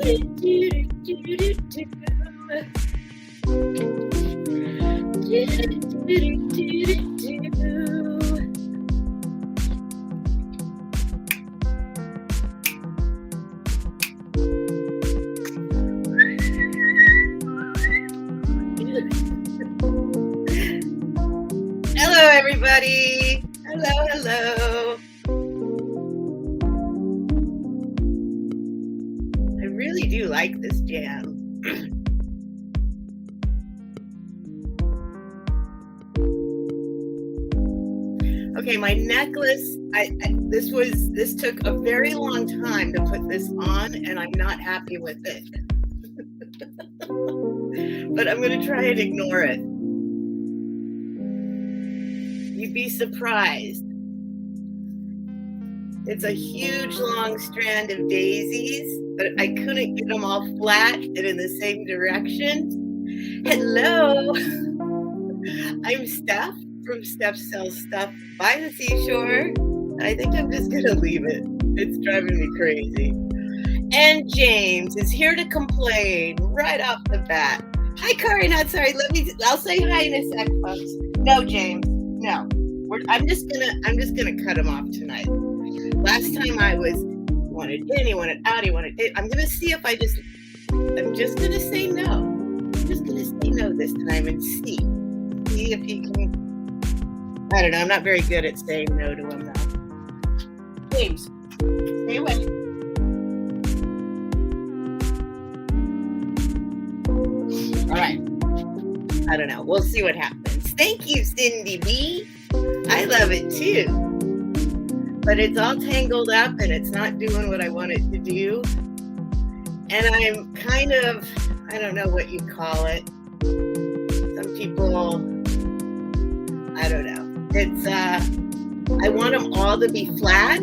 Hello, everybody. Hello. I really do like this jam. Okay, my necklace, this took a very long time to put this on, and I'm not happy with it. But I'm going to try and ignore it. You'd be surprised. It's a huge long strand of daisies, but I couldn't get them all flat and in the same direction. Hello, I'm Steph from Steph Sells Stuff by the Seashore. I think I'm just gonna leave it. It's driving me crazy. And James is here to complain right off the bat. Hi, Cardinal. Sorry, I'll say hi in a sec, folks. No, James. No, I'm just gonna cut him off tonight. Last time I was, he wanted in, he wanted out, he wanted in. I'm gonna see if I'm just gonna say no. I'm just gonna say no this time and see if he can. I don't know. I'm not very good at saying no to him though. James, stay away. All right. I don't know. We'll see what happens. Thank you, Cindy B. I love it too. But it's all tangled up and it's not doing what I want it to do. And I'm kind of, I don't know what you call it. Some people, I don't know. It's, I want them all to be flat.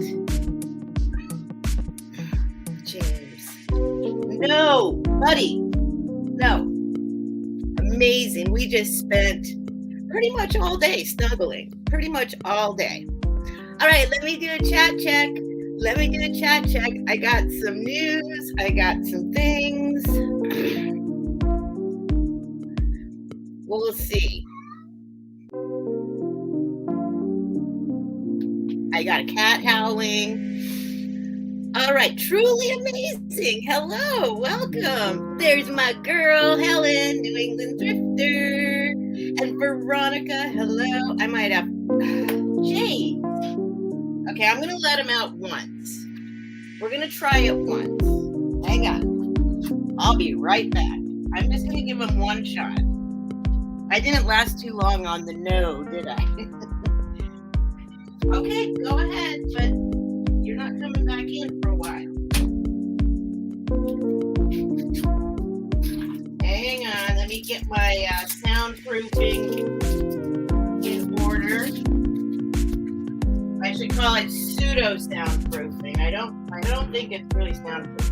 James. No, buddy. No. Amazing. We just spent pretty much all day snuggling. Pretty much all day. All right, let me do a chat check. I got some news. I got some things. We'll see. I got a cat howling. All right, truly amazing. Hello, welcome. There's my girl, Helen, New England Thrifter. And Veronica, hello. I might have James. Okay, I'm going to let him out once. We're going to try it once. Hang on. I'll be right back. I'm just going to give him one shot. I didn't last too long on the no, did I? Okay, go ahead, but you're not coming back in for a while. Hang on, let me get my soundproofing in order. I should call it pseudo soundproofing. I don't think it's really soundproof.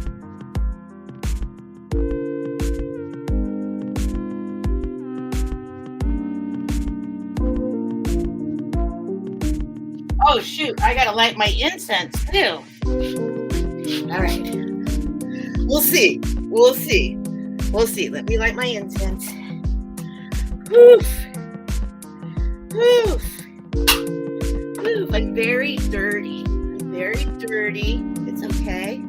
Oh shoot, I gotta light my incense too. All right. We'll see. Let me light my incense. Woof. I'm very dirty. It's okay.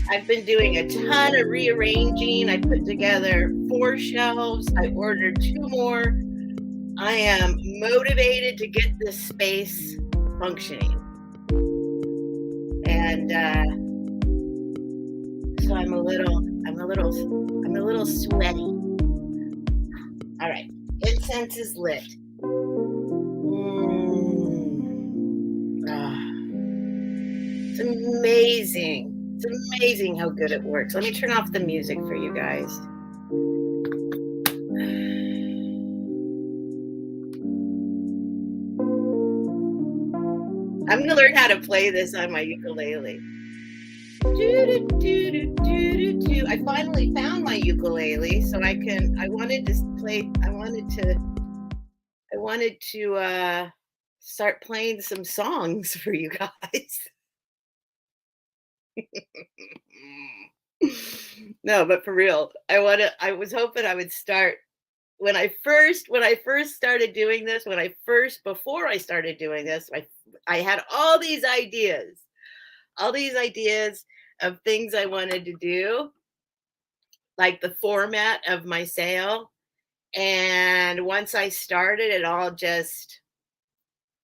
I've been doing a ton of rearranging. I put together 4 shelves. I ordered 2 more. I am motivated to get this space functioning. And so I'm a little sweaty. All right, incense is lit. It's amazing. It's amazing how good it works. Let me turn off the music for you guys. I'm going to learn how to play this on my ukulele. I finally found my ukulele, so I wanted to start playing some songs for you guys. No, but for real, I was hoping I would start when I first started doing this, before I started doing this, I had all these ideas of things I wanted to do, like the format of my sale. And once I started, it all just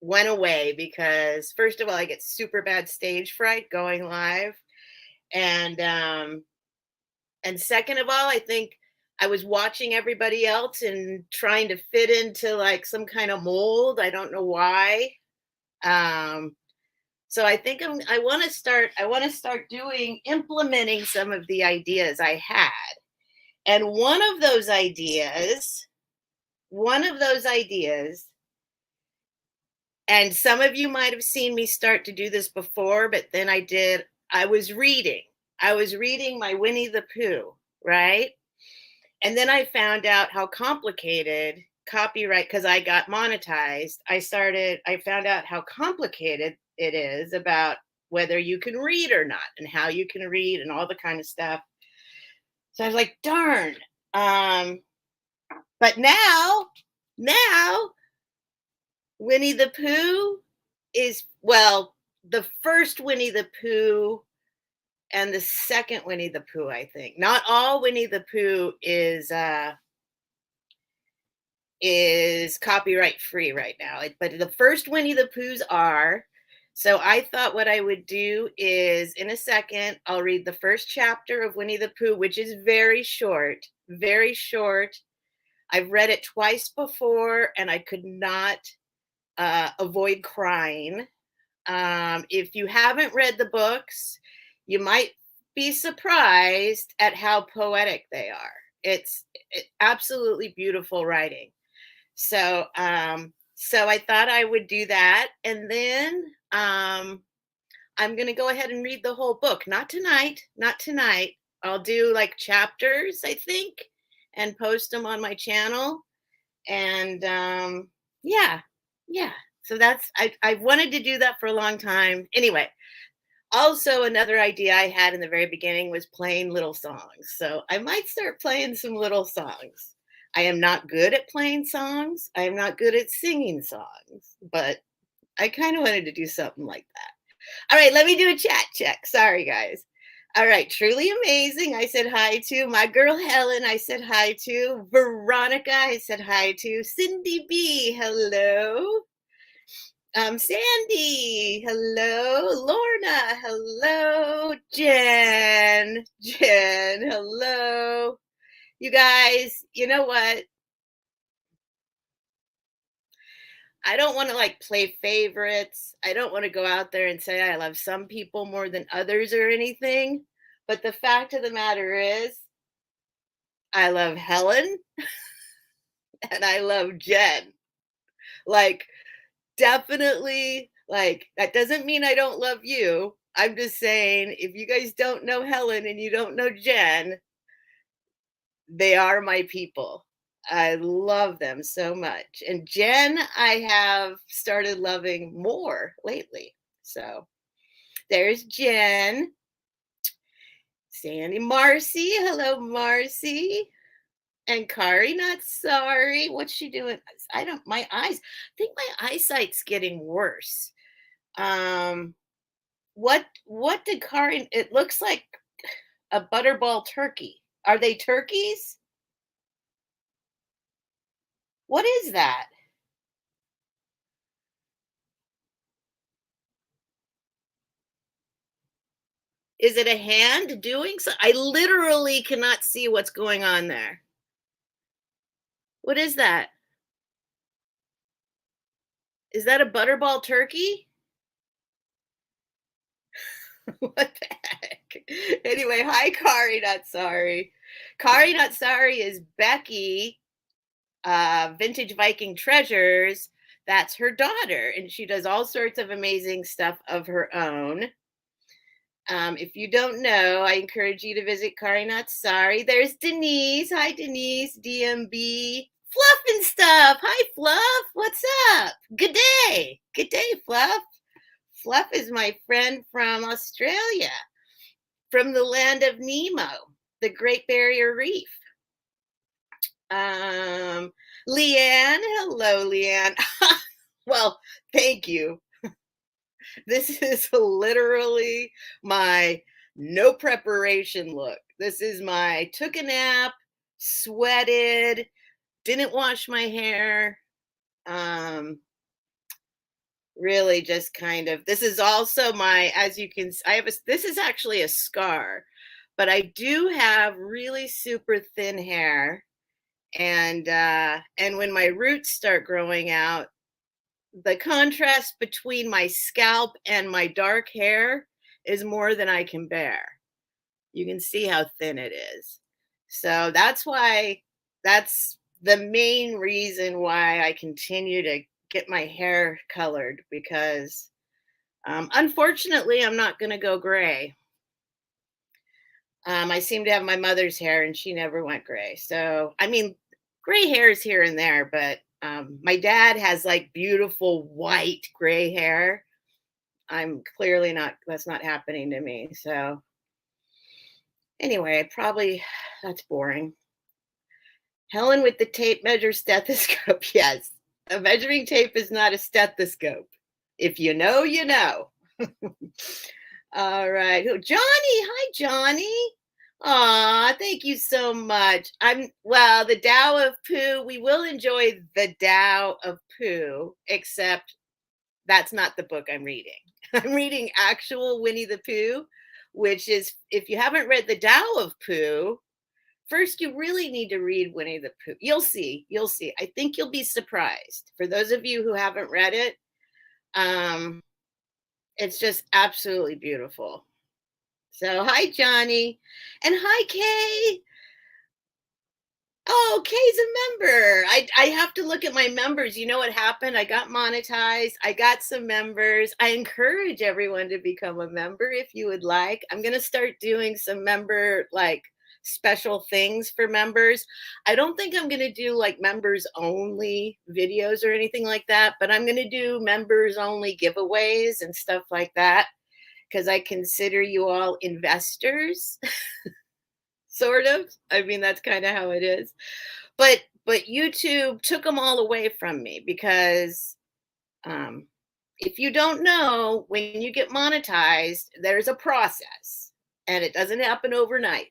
went away because first of all, I get super bad stage fright going live. And and second of all, I think I was watching everybody else and trying to fit into like some kind of mold. I don't know why. Um, so I think I want to start implementing some of the ideas I had. And one of those ideas, and some of you might have seen me start to do this before, but then I was reading. I was reading my Winnie the Pooh, right? And then I found out how complicated copyright, because I got monetized. I found out how complicated it is about whether you can read or not and how you can read and all the kind of stuff. So I was like, darn. Um, but now Winnie the Pooh is, well, the first Winnie the Pooh and the second Winnie the Pooh, I think. Not all Winnie the Pooh is copyright free right now, but the first Winnie the Poohs are. So I thought what I would do is in a second, I'll read the first chapter of Winnie the Pooh, which is very short, very short. I've read it twice before and I could not avoid crying. If you haven't read the books, you might be surprised at how poetic they are. It's absolutely beautiful writing. So I thought I would do that, and then I'm going to go ahead and read the whole book. Not tonight, not tonight. I'll do like chapters, I think, and post them on my channel. And yeah, yeah. So I've wanted to do that for a long time. Anyway, also another idea I had in the very beginning was playing little songs. So I might start playing some little songs. I am not good at playing songs. I am not good at singing songs, but I kind of wanted to do something like that. All right, let me do a chat check. Sorry, guys. All right, truly amazing. I said hi to my girl Helen. I said hi to Veronica. I said hi to Cindy B. Hello. Sandy, hello. Lorna, hello. Jen, hello. You guys, you know what? I don't want to like play favorites. I don't want to go out there and say I love some people more than others or anything. But the fact of the matter is, I love Helen and I love Jen. Like, definitely, like, that doesn't mean I don't love you. I'm just saying, if you guys don't know Helen and you don't know Jen, they are my people. I love them so much. And Jen, I have started loving more lately. So there's Jen. Sandy, Marcy. Hello, Marcy. And Kari, not sorry. What's she doing? My eyes, I think my eyesight's getting worse. What did Kari, it looks like a butterball turkey. Are they turkeys? What is that? Is it a hand doing so? I literally cannot see what's going on there. What is that? Is that a butterball turkey? What the heck? Anyway, hi, Kari, not sorry. Kari, not sorry is Becky, Vintage Viking Treasures. That's her daughter, and she does all sorts of amazing stuff of her own. If you don't know, I encourage you to visit Kari Not Sorry. There's Denise. Hi, Denise. DMB. Fluff and stuff. Hi, Fluff. What's up? Good day. Good day, Fluff. Fluff is my friend from Australia. from the land of Nemo, the Great Barrier Reef. Um, Leanne, hello, Leanne. Well, thank you. This is literally my no preparation look. This is my took a nap, sweated, didn't wash my hair. Really just kind of, this is also my, as you can, I have a, this is actually a scar, but I do have really super thin hair. And when my roots start growing out, the contrast between my scalp and my dark hair is more than I can bear. You can see how thin it is. So that's the main reason why I continue to get my hair colored, because unfortunately, I'm not going to go gray. I seem to have my mother's hair and she never went gray. So, I mean, gray hairs here and there, but my dad has like beautiful white gray hair. I'm clearly not, that's not happening to me. So, anyway, probably that's boring. Helen with the tape measure stethoscope. Yes, a measuring tape is not a stethoscope. If you know, you know. All right. Johnny. Hi, Johnny. Aw, thank you so much. Well, the Tao of Pooh. We will enjoy the Tao of Pooh, except that's not the book I'm reading. I'm reading actual Winnie the Pooh, which is, if you haven't read the Tao of Pooh, first you really need to read Winnie the Pooh. You'll see. You'll see. I think you'll be surprised. For those of you who haven't read it, it's just absolutely beautiful. So, hi, Johnny. And hi, Kay. Oh, Kay's a member. I have to look at my members. You know what happened? I got monetized. I got some members. I encourage everyone to become a member if you would like. I'm going to start doing some member, like, special things for members. I don't think I'm going to do like members only videos or anything like that, but I'm going to do members only giveaways and stuff like that, because I consider you all investors. Sort of. I mean, that's kind of how it is. But YouTube took them all away from me, because if you don't know, when you get monetized, there's a process, and it doesn't happen overnight.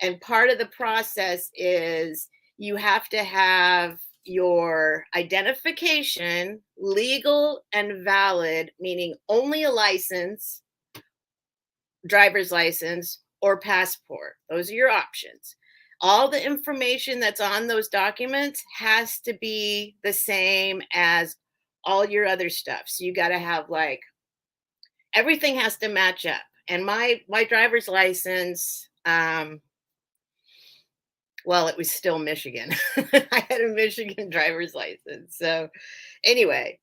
And part of the process is you have to have your identification legal and valid, meaning only a license, driver's license, or passport. Those are your options. All the information that's on those documents has to be the same as all your other stuff. So you got to have, like, everything has to match up. And my driver's license, well, it was still Michigan. I had a Michigan driver's license. So anyway,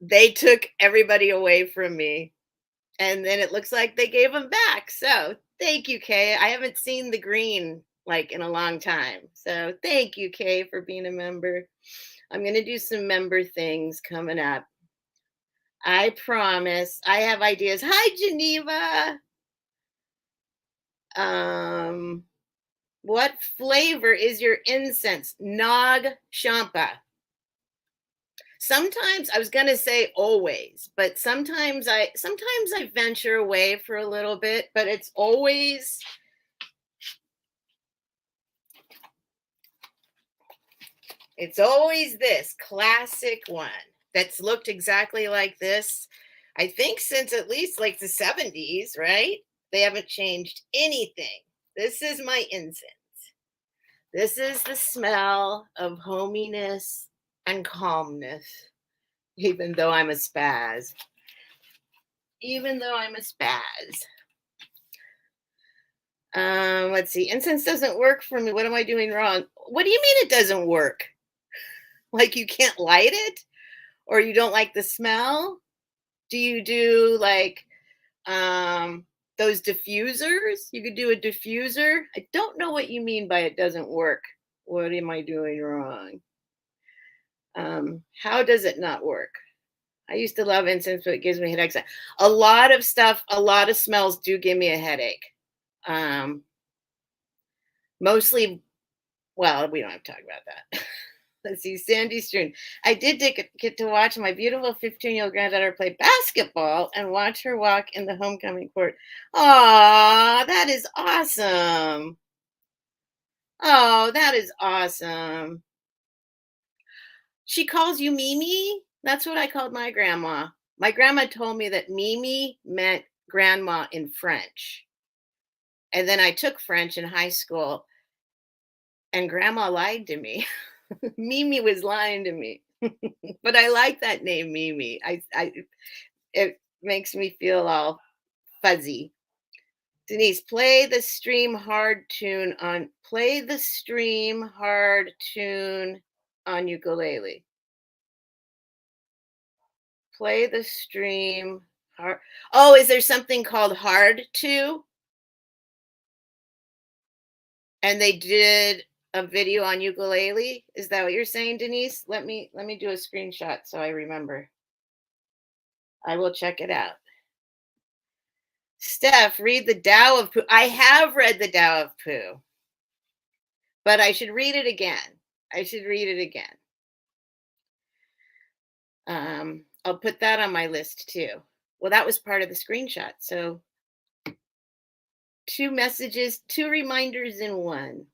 they took everybody away from me. And then it looks like they gave them back. So thank you, Kay. I haven't seen the green like in a long time. So thank you, Kay, for being a member. I'm going to do some member things coming up. I promise. I have ideas. Hi, Geneva. What flavor is your incense? Nag Champa. Sometimes, I was going to say always, but sometimes I venture away for a little bit, but it's always this classic one that's looked exactly like this. I think since at least like the 70s, right? They haven't changed anything. This is my incense. This is the smell of hominess and calmness, even though I'm a spaz. Let's see. Incense doesn't work for me. What am I doing wrong? What do you mean it doesn't work? Like you can't light it? Or you don't like the smell? Do you do like those diffusers? You could do a diffuser. I don't know what you mean by it doesn't work. What am I doing wrong? How does it not work? I used to love incense, but it gives me headaches. A lot of stuff, a lot of smells do give me a headache. Um, Mostly, well, we don't have to talk about that. Let's see, Sandy Stern. I did get to watch my beautiful 15-year-old granddaughter play basketball and watch her walk in the homecoming court. Aw, that is awesome. Oh, that is awesome. She calls you Mimi? That's what I called my grandma. My grandma told me that Mimi meant grandma in French. And then I took French in high school, and grandma lied to me. Mimi was lying to me. But I like that name, Mimi. It makes me feel all fuzzy. Denise, play the stream hard tune on ukulele. Play the stream hard. Oh, is there something called hard to? And they did a video on ukulele? Is that what you're saying, Denise? Let me do a screenshot so I remember. I will check it out. Steph, read the Tao of Pooh. I have read the Tao of Pooh, but I should read it again. I should read it again. I'll put that on my list too. Well, that was part of the screenshot. So 2 messages, 2 reminders in one.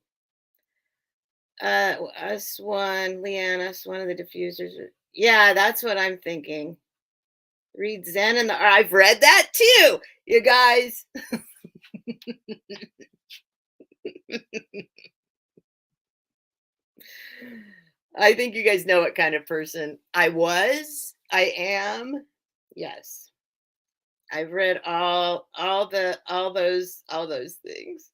Us one, Leanne, us one of the diffusers. Yeah, that's what I'm thinking. Read Zen and I've read that too, you guys. I think you guys know what kind of person I was. I am. Yes. I've read all those things.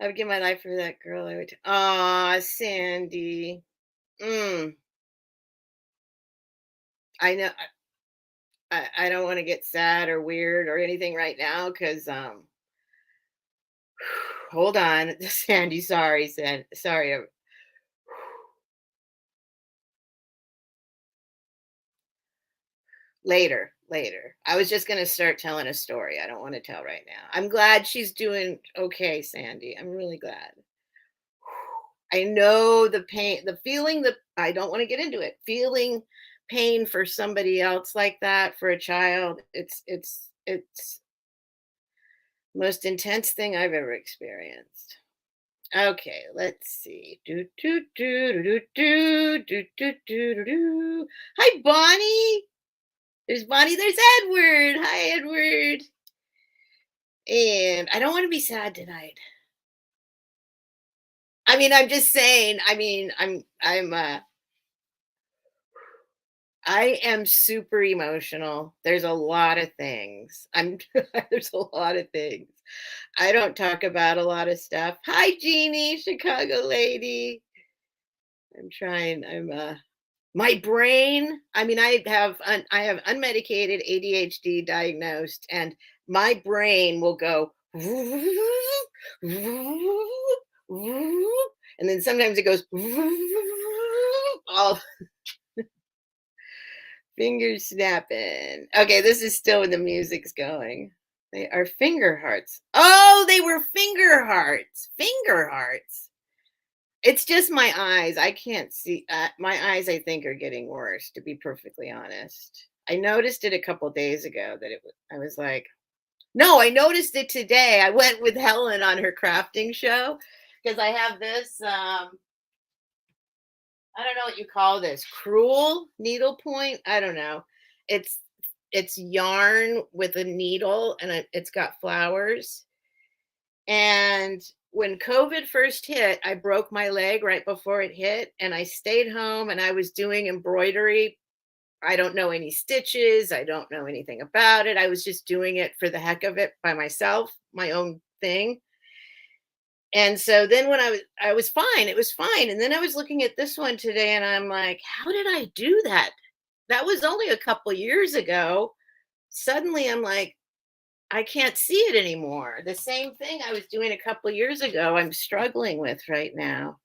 I would give my life for that girl. I would. Ah, Sandy. Mm, I know. I don't want to get sad or weird or anything right now because hold on, Sandy. Sorry. Later. I was just gonna start telling a story. I don't want to tell right now. I'm glad she's doing okay, Sandy. I'm really glad. I know the pain, the feeling that I don't want to get into it. Feeling pain for somebody else like that, for a child, it's most intense thing I've ever experienced. Okay, let's see. Do do do do do do do do do do. Hi, Bonnie. There's Bonnie. There's Edward. Hi, Edward. And I don't want to be sad tonight. I mean, I'm just saying. I mean, I am super emotional. There's a lot of things. There's a lot of things. I don't talk about a lot of stuff. Hi, Jeannie, Chicago lady. I'm trying. My brain. I mean, I have unmedicated ADHD diagnosed, and my brain will go, and then sometimes it goes all fingers snapping. Okay, this is still when the music's going. They are finger hearts. Oh, they were finger hearts. Finger hearts. It's just my eyes. I can't see. My eyes, I think, are getting worse, to be perfectly honest. I noticed it a couple days ago that I was like, no, I noticed it today. I went with Helen on her crafting show because I have this, I don't know what you call this, cruel needlepoint. I don't know. It's it's yarn with a needle and it's got flowers. And when COVID first hit, I broke my leg right before it hit, and I stayed home and I was doing embroidery. I don't know any stitches, I don't know anything about it. I was just doing it for the heck of it by myself, my own thing. And so then when I was fine, it was fine. And then I was looking at this one today and I'm like, how did I do that? That was only a couple years ago. Suddenly I'm like, I can't see it anymore. The same thing I was doing a couple years ago, I'm struggling with right now.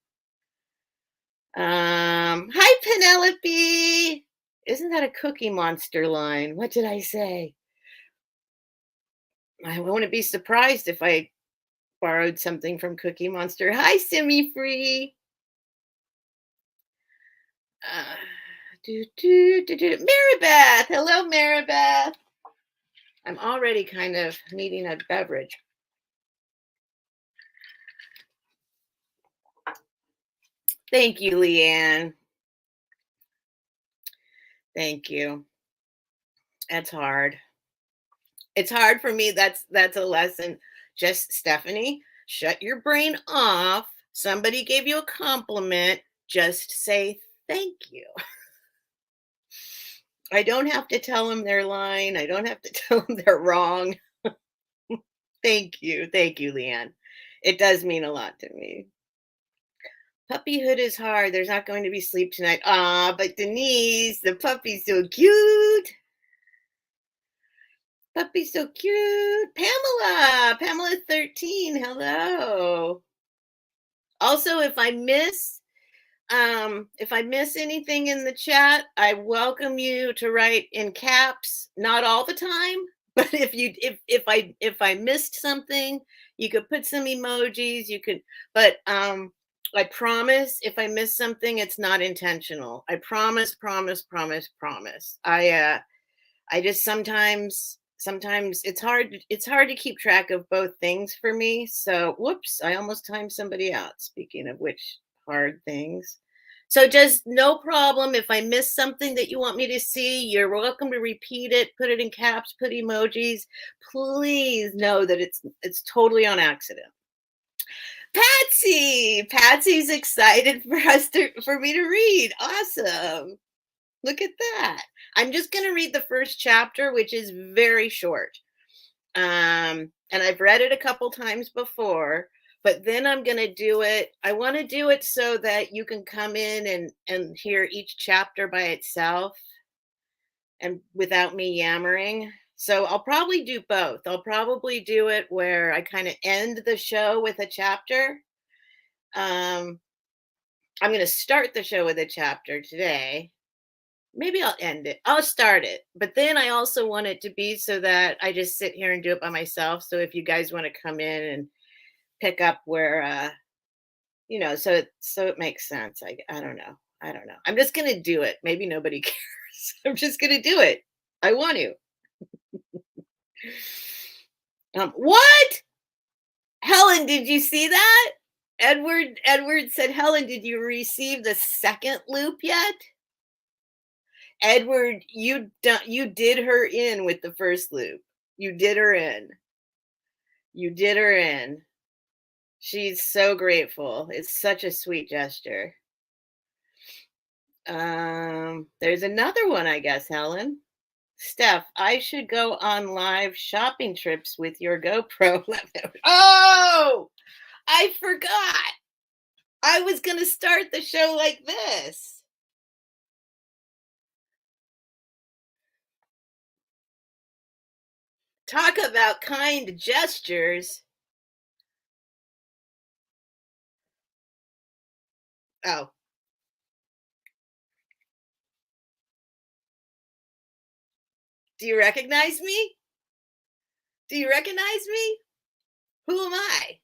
Hi Penelope. Isn't that a Cookie Monster line? What did I say? I wouldn't be surprised if I borrowed something from Cookie Monster. Hi, Simi Free. Uh, Maribeth. Hello, Maribeth. I'm already kind of needing a beverage. Thank you, Leanne. Thank you. That's hard. It's hard for me. That's a lesson. Just Stephanie, shut your brain off. Somebody gave you a compliment. Just say thank you. I don't have to tell them they're lying. I don't have to tell them they're wrong. Thank you. Thank you, Leanne. It does mean a lot to me. Puppyhood is hard. There's not going to be sleep tonight. Ah, but Denise, the puppy's so cute. Puppy's so cute. Pamela 13. Hello. Also, if I miss anything in the chat, I welcome you to write in caps, not all the time, but if I missed something, you could put some emojis, but I promise if I miss something, it's not intentional. I promise, promise, promise, promise. I just sometimes it's hard to keep track of both things for me. So whoops, I almost timed somebody out. Speaking of which, hard things. So just no problem if I miss something that you want me to see, you're welcome to repeat it, put it in caps, put emojis. Please know that it's totally on accident. Patsy's excited for me to read. Awesome. Look at that. I'm just going to read the first chapter, which is very short. And I've read it a couple times before, but then I'm going to do it. I want to do it so that you can come in and hear each chapter by itself and without me yammering. So I'll probably do both. I'll probably do it where I kind of end the show with a chapter. I'm going to start the show with a chapter today. Maybe I'll end it. I'll start it. But then I also want it to be so that I just sit here and do it by myself. So if you guys want to come in and pick up where so it makes sense. I don't know. I'm just going to do it. Maybe nobody cares. I'm just going to do it. I want to. What? Helen, did you see that? Edward said, Helen, did you receive the second loop yet? Edward, you did her in with the first loop. You did her in. You did her in. She's so grateful. It's such a sweet gesture. There's another one, I guess, Helen. Steph, I should go on live shopping trips with your GoPro. Oh, I forgot. I was going to start the show like this. Talk about kind gestures. Oh. Do you recognize me? Do you recognize me? Who am I?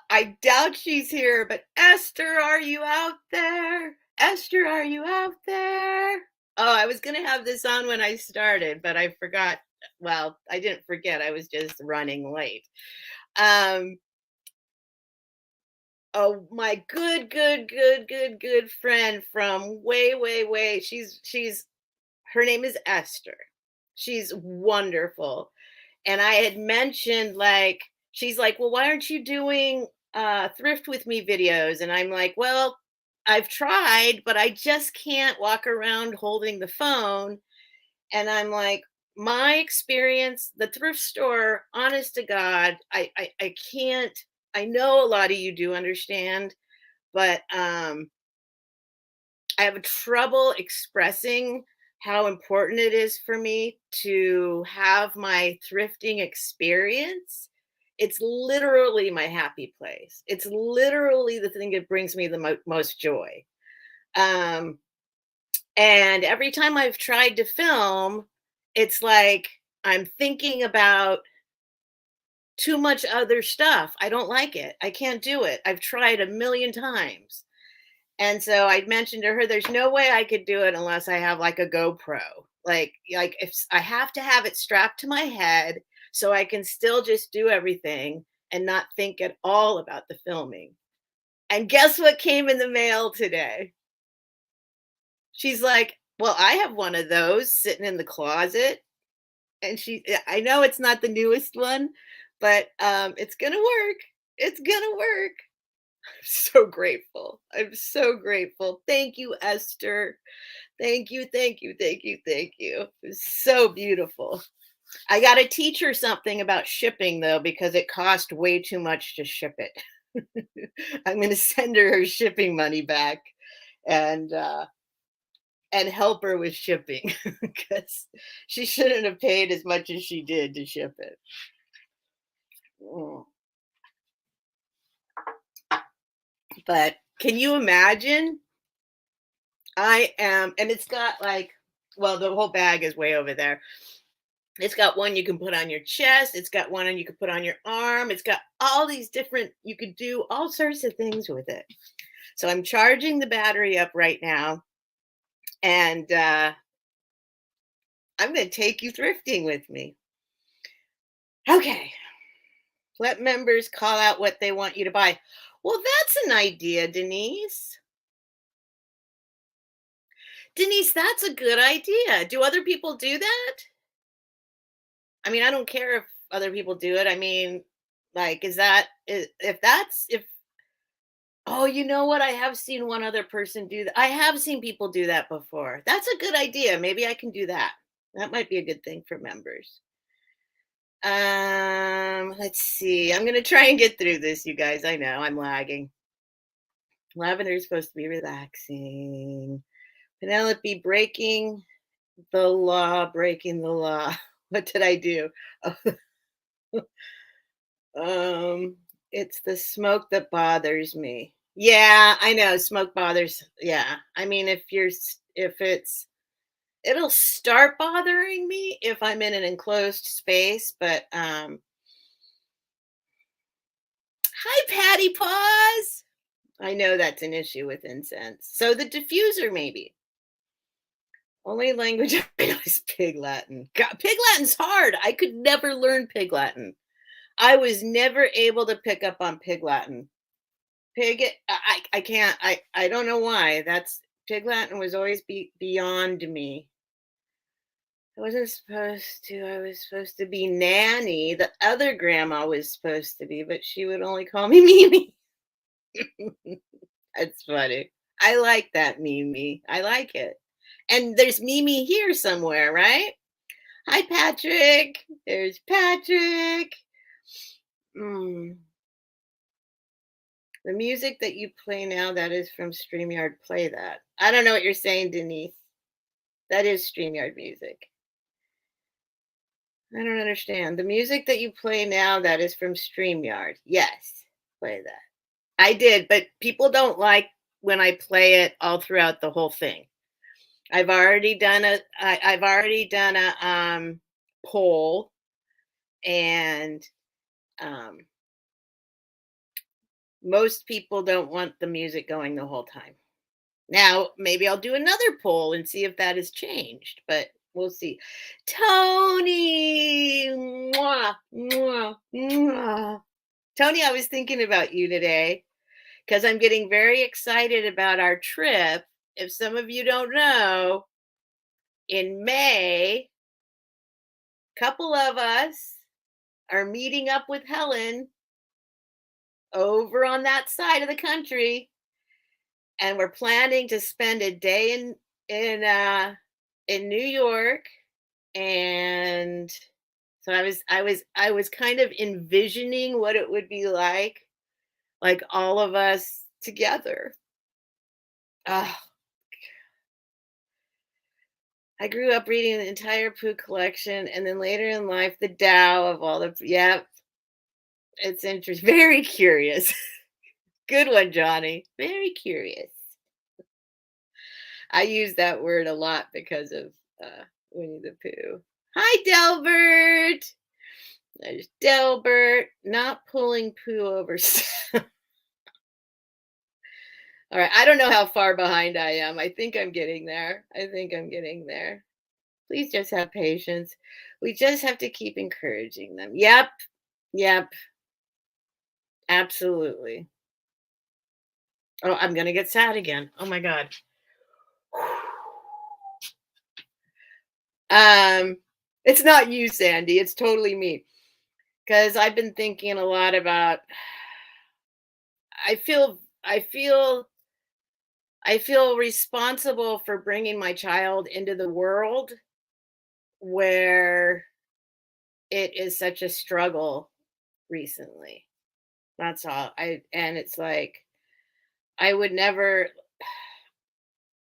I doubt she's here, but Esther, are you out there? Esther, are you out there? Oh, I was going to have this on when I started, but I forgot. Well, I didn't forget. I was just running late. Oh, my good friend from way. Her name is Esther. She's wonderful. And I had mentioned, like, she's like, well, why aren't you doing thrift with me videos? And I'm like, well, I've tried, but I just can't walk around holding the phone. And I'm like, my experience, the thrift store, honest to God, I can't. I know a lot of you do understand, but I have trouble expressing how important it is for me to have my thrifting experience. It's literally my happy place. It's literally the thing that brings me the most joy. Um, and every time I've tried to film, it's like I'm thinking about too much other stuff. I don't like it. I can't do it. I've tried a million times. And so I mentioned to her, there's no way I could do it unless I have like a GoPro. Like if I have to have it strapped to my head so I can still just do everything and not think at all about the filming. And guess what came in the mail today? She's like, "Well, I have one of those sitting in the closet." And I know it's not the newest one, but it's gonna work. It's gonna work. I'm so grateful. I'm so grateful. Thank you, Esther. Thank you, thank you, thank you, thank you. It's so beautiful. I got to teach her something about shipping though, because it cost way too much to ship it. I'm going to send her shipping money back and uh, and help her with shipping because she shouldn't have paid as much as she did to ship it. Mm. But can you imagine? And it's got like, well, the whole bag is way over there. It's got one you can put on your chest. It's got one you can put on your arm. It's got all these different, you could do all sorts of things with it. So I'm charging the battery up right now. And I'm going to take you thrifting with me. Okay. Let members call out what they want you to buy. Well, that's an idea, Denise. Denise, that's a good idea. Do other people do that? I mean, I don't care if other people do it. I mean, like, if oh, you know what? I have seen one other person do that. I have seen people do that before. That's a good idea. Maybe I can do that. That might be a good thing for members. Let's see. I'm gonna try and get through this, you guys. I know I'm lagging. Lavender is supposed to be relaxing. Penelope breaking the law, breaking the law. What did I do? It's the smoke that bothers me. Yeah, I know smoke bothers. Yeah. I mean, it'll start bothering me if I'm in an enclosed space, but hi Patty Paws. I know that's an issue with incense. So the diffuser maybe. Only language I know is Pig Latin. God, Pig Latin's hard. I could never learn Pig Latin. I was never able to pick up on Pig Latin. I can't. I don't know why. That's Pig Latin was always beyond me. I wasn't supposed to. I was supposed to be Nanny. The other grandma was supposed to be, but she would only call me Mimi. That's funny. I like that Mimi. I like it. And there's Mimi here somewhere, right? Hi, Patrick. There's Patrick. Mm. The music that you play now, that is from StreamYard. Play that. I don't know what you're saying, Denise. That is StreamYard music. I don't understand. The music that you play now, that is from StreamYard. Yes, play that. I did, but people don't like when I play it all throughout the whole thing. I've already done a poll, and most people don't want the music going the whole time. Now, maybe I'll do another poll and see if that has changed, but we'll see. Tony, mwah, mwah, mwah. Tony, I was thinking about you today because I'm getting very excited about our trip. If some of you don't know, in May, a couple of us are meeting up with Helen over on that side of the country, and we're planning to spend a day in New York. And so I was kind of envisioning what it would be like all of us together. Oh, I grew up reading the entire Pooh collection, and then later in life, the Tao of all the, yeah. It's interesting. Very curious. Good one, Johnny. Very curious. I use that word a lot because of Winnie the Pooh. Hi, Delbert. There's Delbert, not pulling Pooh over. All right, I don't know how far behind I am. I think I'm getting there. I think I'm getting there. Please just have patience. We just have to keep encouraging them. Yep, yep, absolutely. Oh, I'm gonna get sad again. Oh my god. Um, it's not you, Sandy. It's totally me. Because I've been thinking a lot about. I feel responsible for bringing my child into the world where it is such a struggle recently. That's all. And it's like I would never,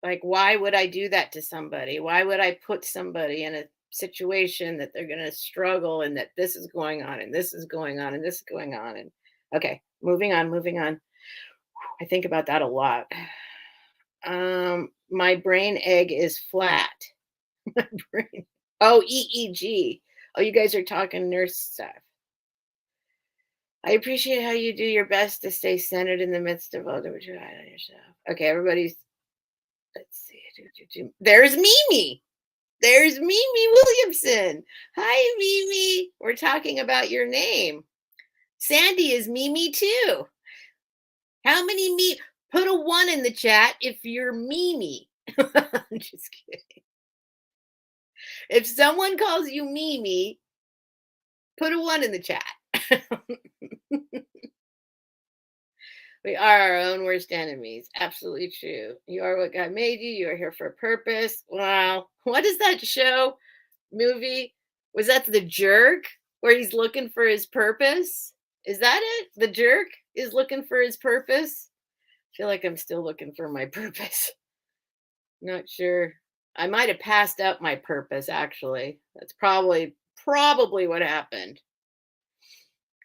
like, why would I do that to somebody? Why would I put somebody in a situation that they're going to struggle and that this is going on and this is going on and this is going on and okay, moving on, moving on. I think about that a lot. My brain egg is flat. My brain. Oh, EEG. Oh, you guys are talking nurse stuff. I appreciate how you do your best to stay centered in the midst of all the what you hide on yourself. Okay, everybody's. Let's see. There's Mimi. There's Mimi Williamson. Hi, Mimi. We're talking about your name. Sandy is Mimi too. How many me? Put a one in the chat if you're Mimi. I'm just kidding. If someone calls you Mimi, put a one in the chat. We are our own worst enemies. Absolutely true. You are what God made you. You are here for a purpose. Wow. What is that show, movie? Was that The Jerk, where he's looking for his purpose? Is that it? The Jerk is looking for his purpose? I feel like I'm still looking for my purpose. Not sure. I might have passed up my purpose, actually. That's probably what happened.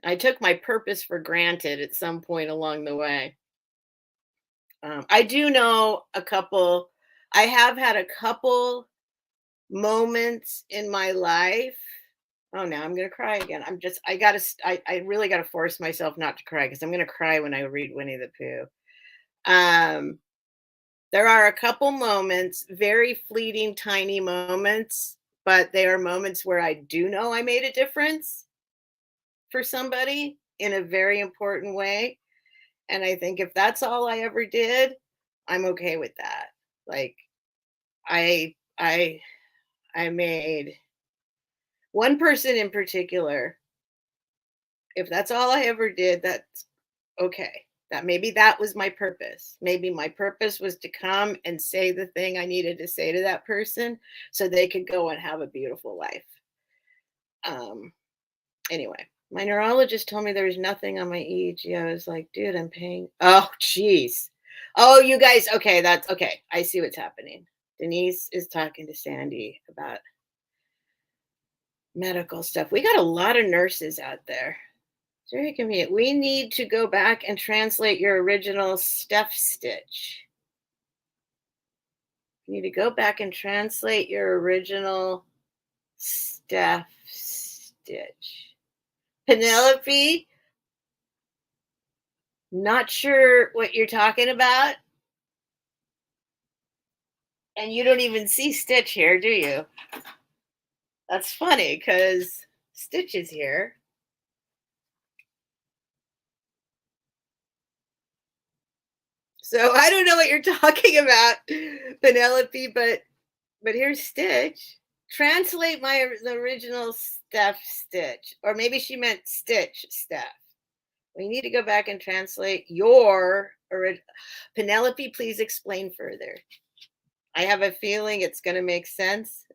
I took my purpose for granted at some point along the way. I do know a couple. I have had a couple moments in my life. Oh, now I'm gonna cry again. I really gotta force myself not to cry because I'm gonna cry when I read Winnie the Pooh. Um, there are a couple moments, very fleeting, tiny moments, but they are moments where I do know I made a difference for somebody in a very important way. And I think if that's all I ever did, I'm okay with that. Like I I I made one person in particular, if that's all I ever did, that's okay. That maybe that was my purpose. Maybe my purpose was to come and say the thing I needed to say to that person so they could go and have a beautiful life. Um anyway, my neurologist told me there was nothing on my EEG. I was like, dude, I'm paying. Oh, geez. Oh, you guys. Okay, that's okay. I see what's happening. Denise is talking to Sandy about medical stuff. We got a lot of nurses out there. It's very convenient. We need to go back and translate your original Steph stitch. You need to go back and translate your original Steph stitch. Penelope, not sure what you're talking about. And you don't even see Stitch here, do you? That's funny because Stitch is here. So I don't know what you're talking about, Penelope, but here's Stitch. Translate the original Steph Stitch. Or maybe she meant Stitch Steph. We need to go back and translate your original. Penelope, please explain further. I have a feeling it's going to make sense.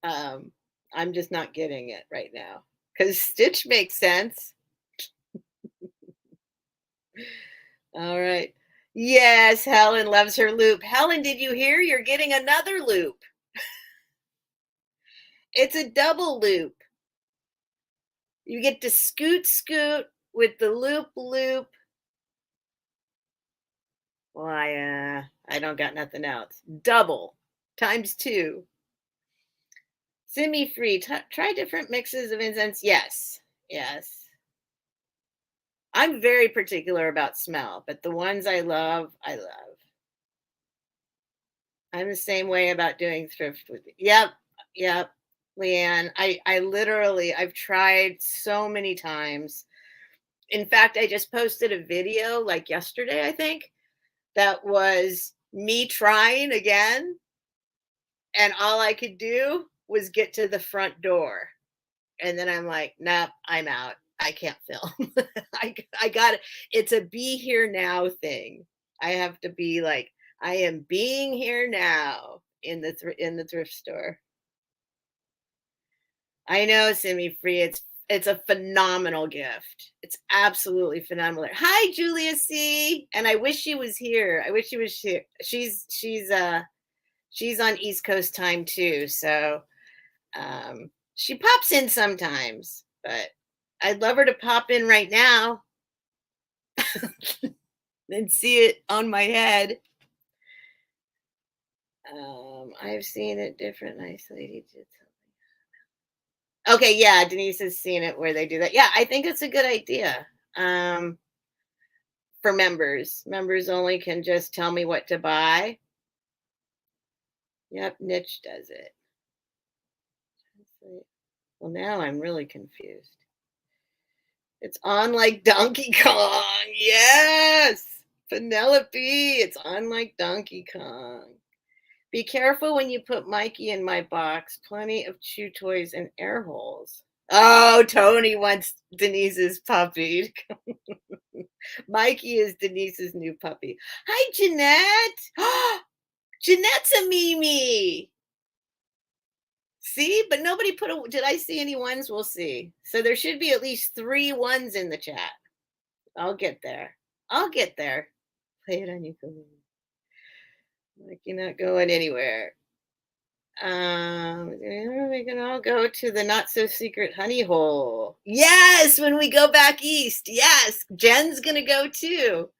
I'm just not getting it right now because Stitch makes sense. All right. Yes, Helen loves her loop. Helen, did you hear? You're getting another loop. It's a double loop. You get to scoot, scoot with the loop, loop. Well, I don't got nothing else. Double times two. Semi-free. Try different mixes of incense. Yes, yes. I'm very particular about smell, but the ones I love, I love. I'm the same way about doing thrift with. Yep, yep. Leanne, I literally, I've tried so many times. In fact, I just posted a video like yesterday, I think, that was me trying again, and all I could do was get to the front door. And then I'm like, nope, I'm out. I can't film. I got it. It's a be here now thing. I have to be like, I am being here now in the in the thrift store. I know, semi free. It's a phenomenal gift. It's absolutely phenomenal. Hi, Julia C. And I wish she was here. I wish she was here. She's on East Coast time too. So she pops in sometimes, but I'd love her to pop in right now and see it on my head. I've seen it different. Nice lady did something. Okay, yeah, Denise has seen it where they do that. Yeah, I think it's a good idea. For members. Members only can just tell me what to buy. Yep, Niche does it. Well, now I'm really confused. It's on like Donkey Kong. Yes. Penelope, it's on like Donkey Kong. Be careful when you put Mikey in my box. Plenty of chew toys and air holes. Oh, Tony wants Denise's puppy. Mikey is Denise's new puppy. Hi, Jeanette. Jeanette's a Mimi. See, but nobody put a. Did I see any ones? We'll see. So there should be at least 3 ones in the chat. I'll get there. I'll get there. Play it on ukulele. Like you're not going anywhere. We can all go to the not so secret honey hole. Yes, when we go back east. Yes, Jen's gonna go too.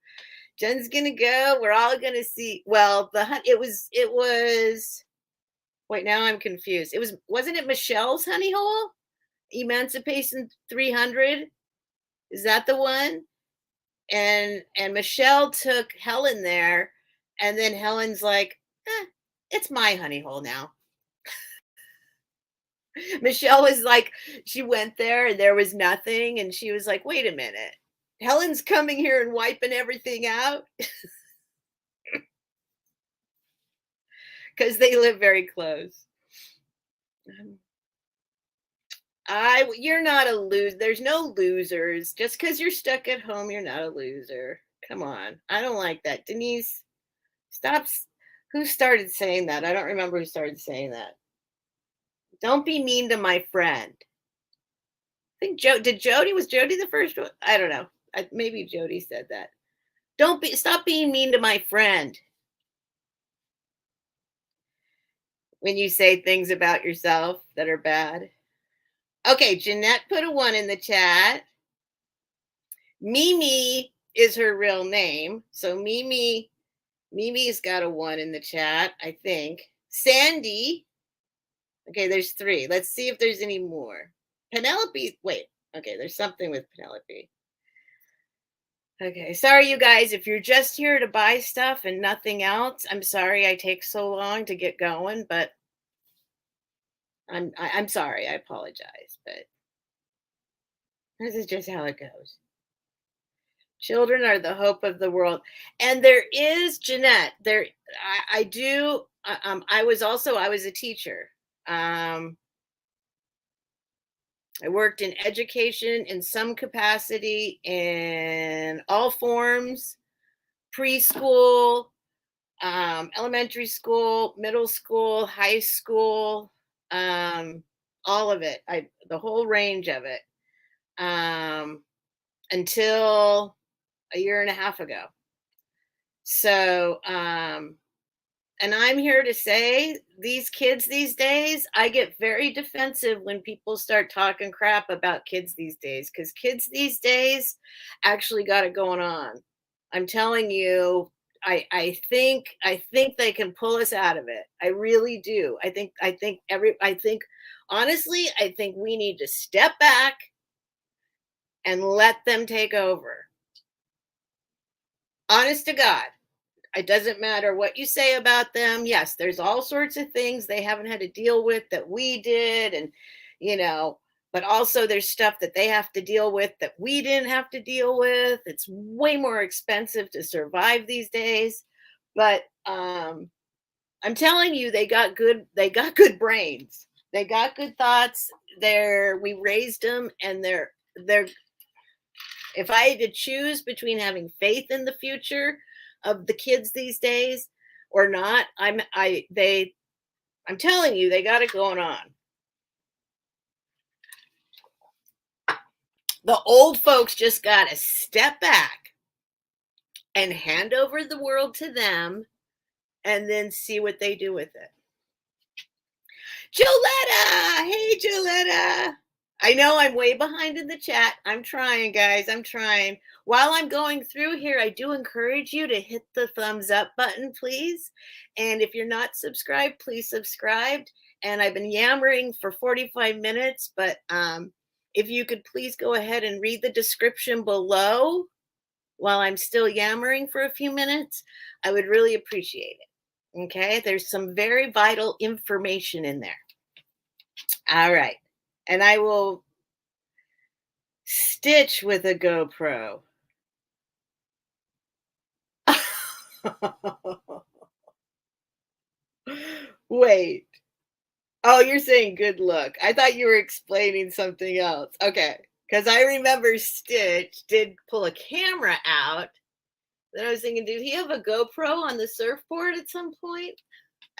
Jen's gonna go. We're all gonna see. Well, it was. Wait, now I'm confused. Wasn't it Michelle's honey hole? Emancipation 300. Is that the one? And Michelle took Helen there, and then Helen's like, it's my honey hole now. Michelle was like, she went there and there was nothing, and she was like, wait a minute, Helen's coming here and wiping everything out because they live very close. You're not a loser. There's no losers. Just because you're stuck at home, you're not a loser. Come on. I don't like that. Denise, stop. Who started saying that? I don't remember who started saying that. Don't be mean to my friend. I think was Jody the first one? I don't know. Maybe Jody said that. Stop being mean to my friend. When you say things about yourself that are bad. Okay, Jeanette put a 1 in the chat. Mimi is her real name. So Mimi's got a 1 in the chat, I think. Sandy. Okay, there's 3. Let's see if there's any more. Penelope. Wait. Okay, there's something with Penelope. Okay, sorry, you guys. If you're just here to buy stuff and nothing else, I'm sorry I take so long to get going, but I'm sorry. I apologize, but this is just how it goes. Children are the hope of the world. And there is, Jeanette, I was a teacher. I worked in education in some capacity in all forms, preschool, elementary school, middle school, high school, all of it, the whole range of it, until a year and a half ago. So, and And I'm here to say these kids these days, I get very defensive when people start talking crap about kids these days, because kids these days actually got it going on. I'm telling you, I think they can pull us out of it. I really do. I think honestly, I think we need to step back and let them take over. Honest to God. It doesn't matter what you say about them. Yes, there's all sorts of things they haven't had to deal with that we did. And, you know, but also there's stuff that they have to deal with that we didn't have to deal with. It's way more expensive to survive these days. But I'm telling you, they got good brains. They got good thoughts. We raised them, and they're if I had to choose between having faith in the future of the kids these days or not, I'm telling you, they got it going on. The old folks just got to step back and hand over the world to them and then see what they do with it. Joletta! Hey, Joletta! I know I'm way behind in the chat. I'm trying, guys. I'm trying. While I'm going through here, I do encourage you to hit the thumbs up button, please. And if you're not subscribed, please subscribe. And I've been yammering for 45 minutes, but if you could please go ahead and read the description below while I'm still yammering for a few minutes, I would really appreciate it. Okay, there's some very vital information in there. All right. And I will stitch with a GoPro. Wait. Oh, you're saying good look. I thought you were explaining something else. Okay. Because I remember Stitch did pull a camera out. Then I was thinking, did he have a GoPro on the surfboard at some point?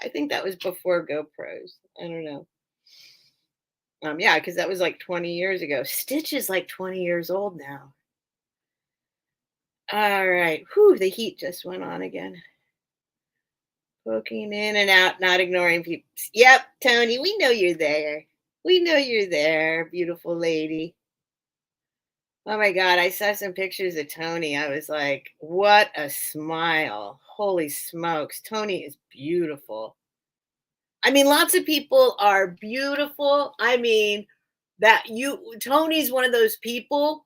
I think that was before GoPros. I don't know. Yeah, because that was like 20 years ago. Stitch is like 20 years old now. All right. Whew, the heat just went on again. Poking in and out, not ignoring people. Yep, Tony, we know you're there. We know you're there, beautiful lady. Oh my God, I saw some pictures of Tony. I was like, what a smile. Holy smokes. Tony is beautiful. I mean, lots of people are beautiful. I mean, Tony's one of those people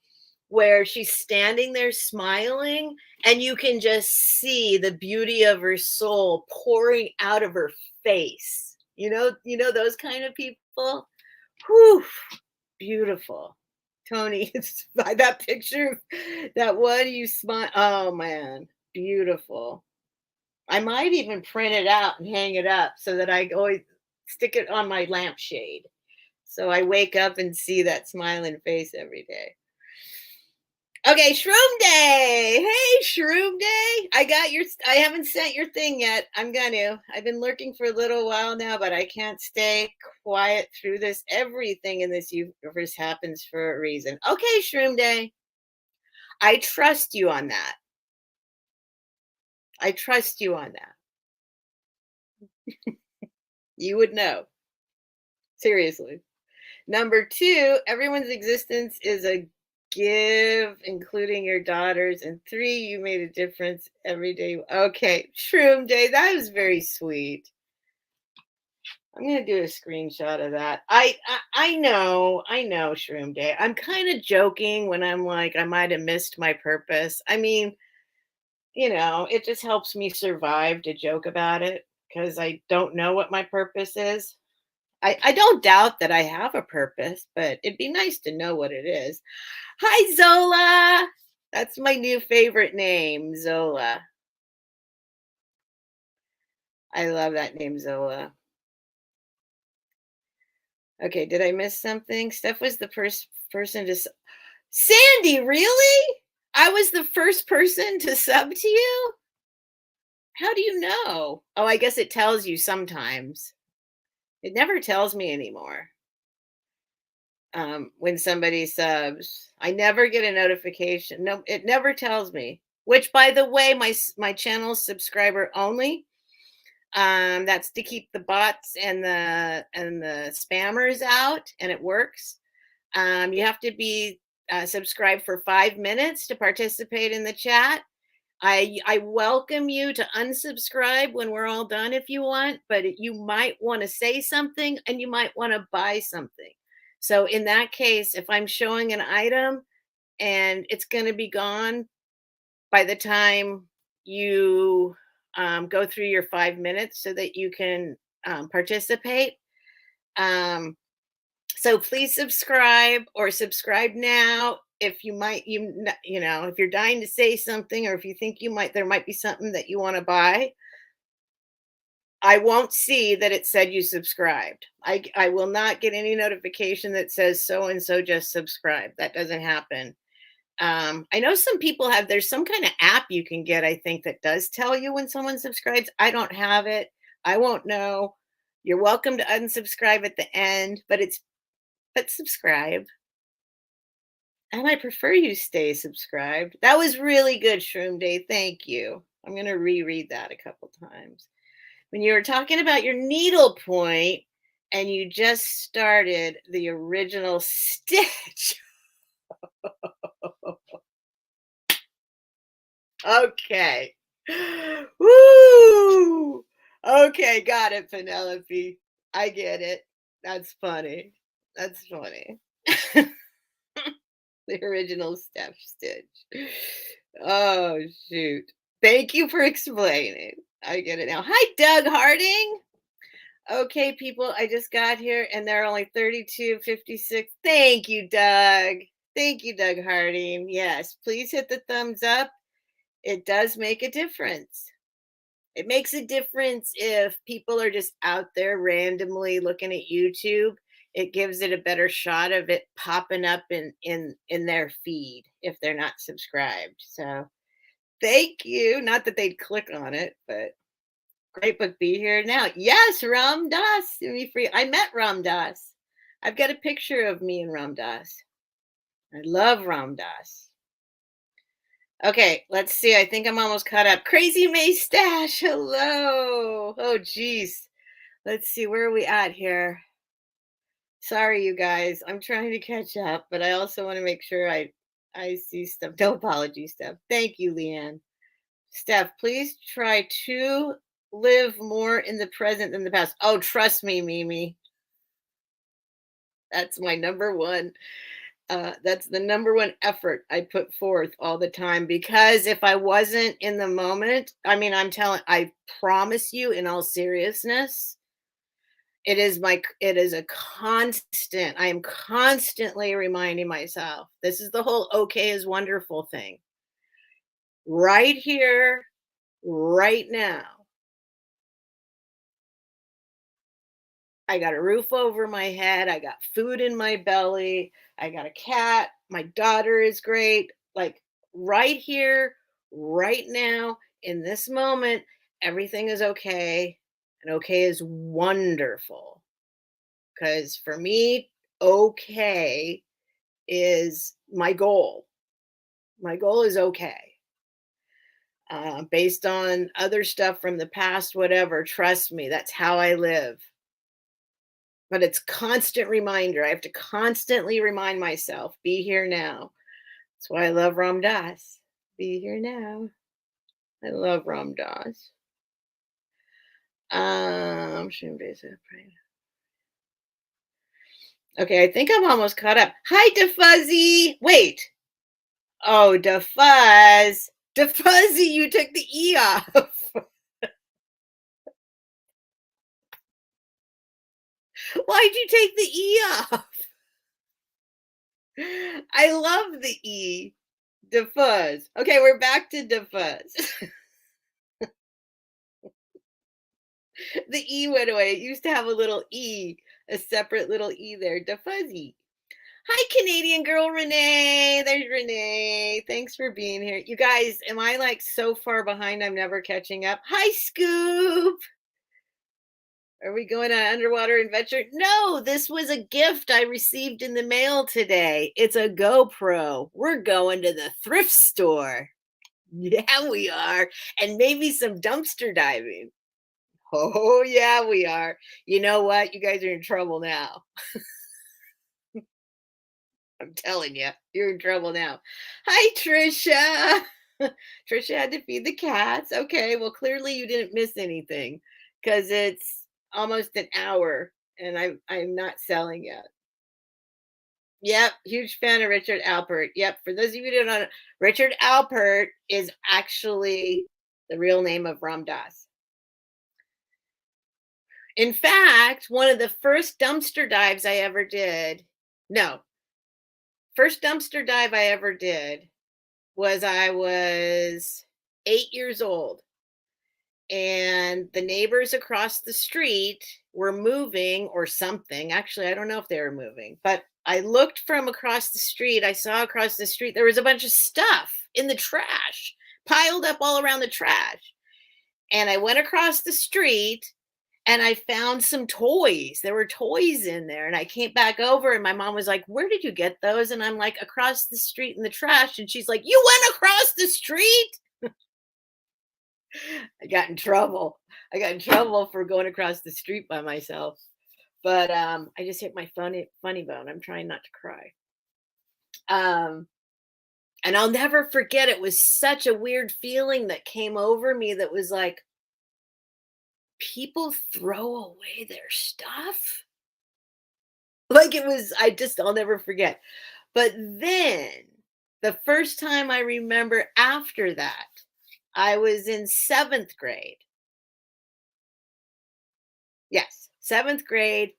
where she's standing there smiling and you can just see the beauty of her soul pouring out of her face. You know those kind of people. Whew, beautiful. Tony, it's by that picture, that one you smile. Oh man, beautiful. I might even print it out and hang it up so that I always stick it on my lampshade. So I wake up and see that smiling face every day. Okay, Shroom Day. Hey, Shroom Day. I haven't sent your thing yet. I'm gonna. I've been lurking for a little while now, but I can't stay quiet through this. Everything in this universe happens for a reason. Okay, Shroom Day. I trust you on that. I trust you on that. You would know. Seriously. Number 2, everyone's existence is a give, including your daughters. And 3, you made a difference every day. Okay, Shroom Day, that was very sweet. I'm gonna do a screenshot of that. I know, Shroom Day. I'm kind of joking when I'm like, I might have missed my purpose. I mean, it just helps me survive to joke about it because I don't know what my purpose is. I don't doubt that I have a purpose, but it'd be nice to know what it is. Hi, Zola. That's my new favorite name, Zola. I love that name, Zola. Okay, did I miss something? Steph was the first person to... Sandy, really? I was the first person to sub to you? How do you know? Oh, I guess it tells you sometimes. It never tells me anymore. When somebody subs, I never get a notification. No, it never tells me. Which, by the way, my channel is subscriber only. That's to keep the bots and the spammers out, and it works. You have to be subscribed for 5 minutes to participate in the chat. I welcome you to unsubscribe when we're all done if you want, but you might want to say something and you might want to buy something. So in that case, if I'm showing an item and it's going to be gone by the time you go through your 5 minutes so that you can participate. Um, so please subscribe or subscribe now if you might you know if you're dying to say something or if you think there might be something that you want to buy. I won't see that it said you subscribed. I will not get any notification that says so and so just subscribed. That doesn't happen. I know some people there's some kind of app you can get, I think, that does tell you when someone subscribes. I don't have it. I won't know. You're welcome to unsubscribe at the end, but subscribe. And I prefer you stay subscribed. That was really good, Shroom Day. Thank you. I'm going to reread that a couple times. When you were talking about your needle point and you just started the original stitch. Okay. Woo! Okay, got it, Penelope. I get it. That's funny. That's funny. The original Steph Stitch. Oh, shoot. Thank you for explaining. I get it now. Hi, Doug Harding. Okay, people, I just got here and there are only 32:56. Thank you, Doug. Thank you, Doug Harding. Yes, please hit the thumbs up. It does make a difference. It makes a difference if people are just out there randomly looking at YouTube. It gives it a better shot of it popping up in their feed if they're not subscribed. So thank you. Not that they'd click on it, but great book. Be here now. Yes, Ram Dass. Me free. I met Ram Dass. I've got a picture of me and Ram Dass. I love Ram Dass. Okay, let's see. I think I'm almost caught up. Crazy May Stash. Hello. Oh, geez. Let's see. Where are we at here? Sorry, you guys. I'm trying to catch up, but I also want to make sure I see stuff. No apologies, Steph. Thank you, Leanne. Steph, please try to live more in the present than the past. Oh, trust me, Mimi. That's my number one. That's the number one effort I put forth all the time, because if I wasn't in the moment, I promise you in all seriousness, it is a constant. I am constantly reminding myself, this is the whole okay is wonderful thing. Right here, right now. I got a roof over my head. I got food in my belly. I got a cat. My daughter is great. Like right here, right now, in this moment, everything is okay. And okay is wonderful. Because for me, okay is my goal. My goal is okay. Based on other stuff from the past, whatever, trust me, that's how I live. But it's constant reminder. I have to constantly remind myself, be here now. That's why I love Ram Dass. Be here now. I love Ram Dass. Okay, I think I'm almost caught up. Hi, DeFuzzy. Wait. Oh, DeFuzz. DeFuzzy, you took the E off. Why'd you take the E off? I love the E. DeFuzz. Okay, we're back to DeFuzz. The E went away. It used to have a little E, a separate little E there. DeFuzzy. Hi, Canadian girl Renee. There's Renee. Thanks for being here. You guys, am I like so far behind I'm never catching up? Hi, Scoop. Are we going on underwater adventure? No, this was a gift I received in the mail today. It's a GoPro. We're going to the thrift store. Yeah, we are. And maybe some dumpster diving. Oh, yeah, we are. You know what? You guys are in trouble now. I'm telling you, you're in trouble now. Hi, Trisha. Trisha had to feed the cats. Okay, well, clearly you didn't miss anything because it's almost an hour and I'm not selling yet. Yep, huge fan of Richard Alpert. Yep, for those of you who don't know, Richard Alpert is actually the real name of Ram Dass. In fact, one of the first dumpster dives I ever did, no, first dumpster dive I ever did was I was 8 years old. And the neighbors across the street were moving or something. Actually, I don't know if they were moving, but I looked from across the street. I saw across the street there was a bunch of stuff in the trash, piled up all around the trash. And I went across the street and I found some toys. There were toys in there. And I came back over and my mom was like, "Where did you get those?" And I'm like, "Across the street in the trash." And she's like, "You went across the street?" I got in trouble. I got in trouble for going across the street by myself. But I just hit my funny bone. I'm trying not to cry. Um, and I'll never forget, it was such a weird feeling that came over me that was like, people throw away their stuff. Like it was, I'll never forget. But then the first time I remember after that, I was in seventh grade. Yes, seventh grade.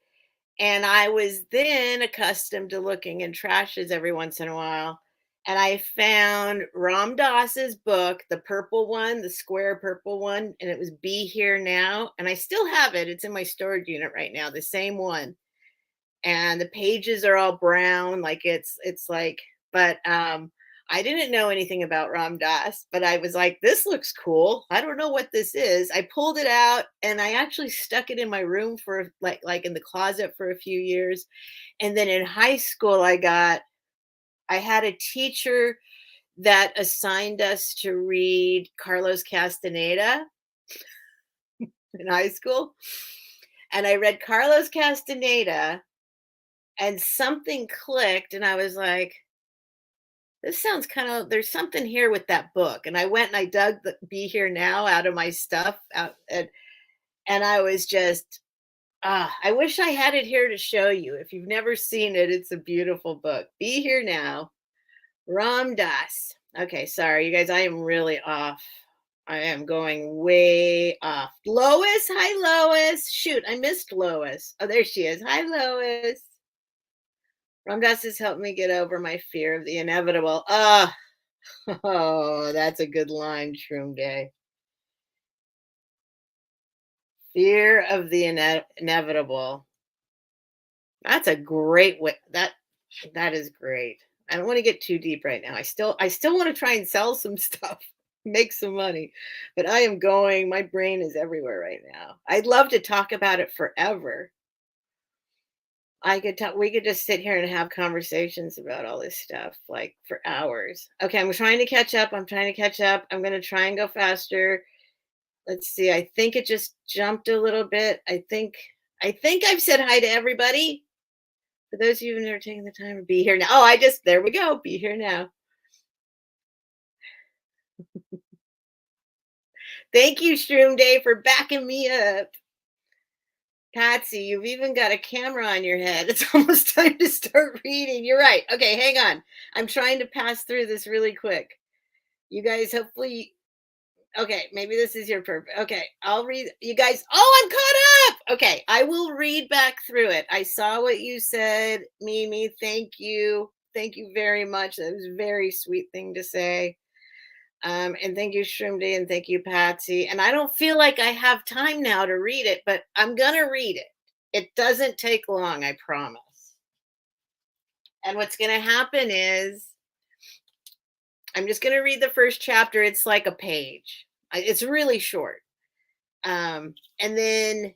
And I was then accustomed to looking in trashes every once in a while. And I found Ram Dass's book, the purple one, the square purple one, and it was Be Here Now. And I still have it. It's in my storage unit right now, the same one. And the pages are all brown, like it's like, but I didn't know anything about Ram Dass, but I was like, this looks cool. I don't know what this is. I pulled it out and I actually stuck it in my room for like in the closet for a few years. And then in high school, I had a teacher that assigned us to read Carlos Castaneda in high school. And I read Carlos Castaneda and something clicked and I was like, this sounds kind of, there's something here with that book. And I went and I dug the Be Here Now out of my stuff out, and I was just, I wish I had it here to show you. If you've never seen it, it's a beautiful book. Be Here Now, Ram Dass. Okay, sorry, you guys, I am really off. I am going way off. Lois, hi, Lois. Shoot, I missed Lois. Oh, there she is. Hi, Lois. Ram Dass has helped me get over my fear of the inevitable. Oh, that's a good line, Shroom Day. Fear of the inevitable. That's a great way. That is great. I don't want to get too deep right now. I still want to try and sell some stuff, make some money, but I am going. My brain is everywhere right now. I'd love to talk about it forever. We could just sit here and have conversations about all this stuff like for hours. Okay, I'm trying to catch up. I'm going to try and go faster. Let's see. I think it just jumped a little bit. I think I've said hi to everybody. For those of you who've never taken the time to be here now. Oh, there we go. Be here now. Thank you, Shroom Day, for backing me up. Patsy, you've even got a camera on your head. It's almost time to start reading. You're right. Okay, hang on. I'm trying to pass through this really quick. You guys, hopefully, okay, maybe this is your purpose. Okay, I'll read. You guys, oh, I'm caught up. Okay, I will read back through it. I saw what you said, Mimi. Thank you. Thank you very much. That was a very sweet thing to say. And thank you, Shrimdy, and thank you, Patsy. And I don't feel like I have time now to read it, but I'm going to read it. It doesn't take long, I promise. And what's going to happen is I'm just going to read the first chapter. It's like a page. It's really short. And then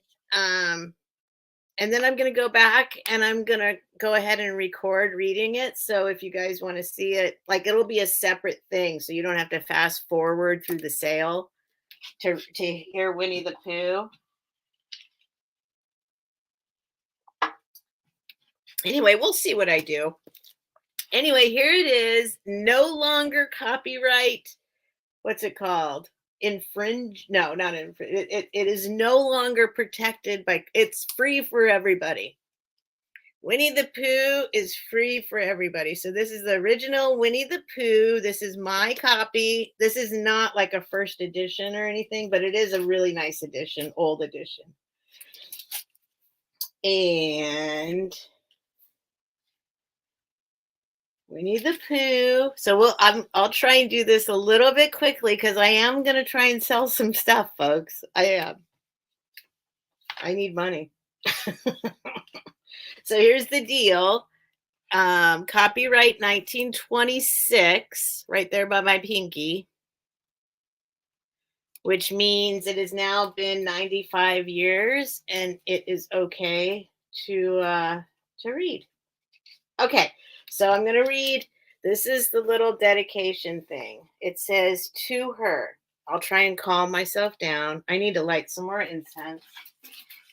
I'm going to go back and I'm going to go ahead and record reading it. So if you guys want to see it, like it'll be a separate thing. So you don't have to fast forward through the sale to hear Winnie the Pooh. Anyway, we'll see what I do. Anyway, here it is. No longer copyright. What's it called? Infringe? No, not infringe. It is no longer protected by. It's free for everybody. Winnie the Pooh is free for everybody. So this is the original Winnie the Pooh. This is my copy. This is not like a first edition or anything, but it is a really nice edition, old edition. And Winnie the Pooh. So I'll try and do this a little bit quickly because I am going to try and sell some stuff, folks. I am. I need money. So here's the deal. Copyright 1926, right there by my pinky, which means it has now been 95 years and it is okay to read. Okay, so I'm going to read. This is the little dedication thing. It says, to her. I'll try and calm myself down. I need to light some more incense.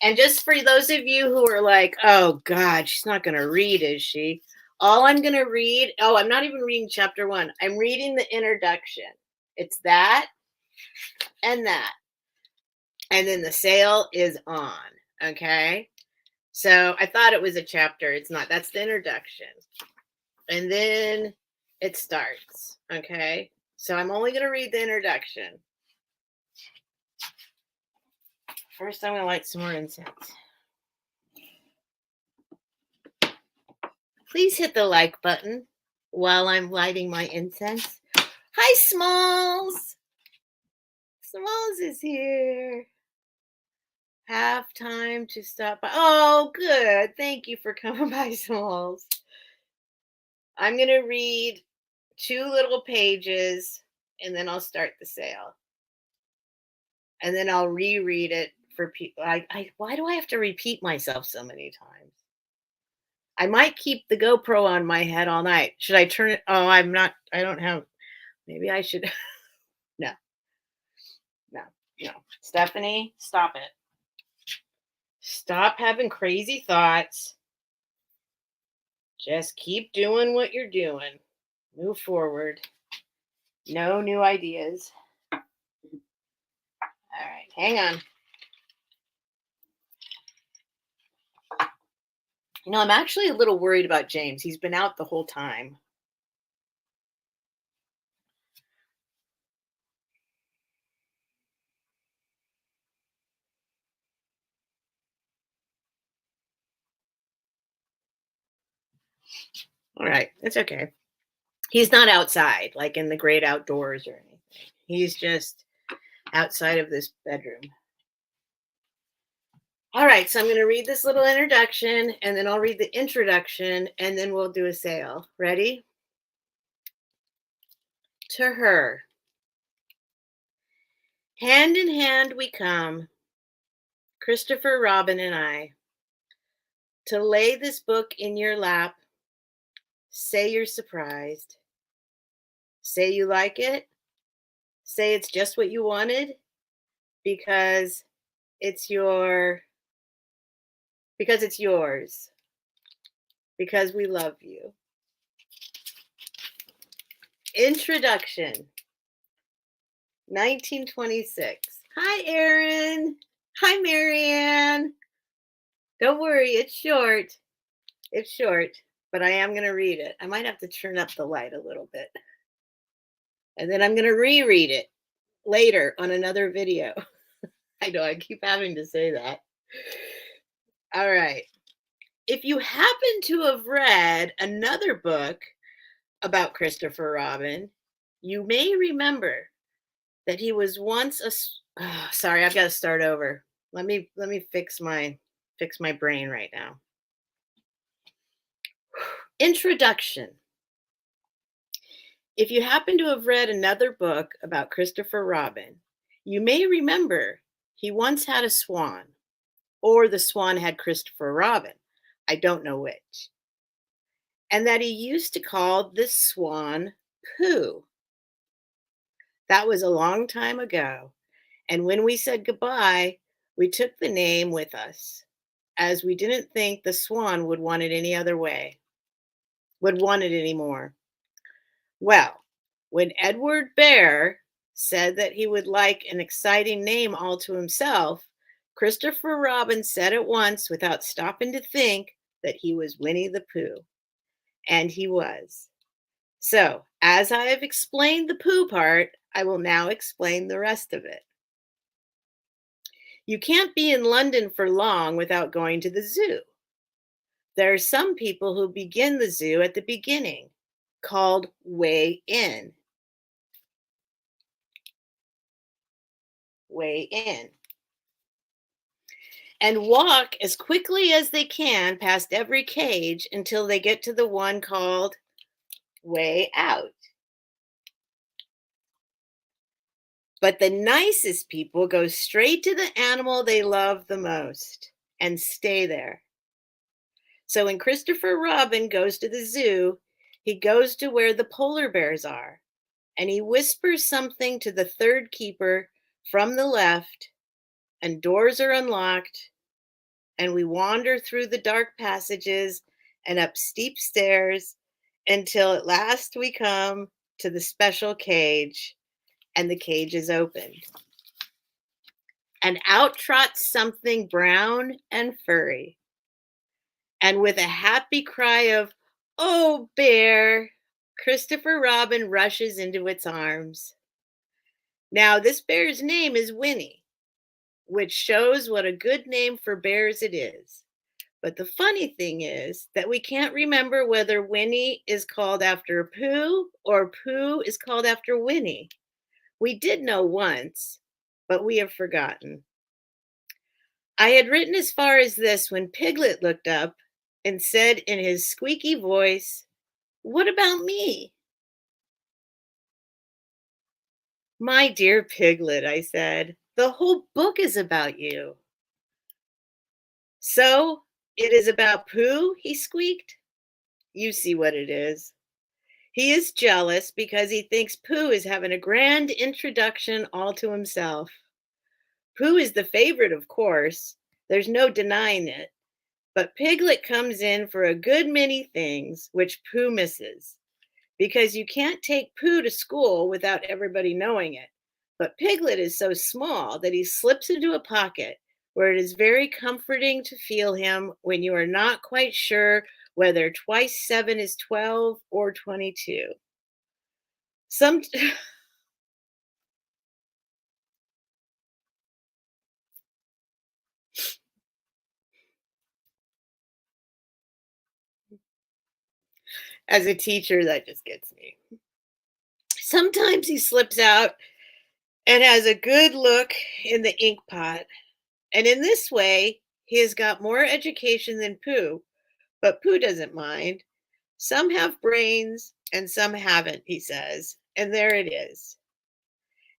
And just for those of you who are like, oh, God, she's not going to read, is she? All I'm going to read, I'm not even reading chapter 1. I'm reading the introduction. It's that and that. And then the sale is on, okay? So I thought it was a chapter. It's not. That's the introduction. And then it starts, okay? So I'm only going to read the introduction. First, I'm going to light some more incense. Please hit the like button while I'm lighting my incense. Hi, Smalls. Smalls is here. Have time to stop by. Oh, good. Thank you for coming by, Smalls. I'm going to read 2 little pages, and then I'll start the sale. And then I'll reread it for people. Why do I have to repeat myself so many times? I might keep the GoPro on my head all night. Should I turn it? Oh, I don't have. Maybe I should. No. Stephanie, stop it. Stop having crazy thoughts. Just keep doing what you're doing. Move forward. No new ideas. All right, hang on. I'm actually a little worried about James. He's been out the whole time. All right, it's okay. He's not outside, like in the great outdoors or anything. He's just outside of this bedroom. All right, so I'm going to read this little introduction, and then I'll read the introduction, and then we'll do a sale. Ready? To her. Hand in hand we come, Christopher Robin and I, to lay this book in your lap. Say you're surprised. Say you like it. Say it's just what you wanted because it's yours. Because we love you. Introduction. 1926. Hi, Erin. Hi, Marianne. Don't worry, it's short. It's short, but I am going to read it. I might have to turn up the light a little bit. And then I'm going to reread it later on another video. I know, I keep having to say that. All right. If you happen to have read another book about Christopher Robin, you may remember that he was once sorry, I've got to start over. Let me fix my brain right now. Introduction. If you happen to have read another book about Christopher Robin, you may remember he once had a swan, or the swan had Christopher Robin. I don't know which. And that he used to call this swan Pooh. That was a long time ago. And when we said goodbye, we took the name with us. as we didn't think the swan would want it any other way, would want it anymore. Well, when Edward Bear said that he would like an exciting name all to himself, Christopher Robin said at once, without stopping to think, that he was Winnie the Pooh. And he was. So, as I have explained the Pooh part, I will now explain the rest of it. You can't be in London for long without going to the zoo. There are some people who begin the zoo at the beginning, called way in. Way in. And walk as quickly as they can past every cage until they get to the one called way out. But the nicest people go straight to the animal they love the most and stay there. So when Christopher Robin goes to the zoo, he goes to where the polar bears are, and he whispers something to the third keeper from the left, and doors are unlocked, and we wander through the dark passages and up steep stairs until at last we come to the special cage, and the cage is opened. And out trots something brown and furry. And with a happy cry of, "Oh, bear," Christopher Robin rushes into its arms. Now, this bear's name is Winnie, which shows what a good name for bears it is. But the funny thing is that we can't remember whether Winnie is called after Pooh or Pooh is called after Winnie. We did know once, but we have forgotten. I had written as far as this when Piglet looked up and said in his squeaky voice, "What about me?" "My dear Piglet," I said, "the whole book is about you." "So it is about Pooh?" he squeaked. You see what it is. He is jealous because he thinks Pooh is having a grand introduction all to himself. Pooh is the favorite, of course. There's no denying it. But Piglet comes in for a good many things which Pooh misses, because you can't take Pooh to school without everybody knowing it. But Piglet is so small that he slips into a pocket where it is very comforting to feel him when you are not quite sure whether twice 7 is 12 or 22. Some as a teacher, that just gets me. Sometimes he slips out and has a good look in the ink pot. And in this way, he has got more education than Pooh, but Pooh doesn't mind. Some have brains and some haven't, he says. And there it is.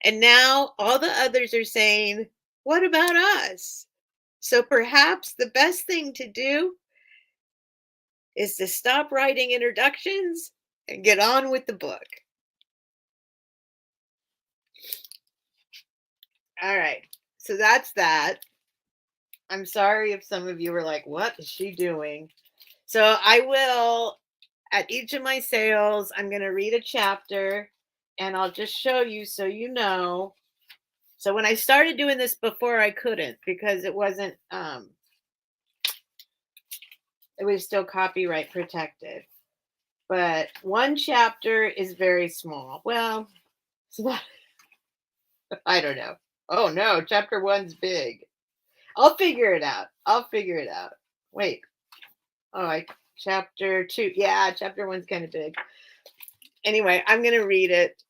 And now all the others are saying, "What about us?" So perhaps the best thing to do is to stop writing introductions and get on with the book. All right. So that's that. I'm sorry if some of you were like, "What is she doing?" So I will, at each of my sales, I'm going to read a chapter and I'll just show you so you know. So when I started doing this before, I couldn't because it wasn't, it was still copyright protected. But one chapter is very small. Well, it's not, I don't know. Oh no, chapter one's big. I'll figure it out. I'll figure it out. Wait. Oh, chapter two. Yeah, chapter one's kind of big. Anyway, I'm gonna read it,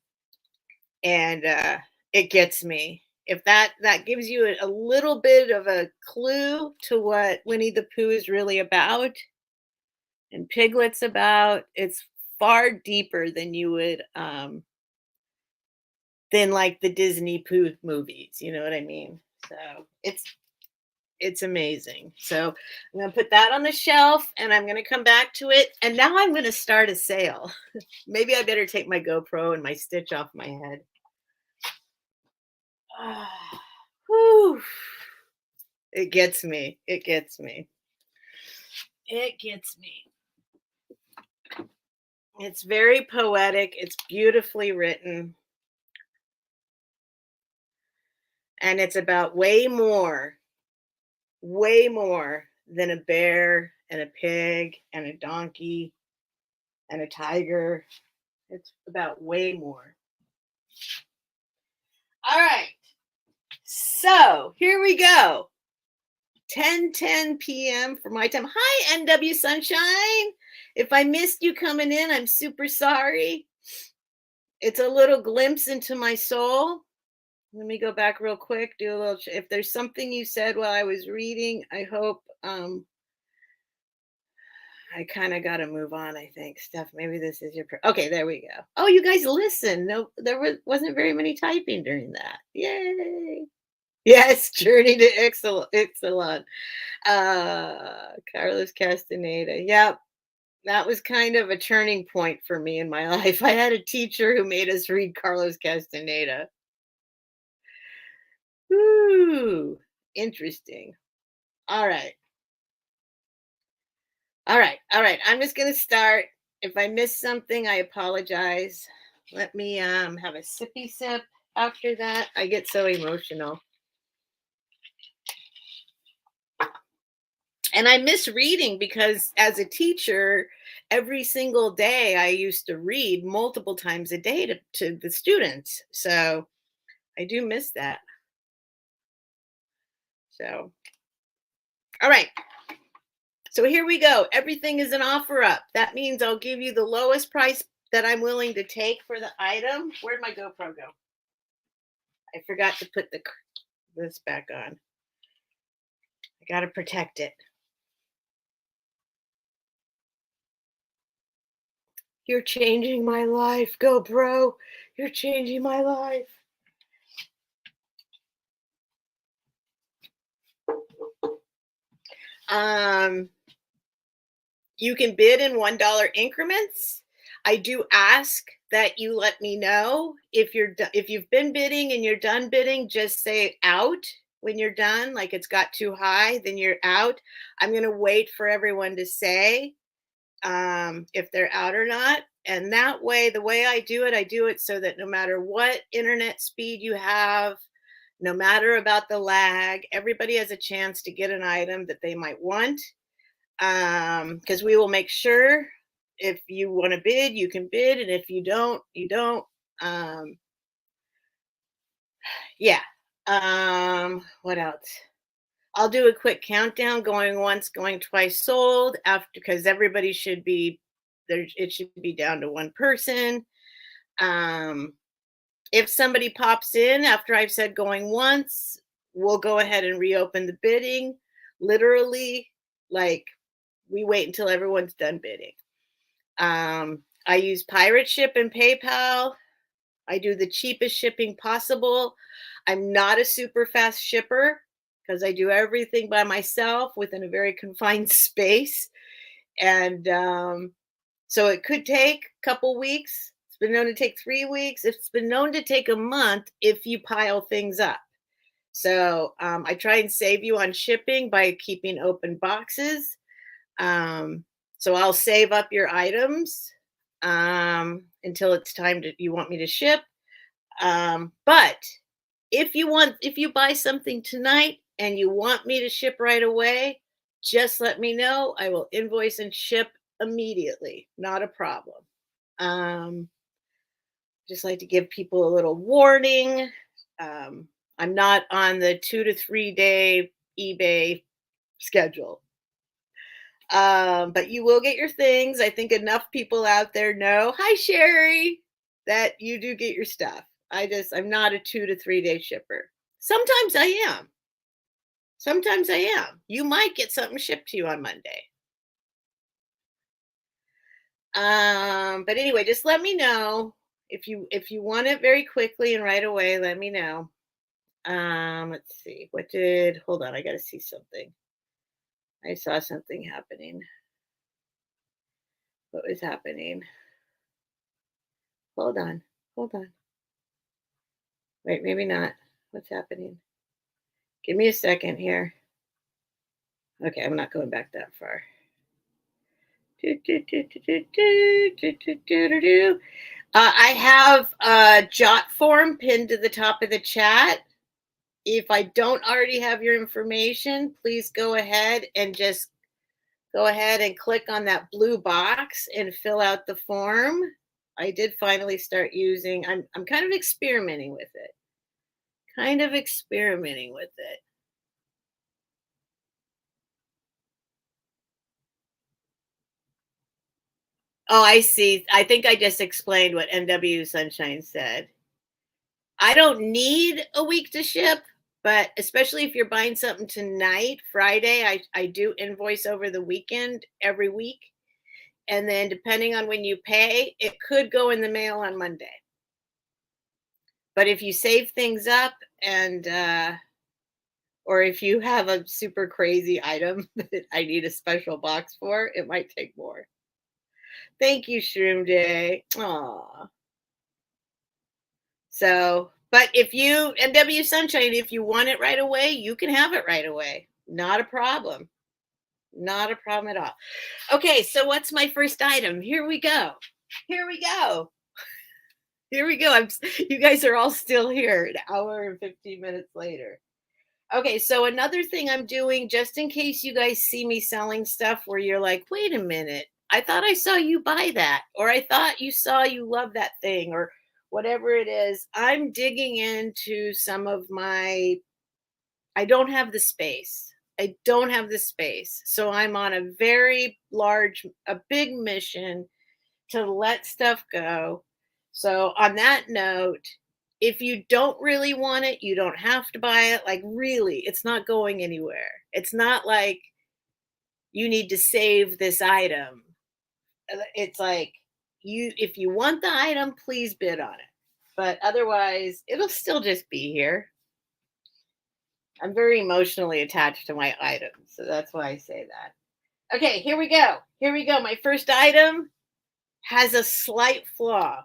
and it gets me. If that gives you a little bit of a clue to what Winnie the Pooh is really about, and Piglet's about, it's far deeper than you would than like the Disney Pooh movies. You know what I mean? So it's amazing. So I'm going to put that on the shelf and I'm going to come back to it. And now I'm going to start a sale. Maybe I better take my GoPro and my stitch off my head. Whew. It gets me. It gets me. It gets me. It's very poetic. It's beautifully written. And it's about way more than a bear and a pig and a donkey and a tiger. It's about way more. All right. So here we go. 10:10 p.m. for my time. Hi, NW Sunshine. If I missed you coming in, I'm super sorry. It's a little glimpse into my soul. Let me go back real quick. Do a little. If there's something you said while I was reading, I hope. I kind of got to move on. I think, Steph. Maybe this is your. Okay, there we go. Oh, you guys listen. No, wasn't very many typing during that. Yay! Yes, Journey to Ixalan. Carlos Castaneda. Yep. That was kind of a turning point for me in my life. I had a teacher who made us read Carlos Castaneda. Ooh, interesting. All right. All right. All right. I'm just going to start. If I missed something, I apologize. Let me have a sippy sip after that. I get so emotional. And I miss reading because as a teacher, every single day I used to read multiple times a day to the students. So I do miss that. So, all right. So here we go. Everything is an offer up. That means I'll give you the lowest price that I'm willing to take for the item. Where'd my GoPro go? I forgot to put this back on. I got to protect it. You're changing my life, GoPro. You're changing my life. You can bid in $1 increments. I do ask that you let me know if you've been bidding and you're done bidding. Just say out when you're done. Like it's got too high, then you're out. I'm going to wait for everyone to say if they're out or not. And that way, the way I do it so that no matter what internet speed you have, no matter about the lag, everybody has a chance to get an item that they might want. Because we will make sure if you want to bid, you can bid, and if you don't, you don't. Yeah. What else? I'll do a quick countdown, going once, going twice sold, after, because everybody should be there. It should be down to one person. If somebody pops in after I've said going once, we'll go ahead and reopen the bidding. Literally, like we wait until everyone's done bidding. I use Pirate Ship and PayPal. I do the cheapest shipping possible. I'm not a super fast shipper because I do everything by myself within a very confined space. And so it could take a couple weeks. It's been known to take 3 weeks. It's been known to take a month if you pile things up. So I try and save you on shipping by keeping open boxes. So I'll save up your items until it's time you want me to ship. But if you buy something tonight and you want me to ship right away, just let me know. I will invoice and ship immediately. Not a problem. Just like to give people a little warning. I'm not on the 2 to 3 day eBay schedule. But you will get your things. I think enough people out there know, hi Sherry, that you do get your stuff. I'm not a 2 to 3 day shipper. Sometimes I am. Sometimes I am. You might get something shipped to you on Monday. But anyway, just let me know if you want it very quickly and right away, let me know. Let's see. Hold on, I gotta see something. I saw something happening. What was happening? Hold on. Wait, maybe not. What's happening? Give me a second here. Okay, I'm not going back that far. I have a jot form pinned to the top of the chat. If I don't already have your information, please go ahead and just go ahead and click on that blue box and fill out the form. I did finally start using, I'm kind of experimenting with it. Kind of experimenting with it. Oh, I see. I think I just explained what NW Sunshine said. I don't need a week to ship, but especially if you're buying something tonight, Friday, I do invoice over the weekend every week. And then depending on when you pay, it could go in the mail on Monday. But if you save things up and or if you have a super crazy item that I need a special box for, it might take more. Thank you, Shroom Day. Aw. So, but if you, NW Sunshine, if you want it right away, you can have it right away. Not a problem. Not a problem at all. Okay, so what's my first item? Here we go. Here we go. Here we go. You guys are all still here an hour and 15 minutes later. Okay, so another thing I'm doing, just in case you guys see me selling stuff where you're like, wait a minute, I thought I saw you buy that, or I thought you love that thing, or whatever it is, I'm digging into some of my, I don't have the space. I don't have the space. So I'm on a very large, a big mission to let stuff go. So on that note, if you don't really want it, you don't have to buy it. Like really, it's not going anywhere. It's not like you need to save this item. It's like you if you want the item, please bid on it. But otherwise, it'll still just be here. I'm very emotionally attached to my items, so that's why I say that. Okay, here we go. Here we go. My first item has a slight flaw.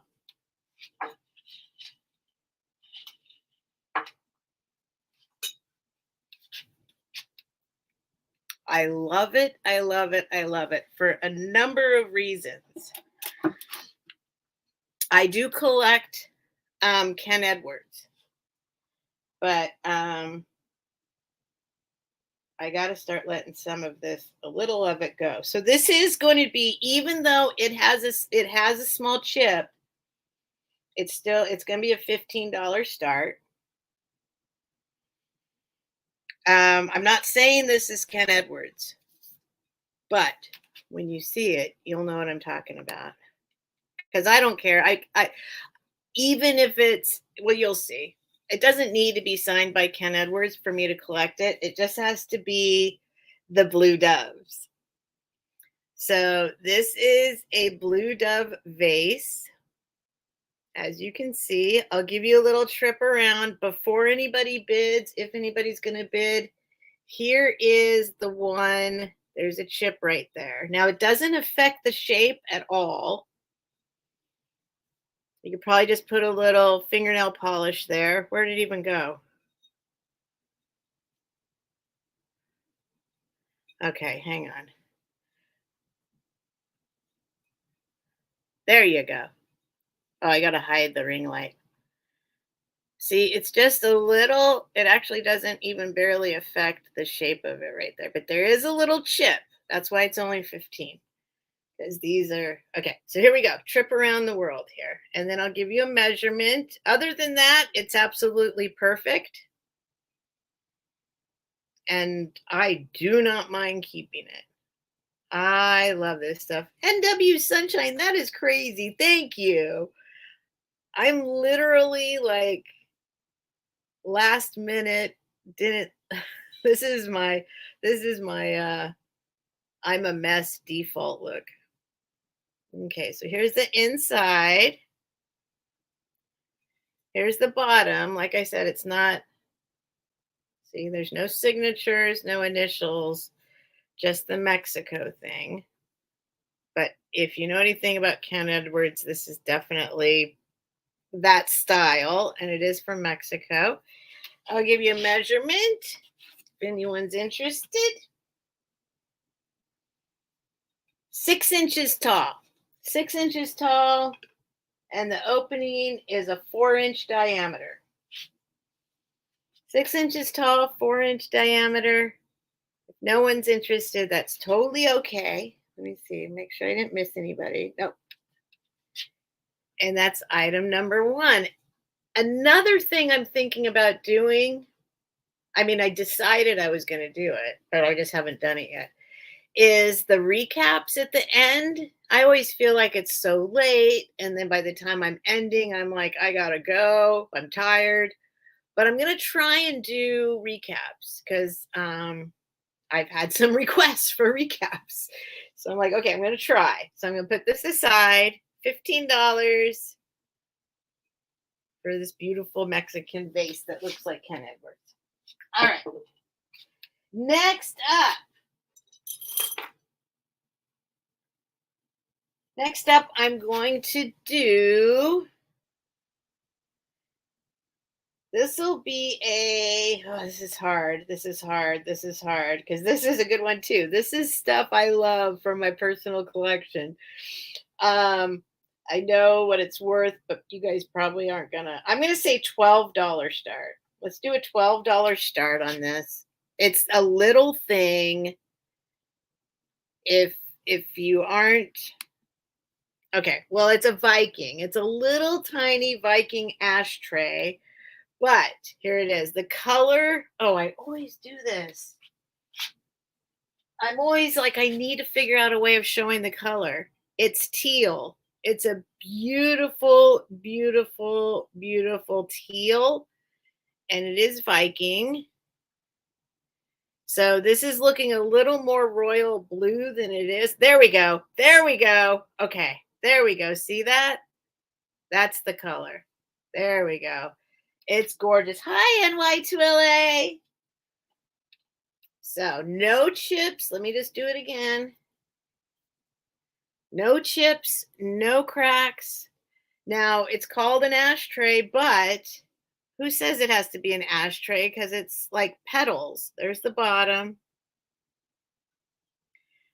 I love it. I love it. I love it for a number of reasons. I do collect Ken Edwards, but I got to start letting some of this, a little of it go. So this is going to be, even though it has a small chip, it's going to be a $15 start. I'm not saying this is Ken Edwards, but when you see it, you'll know what I'm talking about. Because I don't care. I even if it's, well, you'll see. It doesn't need to be signed by Ken Edwards for me to collect it. It just has to be the Blue Doves. So this is a Blue Dove vase. As you can see, I'll give you a little trip around before anybody bids. If anybody's going to bid, here is the one. There's a chip right there. Now, it doesn't affect the shape at all. You could probably just put a little fingernail polish there. Where did it even go? Okay, hang on. There you go. Oh, I got to hide the ring light. See, it's just a little, it actually doesn't even barely affect the shape of it right there, but there is a little chip. That's why it's only 15. Because these are, okay, so here we go. Trip around the world here. And then I'll give you a measurement. Other than that, it's absolutely perfect. And I do not mind keeping it. I love this stuff. NW Sunshine, that is crazy. Thank you. I'm literally like last minute didn't this is my I'm a mess default look. Okay, so here's the inside. Here's the bottom. Like I said, it's not, see, there's no signatures, no initials, just the Mexico thing. But if you know anything about Ken Edwards, this is definitely that style, and it is from Mexico. I'll give you a measurement if anyone's interested. 6 inches tall. 6 inches tall, and the opening is a 4-inch diameter. 6 inches tall, 4-inch diameter. If no one's interested, that's totally okay. Let me see, make sure I didn't miss anybody. Nope. And that's item number 1. Another thing I'm thinking about doing, I mean, I decided I was going to do it, but I just haven't done it yet, is the recaps at the end. I always feel like it's so late. And then by the time I'm ending, I'm like, I got to go. I'm tired. But I'm going to try and do recaps because I've had some requests for recaps. So I'm like, okay, I'm going to try. So I'm going to put this aside, $15 for this beautiful Mexican vase that looks like Ken Edwards. All right. Next up, I'm going to do, this will be this is hard, because this is a good one too. This is stuff I love from my personal collection. I know what it's worth, but you guys probably aren't gonna. I'm gonna say $12 start. Let's do a $12 start on this. It's a little thing. If you aren't okay, well, it's a Viking. It's a little tiny Viking ashtray, but here it is. The color. Oh, I always do this. I'm always like, I need to figure out a way of showing the color. It's teal. It's a beautiful, beautiful, beautiful teal, and it is Viking. So this is looking a little more royal blue than it is. There we go. There we go. Okay, there we go. See that? That's the color. There we go. It's gorgeous. Hi, NY2LA. So no chips. Let me just do it again. No chips, no cracks. Now, it's called an ashtray, but who says it has to be an ashtray? Because it's like petals. There's the bottom.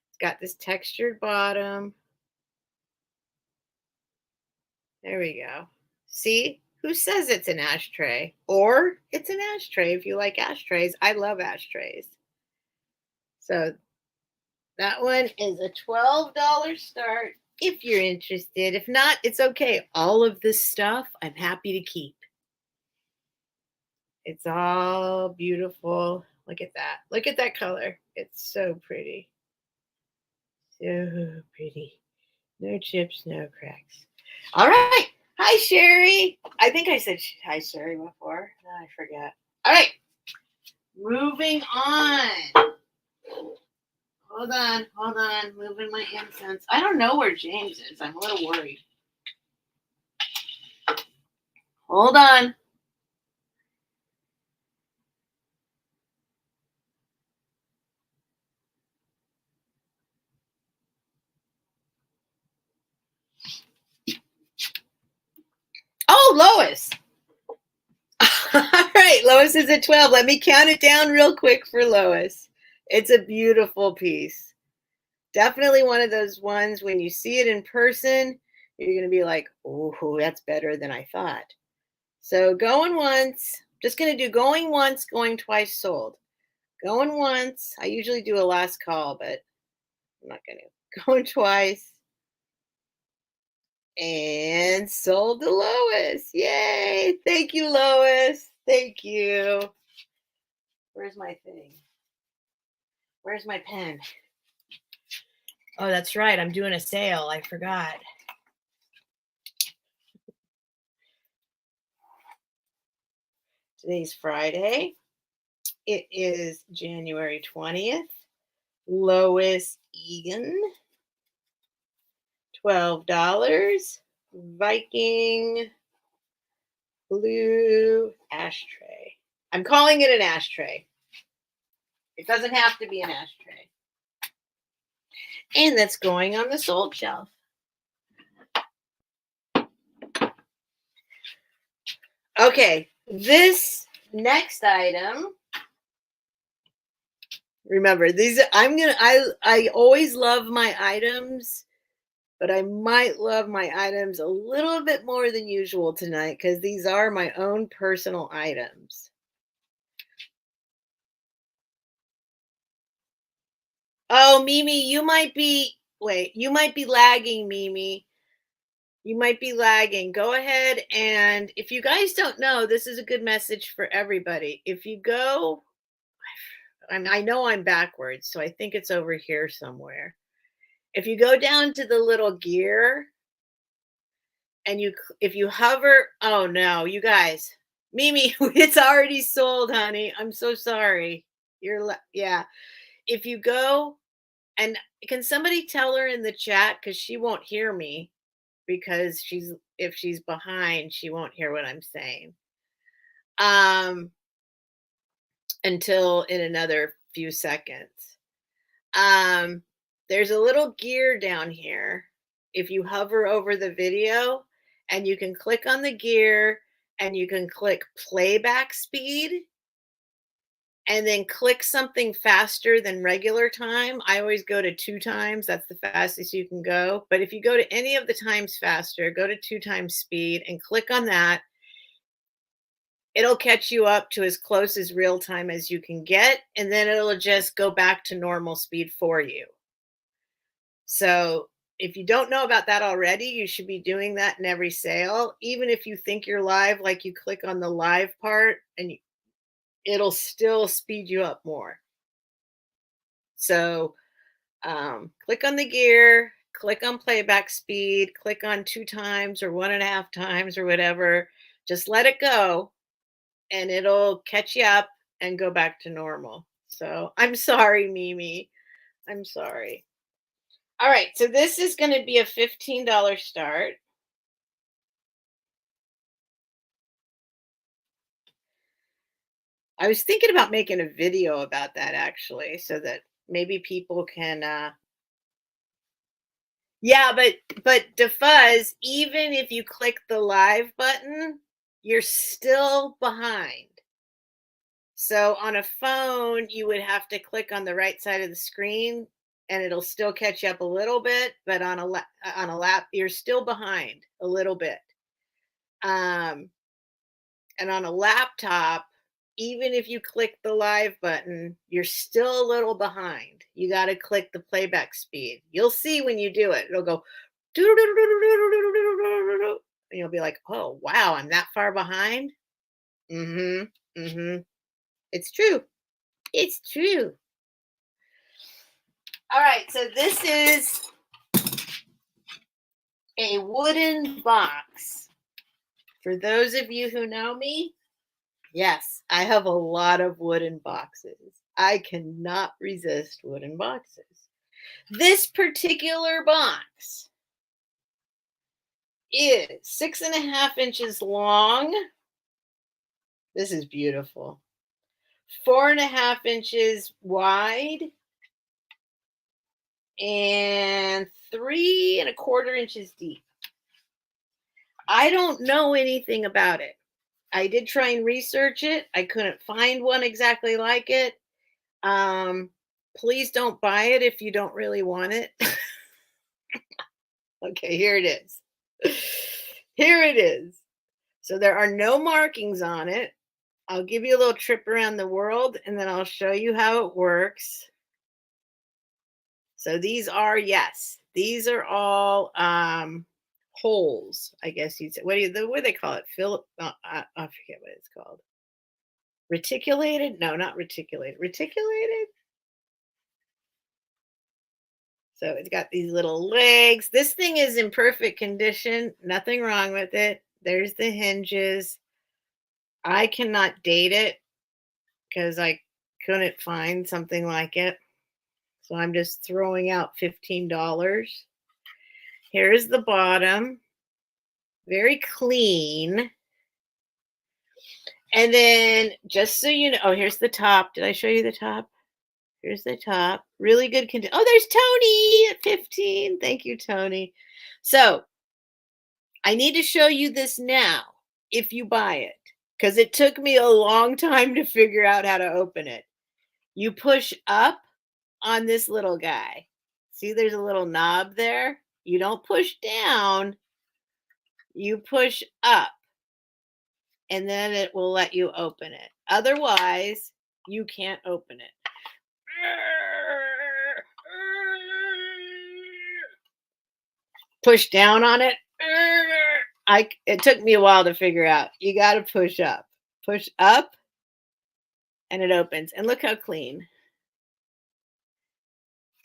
It's got this textured bottom. There we go. See? Who says it's an ashtray? Or it's an ashtray if you like ashtrays. I love ashtrays. So that one is a $12 start if you're interested. If not, it's okay. All of this stuff I'm happy to keep. It's all beautiful. Look at that. Look at that color. It's so pretty. So pretty. No chips, no cracks. All right. Hi, Sherry. I think I said hi, Sherry, before. No, I forgot. All right. Moving on. Hold on. Moving my incense. I don't know where James is. I'm a little worried. Hold on. Oh, Lois. All right. Lois is at 12. Let me count it down real quick for Lois. It's a beautiful piece. Definitely one of those ones when you see it in person, you're going to be like, oh, that's better than I thought. So going once, just going to do going once, going twice, sold. Going once. I usually do a last call, but I'm not going to. Going twice. And sold to Lois. Yay. Thank you, Lois. Thank you. Where's my thing? Where's my pen? Oh, that's right. I'm doing a sale. I forgot. Today's Friday. It is January 20th. Lois Egan. $12. Viking blue ashtray. I'm calling it an ashtray. It doesn't have to be an ashtray. And that's going on the sold shelf. Okay, this next item, Remember, I always love my items, but I might love my items a little bit more than usual tonight because these are my own personal items. Oh, Mimi, you might be lagging, Mimi. You might be lagging. Go ahead, and if you guys don't know, this is a good message for everybody. If you go, I know I'm backwards, so I think it's over here somewhere. If you go down to the little gear and if you hover, oh no, you guys, Mimi, it's already sold, honey. I'm so sorry. Yeah. If you go and can somebody tell her in the chat because she won't hear me because if she's behind, she won't hear what I'm saying. Um, until in another few seconds. Um, there's a little gear down here. If you hover over the video and you can click on the gear and you can click playback speed and then click something faster than regular time. I always go to 2 times. That's the fastest you can go. But if you go to any of the times faster, go to 2 times speed and click on that. It'll catch you up to as close as real time as you can get. And then it'll just go back to normal speed for you. So if you don't know about that already, you should be doing that in every sale. Even if you think you're live, like you click on the live part and it'll still speed you up more. So click on the gear, click on playback speed, click on 2 times or 1.5 times or whatever. Just let it go and it'll catch you up and go back to normal. So I'm sorry, Mimi. I'm sorry. All right, so this is going to be a $15 start. I was thinking about making a video about that actually, so that maybe people can yeah, but DeFuzz, even if you click the live button, you're still behind. So on a phone, you would have to click on the right side of the screen and it'll still catch you up a little bit, but on a lap, you're still behind a little bit. And on a laptop, even if you click the live button, you're still a little behind. You got to click the playback speed. You'll see when you do it. It'll go and you'll be like, "Oh, wow, I'm that far behind?" Mhm. Mhm. It's true. It's true. All right, so this is a wooden box. For those of you who know me, yes, I have a lot of wooden boxes. I cannot resist wooden boxes. This particular box is 6.5 inches long. This is beautiful. 4.5 inches wide and 3.25 inches deep. I don't know anything about it. I did try and research it. I couldn't find one exactly like it. Please don't buy it if you don't really want it. Okay, here it is. Here it is. So there are no markings on it. I'll give you a little trip around the world and then I'll show you how it works. So these are, yes, these are all holes, I guess you'd say. What do they call it? I forget what it's called. Reticulated? No, not reticulated. Reticulated? So it's got these little legs. This thing is in perfect condition. Nothing wrong with it. There's the hinges. I cannot date it because I couldn't find something like it. So I'm just throwing out $15. Here's the bottom. Very clean. And then just so you know, oh, here's the top. Did I show you the top? Here's the top. Really good condition. Oh, there's Tony at 15. Thank you, Tony. So I need to show you this now if you buy it, because it took me a long time to figure out how to open it. You push up on this little guy. See, there's a little knob there. You don't push down, you push up, and then it will let you open it. Otherwise, you can't open it. Push down on it. It took me a while to figure out. You got to push up. Push up and it opens. And look how clean.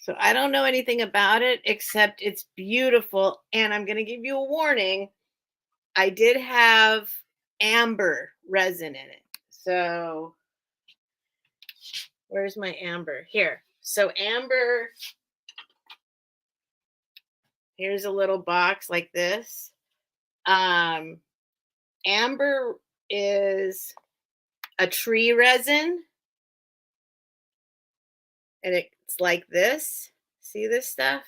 So I don't know anything about it except it's beautiful. And I'm going to give you a warning. I did have amber resin in it. So where's my amber? Here. So amber, here's a little box like this. Amber is a tree resin. And it's like this. See this stuff?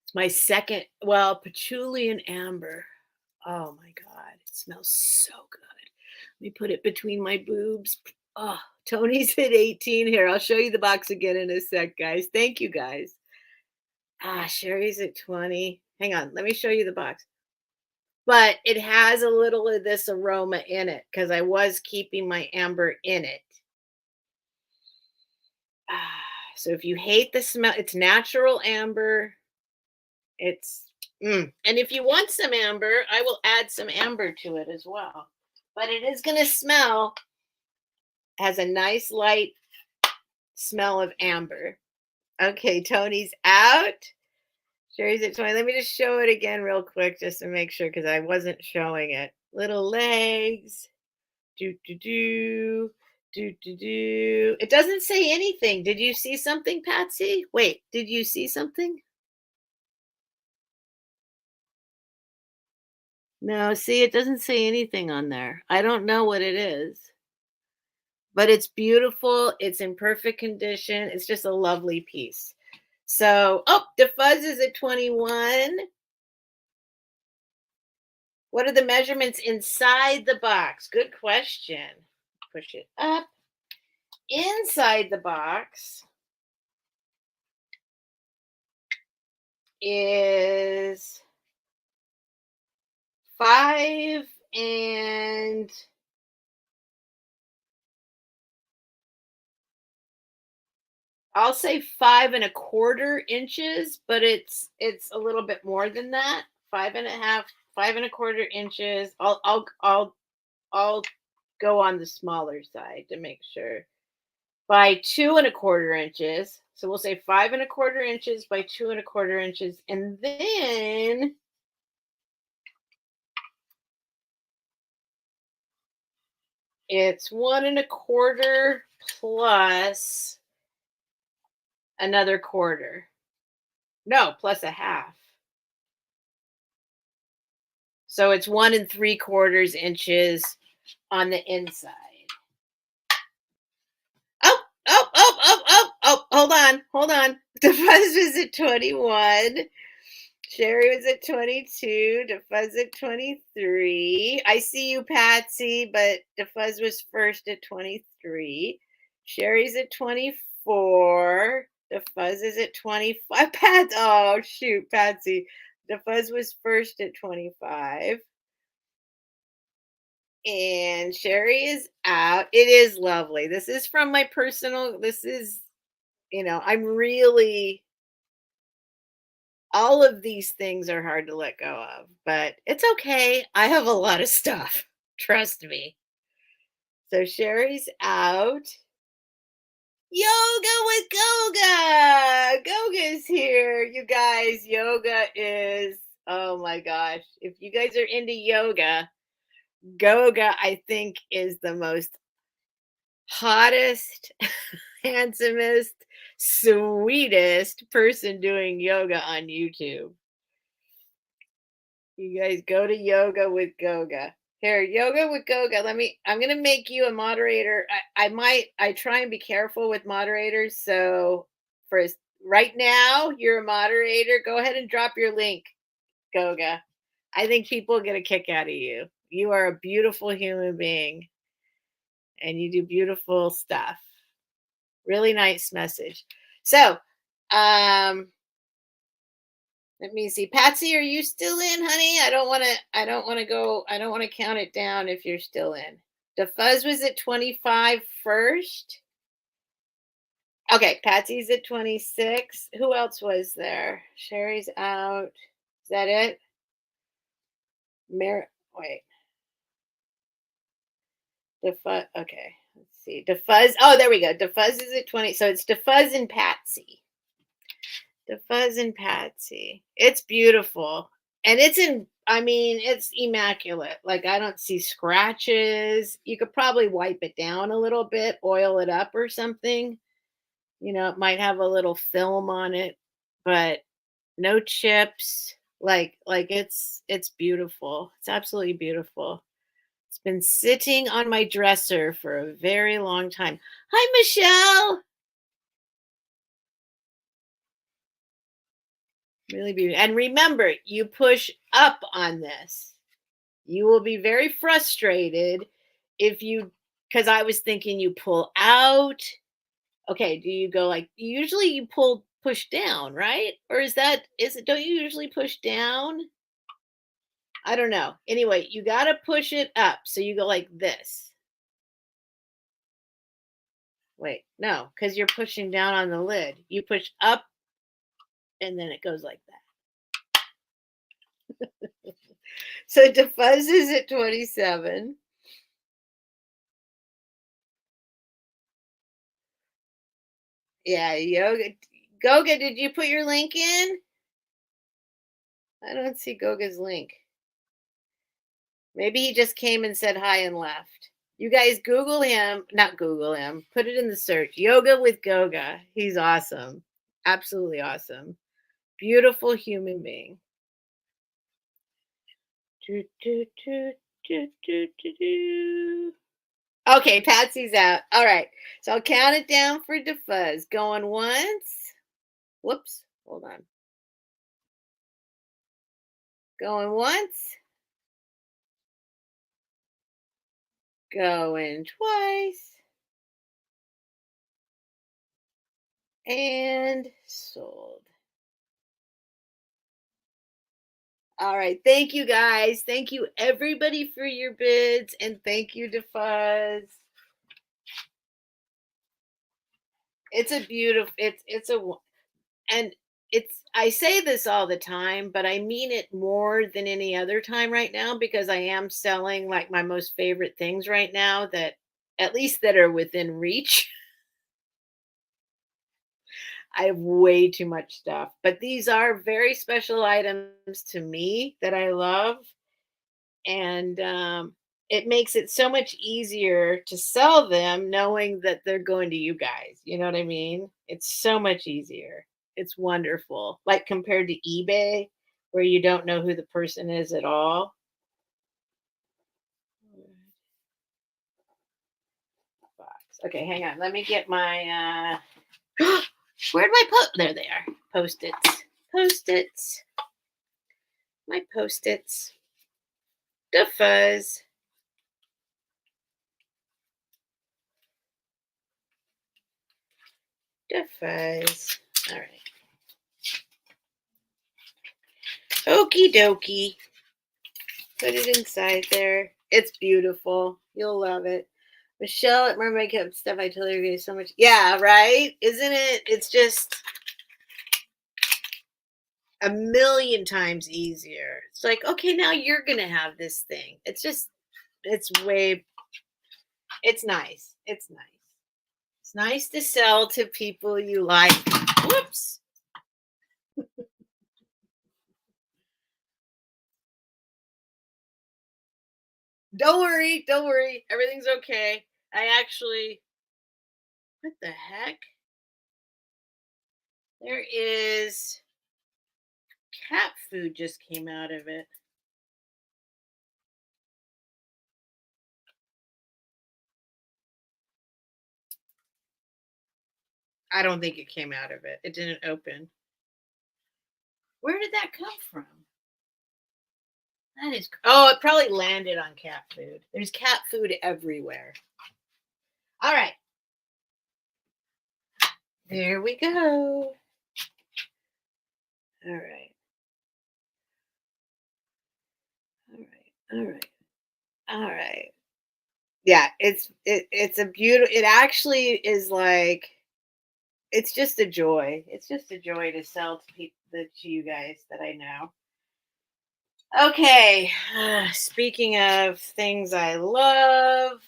It's my second, well, patchouli and amber. Oh my God, it smells so good. Let me put it between my boobs. Oh, Tony's at 18 here. I'll show you the box again in a sec, guys. Thank you, guys. Sherry's at 20. Hang on, let me show you the box. But it has a little of this aroma in it because I was keeping my amber in it. So if you hate the smell, it's natural amber. It's, and if you want some amber, I will add some amber to it as well. But it is going to smell, has a nice light smell of amber. Okay, Tony's out. Sherry's at 20. Let me just show it again real quick just to make sure because I wasn't showing it. Little legs. Do, do, do. Do, do, do. It doesn't say anything. Did you see something, Patsy? Wait, did you see something? No, see, it doesn't say anything on there. I don't know what it is. But it's beautiful. It's in perfect condition. It's just a lovely piece. So, oh, DeFuzz is at 21. What are the measurements inside the box? Good question. Push it up. Inside the box is 5 and I'll say 5 1/4 inches, but it's a little bit more than that. 5 1/2, 5 1/4 inches. I'll go on the smaller side to make sure. By 2 1/4 inches. So we'll say 5 1/4 inches by 2 1/4 inches. And then it's 1 1/4 plus another quarter. No, plus a half. So it's 1 3/4 inches on the inside. Hold on. DeFuzz was at 21. Sherry was at 22. DeFuzz at 23. I see you, Patsy, but DeFuzz was first at 23. Sherry's at 24. DeFuzz is at 25. Oh, shoot, Patsy. DeFuzz was first at 25. And Sherry is out. It is lovely. This is from my personal, this is, I'm really, all of these things are hard to let go of, but it's okay. I have a lot of stuff. Trust me. So Sherry's out. Yoga with Goga. Goga's here. You guys, yoga is, oh my gosh. If you guys are into yoga, Goga, I think, is the most hottest, handsomest, sweetest person doing yoga on YouTube. You guys go to Yoga with Goga. Here, Yoga with Goga. I'm going to make you a moderator. I try and be careful with moderators. So for right now, you're a moderator. Go ahead and drop your link, Goga. I think people get a kick out of you. You are a beautiful human being. and you do beautiful stuff. Really nice message. So, um, let me see. Patsy, are you still in, honey? I don't want to count it down if you're still in. The fuzz was at 25 first. Okay, Patsy's at 26. Who else was there? Sherry's out. Is that it? Wait. Okay, let's see. DeFuzz. Oh, there we go. DeFuzz is at 20. So it's DeFuzz and Patsy. DeFuzz and Patsy. It's beautiful. And it's immaculate. Like, I don't see scratches. You could probably wipe it down a little bit, oil it up or something. It might have a little film on it, but no chips. Like it's beautiful. It's absolutely beautiful. It's been sitting on my dresser for a very long time. Hi, Michelle. Really beautiful. And remember, you push up on this. You will be very frustrated because I was thinking you pull out. Okay, do you go usually you push down, right? Or don't you usually push down? I don't know. Anyway, you got to push it up. So you go like this. Wait, no, because you're pushing down on the lid. You push up and then it goes like that. So DeFuzz is at 27. Yeah, Goga, did you put your link in? I don't see Goga's link. Maybe he just came and said hi and left. You guys not Google him, put it in the search. Yoga with Goga. He's awesome. Absolutely awesome. Beautiful human being. Okay, Patsy's out. All right. So I'll count it down for DeFuzz. Going once. Whoops. Hold on. Going once. Going twice. And sold. All right. Thank you, guys. Thank you, everybody, for your bids. And thank you, DeFuzz. It's a beautiful, I say this all the time, but I mean it more than any other time right now because I am selling like my most favorite things right now that at least that are within reach. I have way too much stuff, but these are very special items to me that I love. And it makes it so much easier to sell them knowing that they're going to you guys. You know what I mean? It's so much easier. It's wonderful. Like compared to eBay, where you don't know who the person is at all. Okay, hang on. Let me get my where'd my there they are. Post-its. Post-its. My post-its. DeFuzz. DeFuzz. All right. Okie dokie. Put it inside there. It's beautiful. You'll love it. Michelle at Mermaid Cup stuff. I totally agree so much. Yeah, right? Isn't it? It's just a million times easier. It's like, okay, now you're going to have this thing. It's nice. It's nice. It's nice to sell to people you like. Whoops. Don't worry. Everything's okay. What the heck? There is cat food just came out of it. I don't think it came out of it. It didn't open. Where did that come from? It probably landed on cat food. There's cat food everywhere. There we go. All right. All right. All right. All right. Yeah, it's a beautiful, it actually is like, it's just a joy. It's just a joy to sell to people, to you guys that I know. Okay. Speaking of things I love,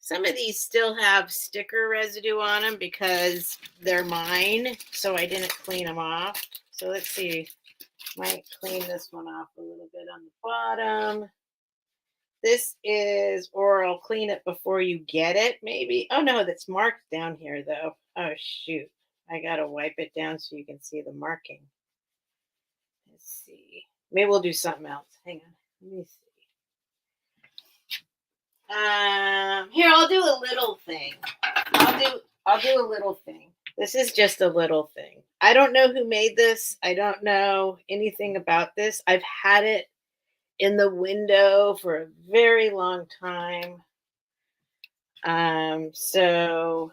some of these still have sticker residue on them because they're mine, so I didn't clean them off. So let's see. Might clean this one off a little bit on the bottom. This is, or I'll clean it before you get it, maybe. Oh no, that's marked down here though. Oh shoot. I gotta wipe it down so you can see the marking. Let's see. Maybe we'll do something else. Hang on. Let me see. Here, I'll do a little thing. I'll do a little thing. This is just a little thing. I don't know who made this. I don't know anything about this. I've had it in the window for a very long time. So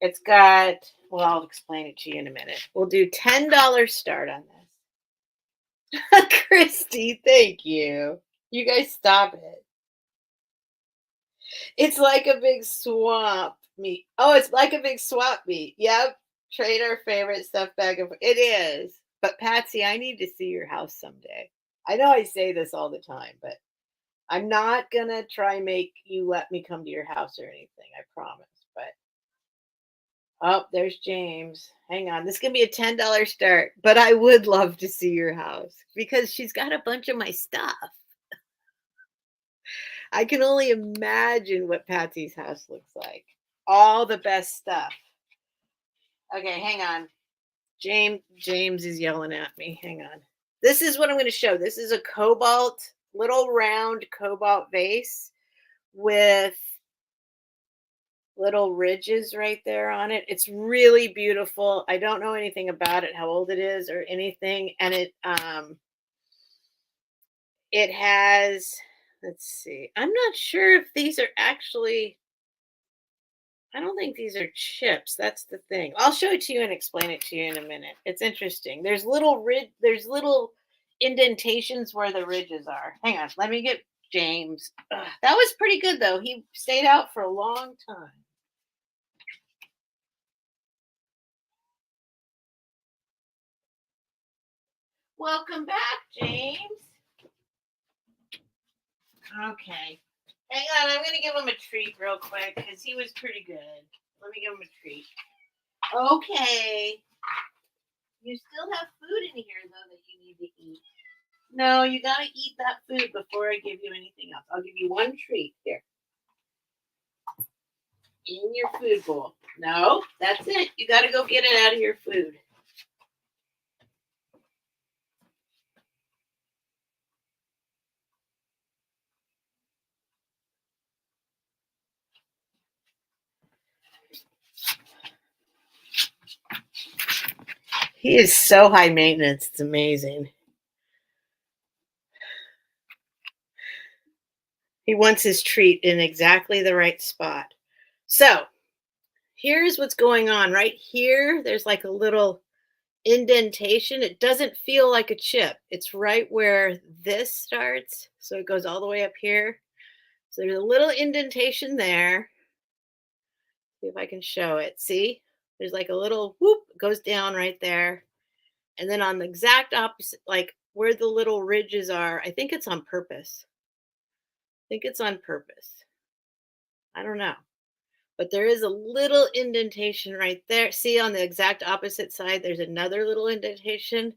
it's got, well, I'll explain it to you in a minute. We'll do $10 start on this. Christy, thank you. You guys stop it. It's like a big swamp meet. Oh, it's like a big swamp meet. Yep. Trade our favorite stuff back and forth. It is. But Patsy, I need to see your house someday. I know I say this all the time, but I'm not gonna try make you let me come to your house or anything. I promise. But oh, there's James. Hang on. This can be a $10 start, but I would love to see your house because she's got a bunch of my stuff. I can only imagine what Patsy's house looks like. All the best stuff. Okay, hang on. James is yelling at me. Hang on. This is what I'm going to show. This is a cobalt, little round cobalt vase with little ridges right there on it. It's really beautiful. I don't know anything about it, how old it is or anything, and it has, let's see. I'm not sure if these are actually, I don't think these are chips. That's the thing. I'll show it to you and explain it to you in a minute. It's interesting. There's little indentations where the ridges are. Hang on, let me get James. Ugh, that was pretty good though. He stayed out for a long time. Welcome back, James. Okay. Hang on, I'm gonna give him a treat real quick because he was pretty good. Let me give him a treat. Okay. You still have food in here though that you need to eat. No, you gotta eat that food before I give you anything else. I'll give you one treat here. In your food bowl. No, that's it. You gotta go get it out of your food. He is so high maintenance. It's amazing. He wants his treat in exactly the right spot. So here's what's going on. Right here, there's like a little indentation. It doesn't feel like a chip. It's right where this starts. So it goes all the way up here. So there's a little indentation there. See if I can show it. See? There's like a little whoop, goes down right there. And then on the exact opposite, like where the little ridges are, I think it's on purpose. I think it's on purpose. I don't know. But there is a little indentation right there. See, on the exact opposite side, there's another little indentation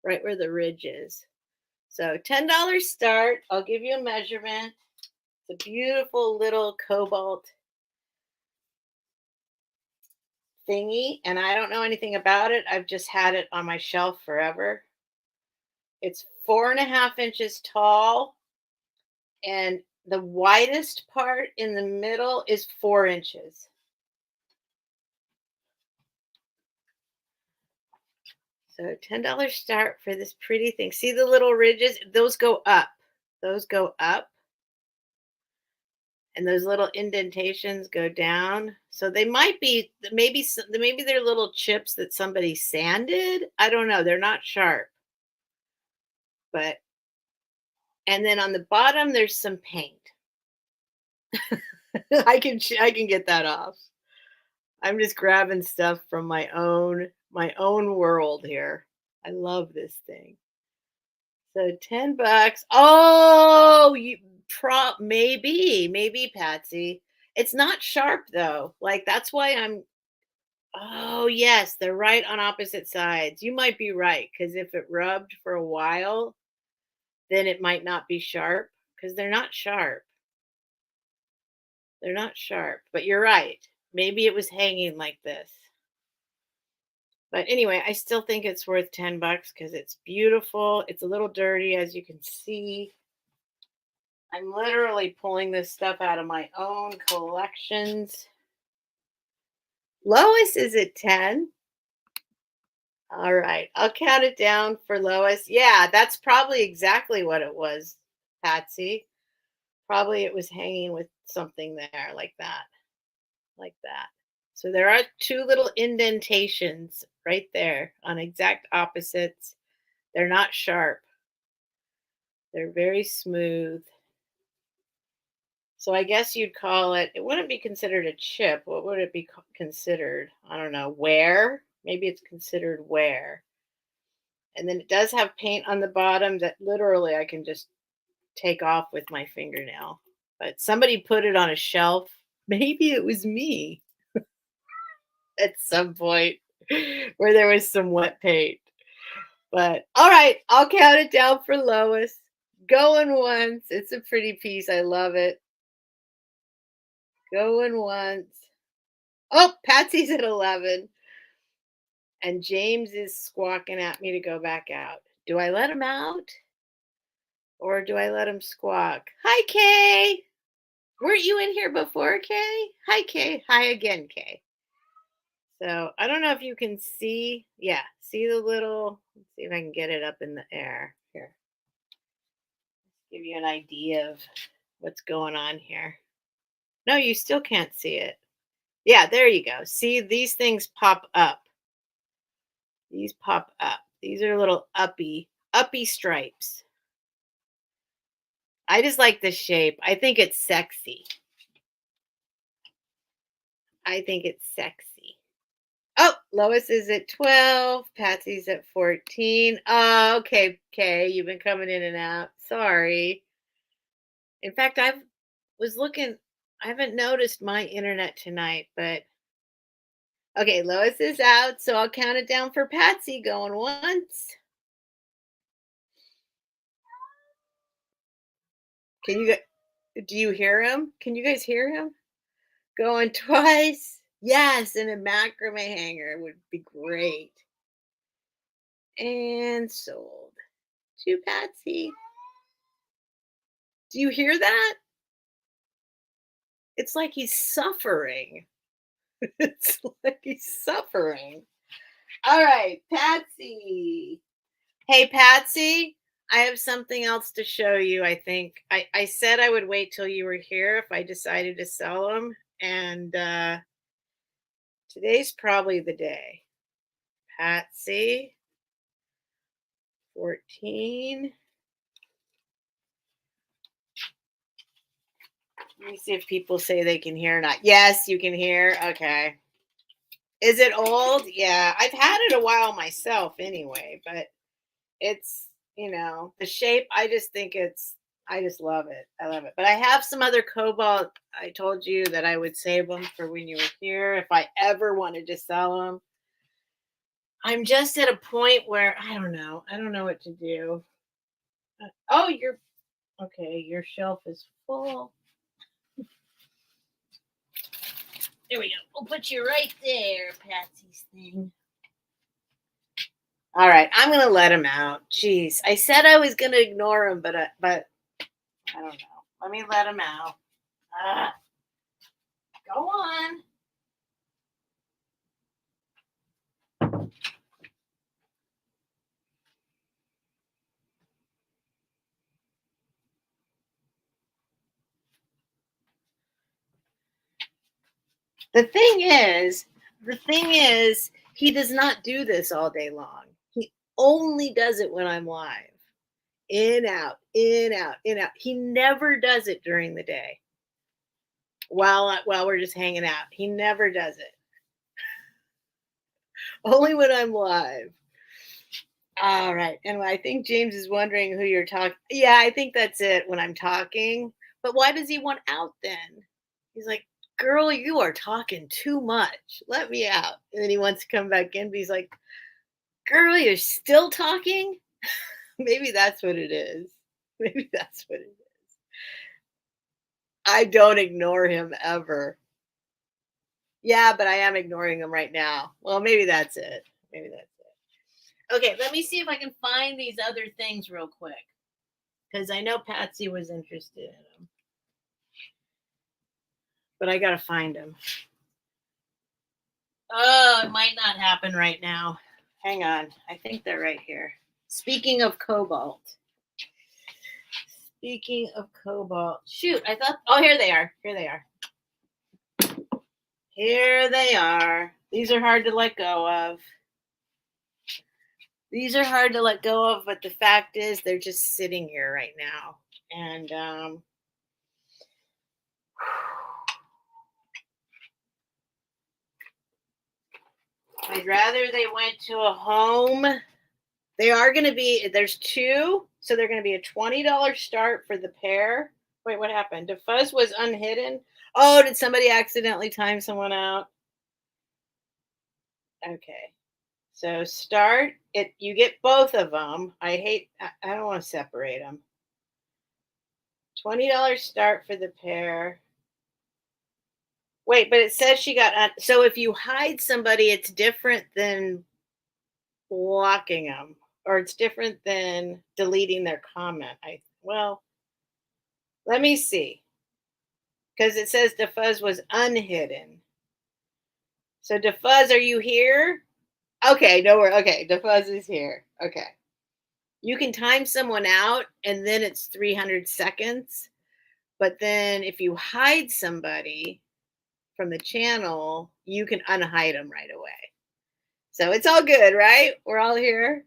right where the ridge is. So $10 start. I'll give you a measurement. It's a beautiful little cobalt thingy, and I don't know anything about it. I've just had it on my shelf forever. It's 4.5 inches tall, and the widest part in the middle is 4 inches. So $10 start for this pretty thing. See the little ridges? Those go up. Those go up. and those little indentations go down. So they might be maybe they're little chips that somebody sanded. I don't know. They're not sharp, but and then on the bottom there's some paint. I can get that off. I'm just grabbing stuff from my own world here. I love this thing. So $10. Oh, you maybe Patsy. It's not sharp though. Like that's why I'm oh yes, they're right on opposite sides. You might be right because if it rubbed for a while, then it might not be sharp because they're not sharp. They're not sharp, but you're right. Maybe it was hanging like this. But anyway, I still think it's worth $10 because it's beautiful. It's a little dirty, as you can see. I'm literally pulling this stuff out of my own collections. Lois is at 10. All right, I'll count it down for Lois. Yeah, that's probably exactly what it was, Patsy. Probably it was hanging with something there like that. Like that. So there are two little indentations right there on exact opposites. They're not sharp. They're very smooth. So I guess you'd call it, it wouldn't be considered a chip. What would it be considered? I don't know. Wear? Maybe it's considered wear. And then it does have paint on the bottom that literally I can just take off with my fingernail. But somebody put it on a shelf. Maybe it was me at some point where there was some wet paint. But all right, I'll count it down for Lois. Going once. It's a pretty piece. I love it. Going once. Oh, Patsy's at 11. And James is squawking at me to go back out. Do I let him out? Or do I let him squawk? Hi, Kay. Weren't you in here before, Kay? Hi, Kay. Hi again, Kay. So I don't know if you can see. Yeah, see the little, let's see if I can get it up in the air. Here. Give you an idea of what's going on here. No, you still can't see it. Yeah, there you go. See, these things pop up. These pop up. These are little uppy stripes. I just like the shape. I think it's sexy. I think it's sexy. Oh, Lois is at 12. Patsy's at 14. Oh, okay, okay. You've been coming in and out. Sorry. In fact, I haven't noticed my internet tonight, but okay, Lois is out, so I'll count it down for Patsy going once. Do you hear him? Can you guys hear him? Going twice. Yes, and a macrame hanger would be great. And sold to Patsy. Do you hear that? It's like he's suffering. It's like he's suffering. All right, Patsy. Hey, Patsy, I have something else to show you. I think I said I would wait till you were here if I decided to sell them. And today's probably the day. Patsy, 14. Let me see if people say they can hear or not. Yes, you can hear. Okay. Is it old? Yeah, I've had it a while myself anyway, but it's, the shape, I just love it. I love it. But I have some other Cobalt. I told you that I would save them for when you were here if I ever wanted to sell them. I'm just at a point where I don't know. I don't know what to do. Oh, your shelf is full. There we go. We'll put you right there, Patsy's thing. All right, I'm gonna let him out. Jeez, I said I was gonna ignore him, but I don't know. Let me let him out. Go on. the thing is, he does not do this all day long. He only does it when I'm live. In, out, in, out, in, out. He never does it during the day while we're just hanging out. He never does it. Only when I'm live. All right. And I think James is wondering who you're talking. Yeah, I think that's it when I'm talking. But why does he want out then? He's like, girl, you are talking too much. Let me out. And then he wants to come back in, but he's like, girl, you're still talking? Maybe that's what it is. Maybe that's what it is. I don't ignore him ever. Yeah, but I am ignoring him right now. Well, maybe that's it. Maybe that's it. Okay, let me see if I can find these other things real quick. Because I know Patsy was interested in them. But I got to find them. Oh, it might not happen right now. Hang on. I think they're right here. Speaking of Cobalt. Speaking of Cobalt. Shoot, I thought. Oh, here they are. Here they are. Here they are. These are hard to let go of. These are hard to let go of, but the fact is they're just sitting here right now. And I'd rather they went to a home. They are going to be, there's two, so they're going to be a $20 start for the pair. Wait, what happened? The fuzz was unhidden. Oh, did somebody accidentally time someone out? Okay. So start it. You get both of them. I don't want to separate them. $20 start for the pair. Wait, but it says she got, so if you hide somebody, it's different than blocking them, or it's different than deleting their comment. Well, let me see. Because it says DeFuzz was unhidden. So DeFuzz, are you here? Okay, no worries. Okay, DeFuzz is here. Okay. You can time someone out and then it's 300 seconds. But then if you hide somebody from the channel, you can unhide them right away. So it's all good, right? We're all here.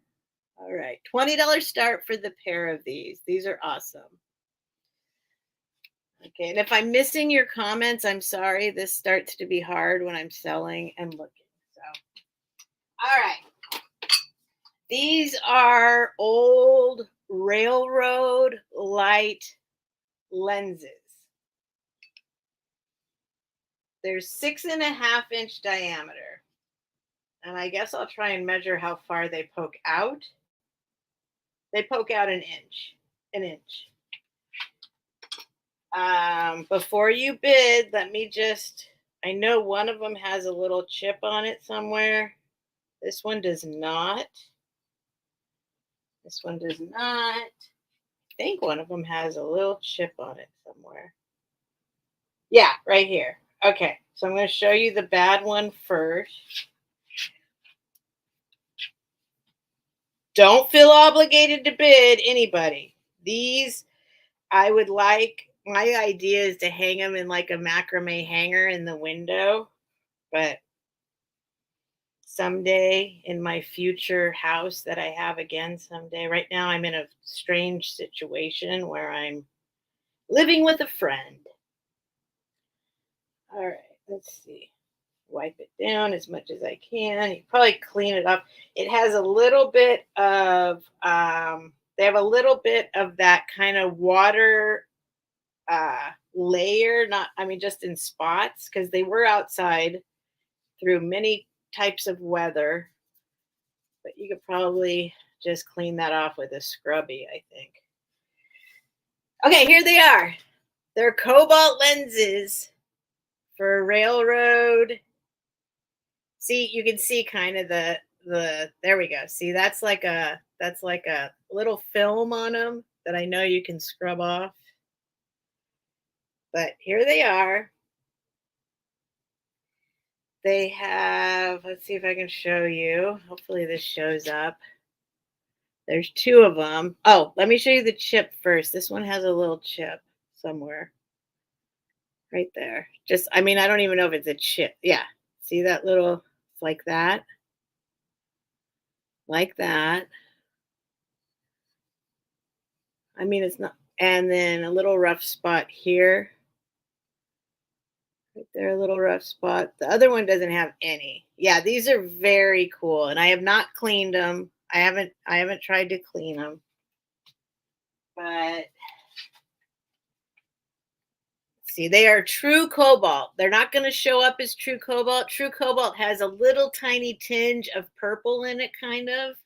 All right. $20 start for the pair of these. These are awesome. Okay. And if I'm missing your comments, I'm sorry. This starts to be hard when I'm selling and looking. So, all right. These are old railroad light lenses. They're 6.5-inch diameter. And I guess I'll try and measure how far they poke out. They poke out an inch. Before you bid, let me just, I know one of them has a little chip on it somewhere. This one does not. This one does not. I think one of them has a little chip on it somewhere. Yeah, right here. Okay, so I'm going to show you the bad one first. Don't feel obligated to bid, anybody. These, I would like, my idea is to hang them in like a macrame hanger in the window, but someday in my future house that I have again someday. Right now I'm in a strange situation where I'm living with a friend. All right, let's see. Wipe it down as much as I can. You probably clean it up. It has a little bit of, they have a little bit of that kind of water layer, just in spots, because they were outside through many types of weather. But you could probably just clean that off with a scrubby, I think. Okay, here they are. They're Cobalt lenses for railroad. See, you can see kind of the there we go. See, that's like a little film on them that I know you can scrub off. But here they are. They have, let's see if I can show you. Hopefully this shows up. There's two of them. Oh, let me show you the chip first. This one has a little chip somewhere. right there. Just, I mean, I don't even know if it's a chip. Yeah. See that little, like that, like that. I mean, it's not, and then a little rough spot here. Right there, a little rough spot. The other one doesn't have any. Yeah, these are very cool, and I have not cleaned them. I haven't tried to clean them, but see, they are true cobalt. They're not going to show up as true cobalt. True cobalt has a little tiny tinge of purple in it, kind of.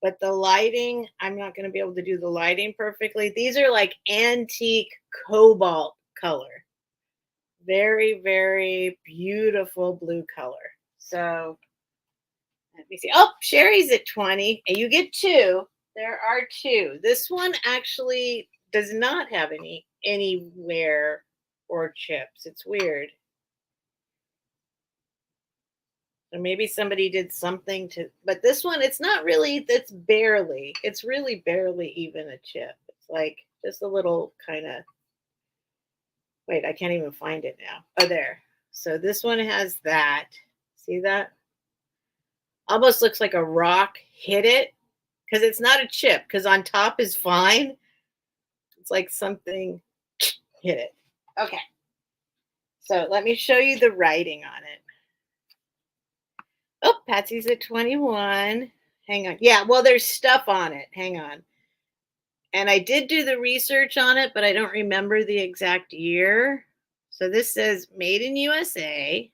But the lighting, I'm not going to be able to do the lighting perfectly. These are like antique cobalt color. Very, very beautiful blue color. So let me see. Oh, Sherry's at 20, and you get two. There are two. This one actually does not have anywhere or chips. It's weird. Or maybe somebody did something to, but this one, it's not really, it's really barely even a chip. It's like just a little kind of, wait, I can't even find it now. Oh, there. So this one has that. See that? Almost looks like a rock hit it because it's not a chip because on top is fine. It's like something hit it. Okay. So let me show you the writing on it. Oh, Patsy's at 21. Hang on. Yeah, well, there's stuff on it. Hang on. And I did do the research on it, but I don't remember the exact year. So this says made in USA.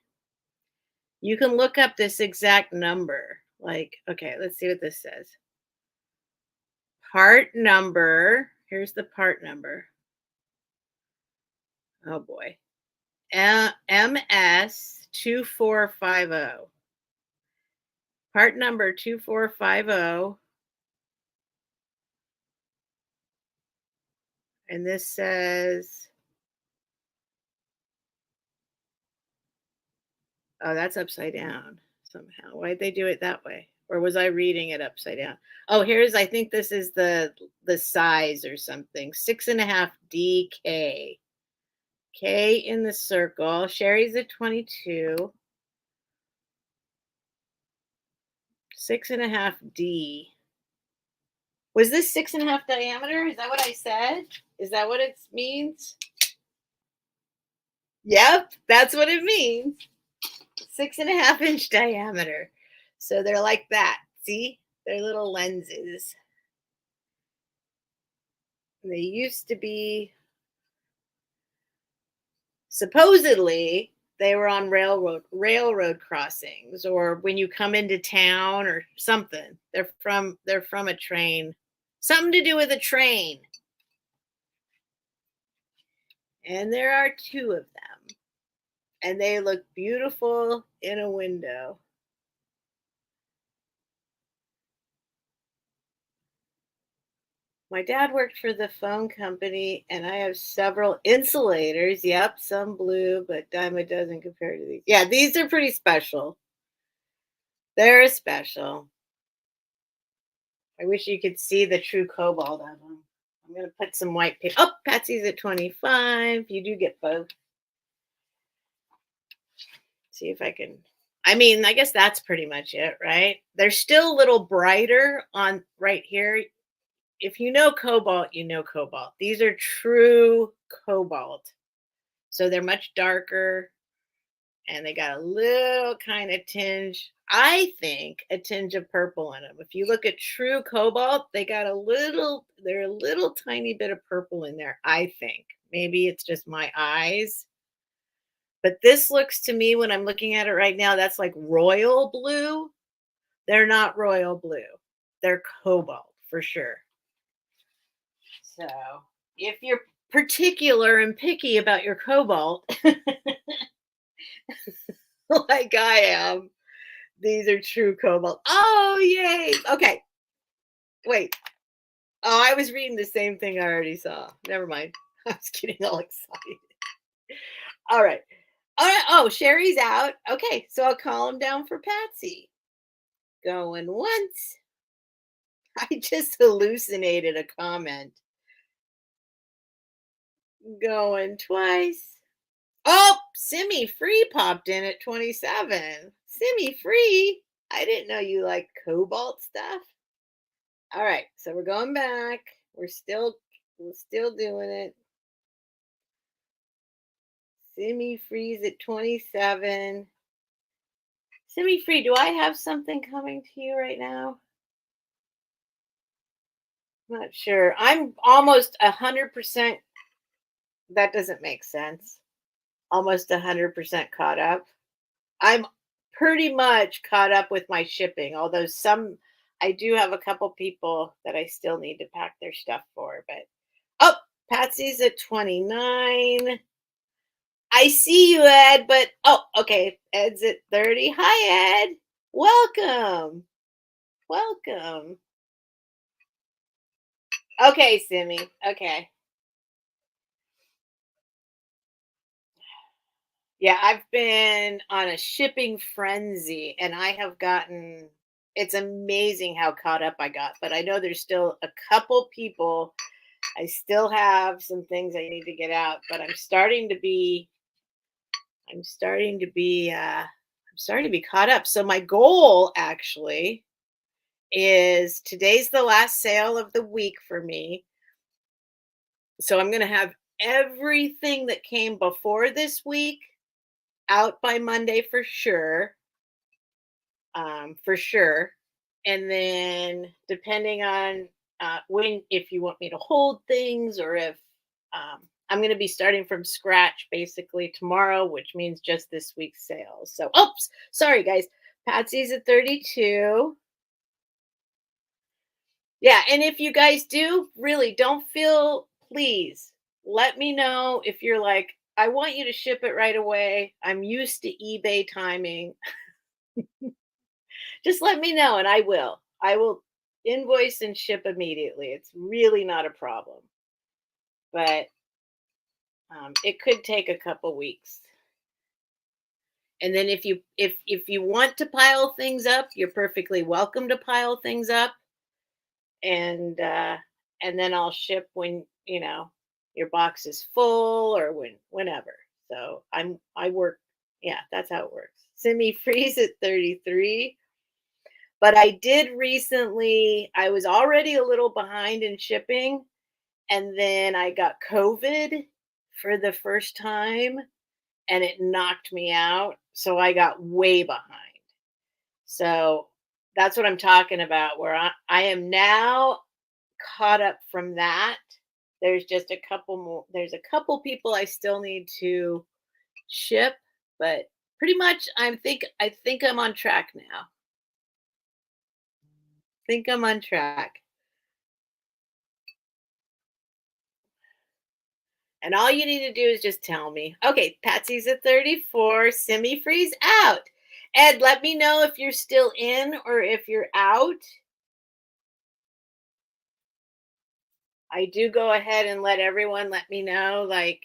You can look up this exact number. Like, okay, let's see what this says. Part number. Here's the part number. Oh boy. MS 2450. Part number 2450. And this says, oh, that's upside down somehow. Why'd they do it that way? Or was I reading it upside down? Oh, I think this is the size or something. 6.5 DK. K in the circle. Sherry's at 22. 6.5 D. Was this 6.5 diameter? Is that what I said? Is that what it means? Yep, that's what it means. 6.5 inch diameter. So they're like that. See? They're little lenses. They used to be, supposedly, they were on railroad crossings or when you come into town or something. They're from a train. Something to do with a train. And there are two of them. And they look beautiful in a window. My dad worked for the phone company, and I have several insulators. Yep, some blue, but dime a dozen compared to these. Yeah, these are pretty special. They're special. I wish you could see the true cobalt of them. I'm going to put some white paper. Oh, Patsy's at 25. You do get both. See if I can. I mean, I guess that's pretty much it, right? They're still a little brighter on right here. If you know cobalt, you know cobalt. These are true cobalt. So they're much darker and they got a little kind of tinge, I think, a tinge of purple in them. If you look at true cobalt, they're a little tiny bit of purple in there, I think. Maybe it's just my eyes. But this looks to me, when I'm looking at it right now, that's like royal blue. They're not royal blue. They're cobalt for sure. So if you're particular and picky about your cobalt, like I am, these are true cobalt. Oh, yay. Okay. Wait. Oh, I was reading the same thing I already saw. Never mind. I was getting all excited. All right. All right. Oh, Sherry's out. Okay. So I'll call him down for Patsy. Going once. I just hallucinated a comment. Going twice. Oh, Simi Free popped in at 27. Simi Free? I didn't know you liked Cobalt stuff. All right, so we're going back. We're still doing it. Simi Free's at 27. Simi Free, do I have something coming to you right now? Not sure. I'm almost 100%. That doesn't make sense. Almost 100% caught up. I'm pretty much caught up with my shipping, although I do have a couple people that I still need to pack their stuff for. But oh, Patsy's at 29. I see you, Ed, but oh, okay. Ed's at 30. Hi, Ed. Welcome. Welcome. Okay, Simi. Okay. Yeah, I've been on a shipping frenzy and I have gotten it's amazing how caught up I got, but I know there's still a couple people. I still have some things I need to get out, but I'm starting to be I'm starting to be caught up. So my goal actually is today's the last sale of the week for me. So I'm going to have everything that came before this week out by Monday for sure. For sure. And then depending on when, if you want me to hold things or if I'm going to be starting from scratch basically tomorrow, which means just this week's sales. So, oops, sorry guys. Patsy's at 32. Yeah. And if you guys do, really don't feel, please let me know if you're like, I want you to ship it right away. I'm used to eBay timing. Just let me know and I will. I will invoice and ship immediately. It's really not a problem. But it could take a couple weeks. And then if you want to pile things up, you're perfectly welcome to pile things up and then I'll ship when, your box is full or whenever. So I work yeah, that's how it works. Simi freeze at 33. But I did recently, I was already a little behind in shipping, and then I got COVID for the first time, and it knocked me out. So I got way behind. So that's what I'm talking about, where I am now caught up from that. There's just a couple more, there's a couple people I still need to ship, but pretty much I think I'm on track now. Think I'm on track. And all you need to do is just tell me. Okay, Patsy's at 34, semi freeze out. Ed, let me know if you're still in or if you're out. I do go ahead and let everyone let me know, like,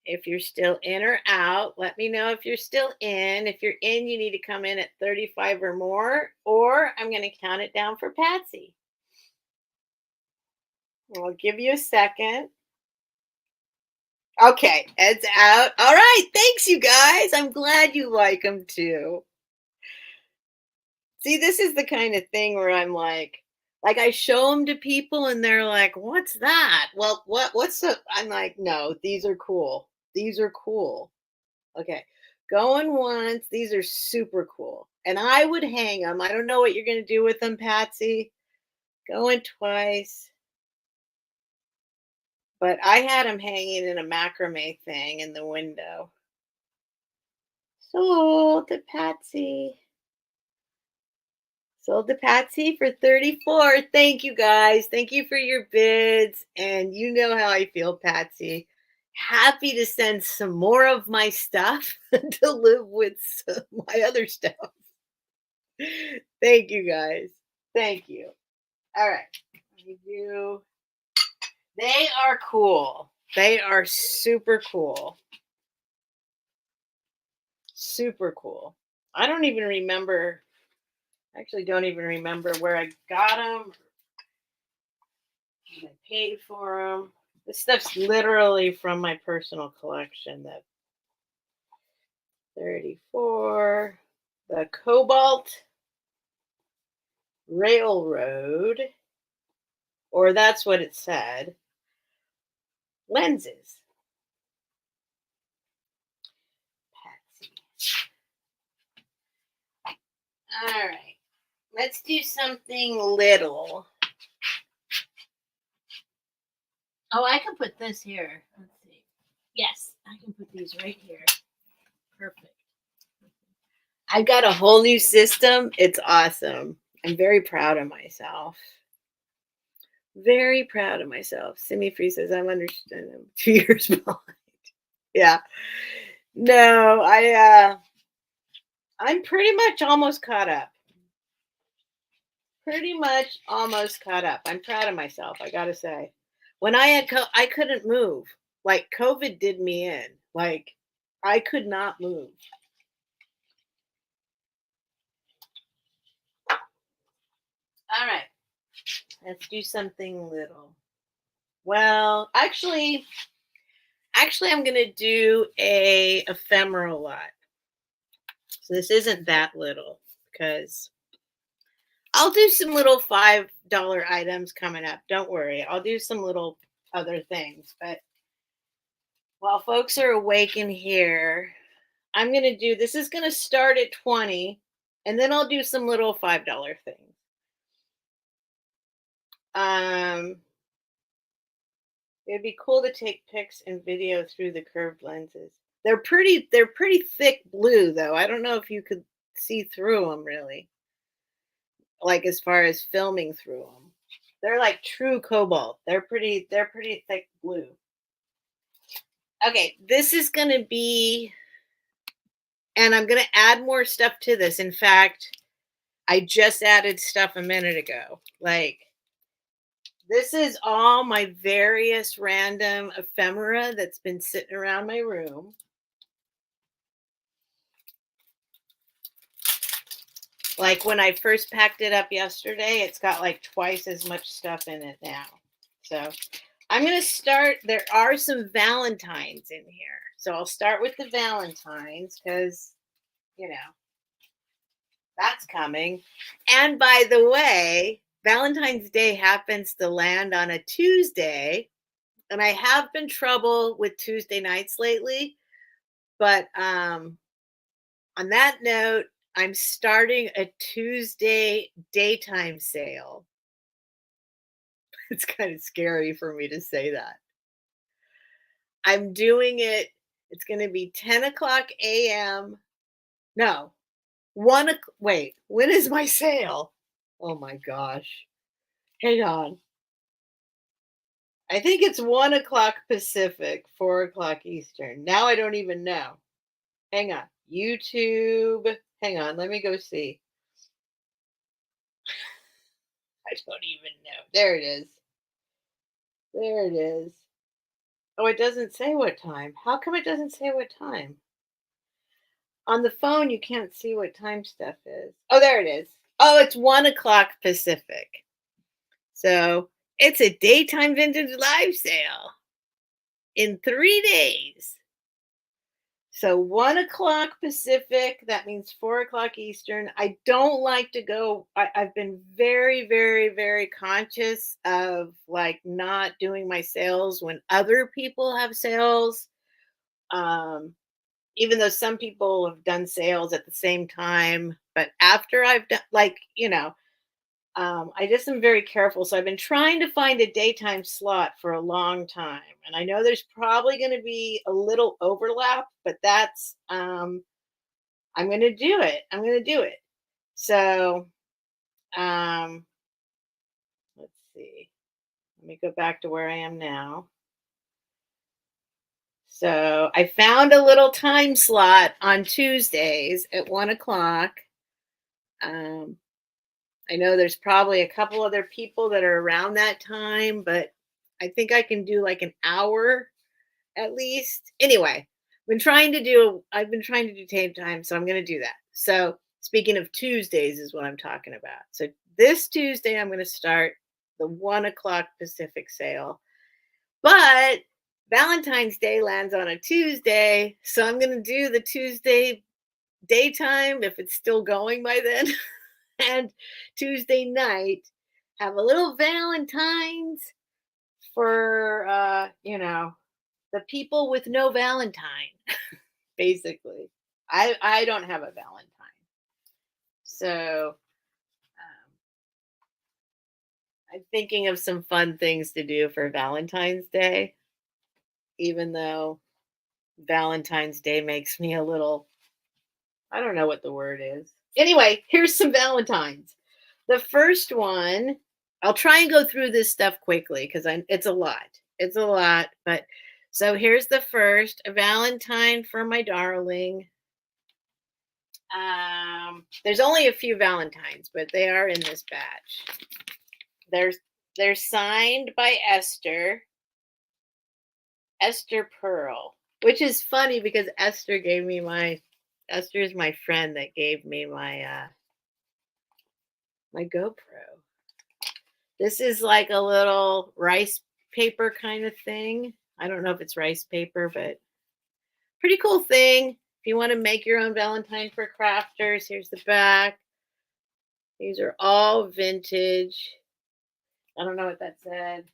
if you're still in or out. Let me know if you're still in. If you're in, you need to come in at 35 or I'm going to count it down for Patsy. I'll give you a second. Okay, Ed's out. All right, thanks, you guys. I'm glad you like them too. See, this is the kind of thing where I'm like I show them to people and they're like, "What's that?" Well, what's the I'm like, "No, these are cool. These are cool." Okay. Going once, these are super cool. And I would hang them. I don't know what you're going to do with them, Patsy. Going twice. But I had them hanging in a macrame thing in the window. Sold to Patsy. Sold to Patsy for 34. Thank you guys. Thank you for your bids. And you know how I feel, Patsy. Happy to send some more of my stuff to live with my other stuff. Thank you guys. Thank you. All right. You. They are cool. They are super cool. Super cool. I don't even remember. Actually, don't even remember where I got them. I paid for them. This stuff's literally from my personal collection. The 34, the Cobalt Railroad, or that's what it said, lenses. Patsy. All right, let's do something little. Oh, I can put this here. Let's see. Yes, I can put these right here. Perfect. I've got a whole new system. It's awesome. I'm very proud of myself. Very proud of myself. Simi Free says I'm 2 years behind. Yeah. No, I'm pretty much almost caught up. Pretty much almost caught up. I'm proud of myself, I gotta say. When I had I couldn't move. Like COVID did me in. Like I could not move. All right. Let's do something little. Well, actually I'm gonna do a ephemera lot. So this isn't that little because I'll do some little $5 items coming up. Don't worry. I'll do some little other things. But while folks are awake in here, I'm going to do this is going to start at 20 and then I'll do some little $5 things. It'd be cool to take pics and video through the curved lenses. They're pretty thick blue though. I don't know if you could see through them really. Like as far as filming through them. They're like true cobalt. They're pretty thick blue. Okay, this is going to be, and I'm going to add more stuff to this. In fact, I just added stuff a minute ago. Like, this is all my various random ephemera that's been sitting around my room. Like when I first packed it up yesterday, it's got like twice as much stuff in it now. So I'm going to start. There are some Valentines in here. So I'll start with the Valentines because, you know, that's coming. And by the way, Valentine's Day happens to land on a Tuesday. And I have been trouble with Tuesday nights lately. But on that note, I'm starting a Tuesday daytime sale. It's kind of scary for me to say that. I'm doing it. It's going to be 10 o'clock a.m. No, wait, when is my sale? Oh my gosh. Hang on. I think it's 1 o'clock Pacific, 4 o'clock Eastern. Now I don't even know. Hang on. YouTube. Hang on. Let me go see. I don't even know. There it is. There it is. Oh, it doesn't say what time. How come it doesn't say what time? On the phone, you can't see what time stuff is. Oh, there it is. Oh, it's 1 o'clock Pacific. So it's a daytime vintage live sale in 3 days. So 1 o'clock Pacific, that means 4 o'clock Eastern. I don't like to go. I've been very, very, very conscious of like not doing my sales when other people have sales. Even though some people have done sales at the same time, but after I've done, like, you know, I just am very careful. So I've been trying to find a daytime slot for a long time. And I know there's probably going to be a little overlap, but that's, I'm going to do it. I'm going to do it. So, let's see. Let me go back to where I am now. So I found a little time slot on Tuesdays at 1 o'clock. I know there's probably a couple other people that are around that time, but I think I can do like an hour at least. Anyway, I've been trying to do tape time, so I'm going to do that. So speaking of Tuesdays is what I'm talking about. So this Tuesday, I'm going to start the 1 o'clock Pacific sale, But Valentine's Day lands on a Tuesday, so I'm going to do the Tuesday daytime if it's still going by then, and Tuesday night have a little Valentine's for the people with no Valentine. Basically, I don't have a Valentine, so I'm thinking of some fun things to do for Valentine's Day, even though Valentine's Day makes me a little, I don't know what the word is. Anyway, here's some Valentines. The first one, I'll try and go through this stuff quickly because it's a lot. It's a lot, but so here's the first, a Valentine for my darling. There's only a few Valentines, but they are in this batch. They're signed by Esther Pearl, which is funny because Esther is my friend that gave me my GoPro. This is like a little rice paper kind of thing. I don't know if it's rice paper, but pretty cool thing. If you want to make your own Valentine for crafters, here's the back. These are all vintage. I don't know what that said.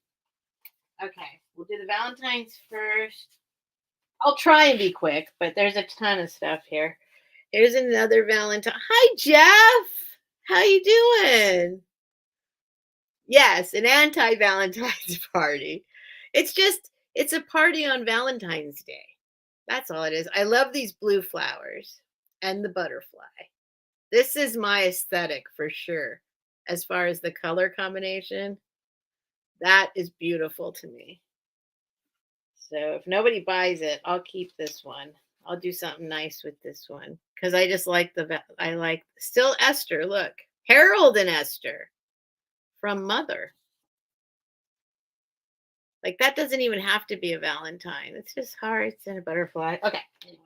Okay, we'll do the Valentines first. I'll try and be quick, but there's a ton of stuff here. Here's another Valentine. Hi, Jeff. How you doing? Yes, an anti-Valentine's party. It's a party on Valentine's Day. That's all it is. I love these blue flowers and the butterfly. This is my aesthetic for sure. As far as the color combination, that is beautiful to me. So if nobody buys it, I'll keep this one. I'll do something nice with this one because I just like still Esther. Look, Harold and Esther from Mother. Like that doesn't even have to be a Valentine. It's just hearts and a butterfly. Okay. Anyway.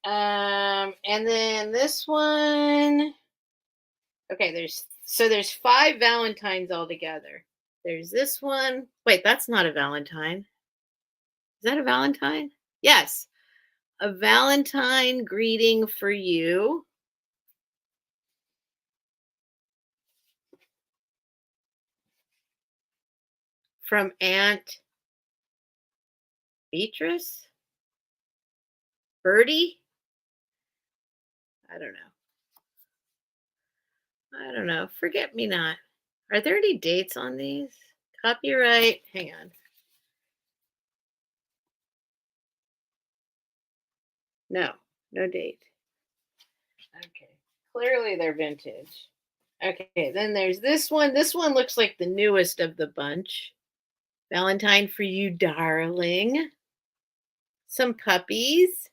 And then this one. Okay, there's 5 Valentines altogether. There's this one. Wait, that's not a Valentine. Is that a Valentine? Yes. A Valentine greeting for you. From Aunt Beatrice? Birdie? I don't know. Forget me not. Are there any dates on these? Copyright. Hang on. No date. Okay. Clearly they're vintage. Okay, then there's this one. This one looks like the newest of the bunch. Valentine for you, darling. Some puppies.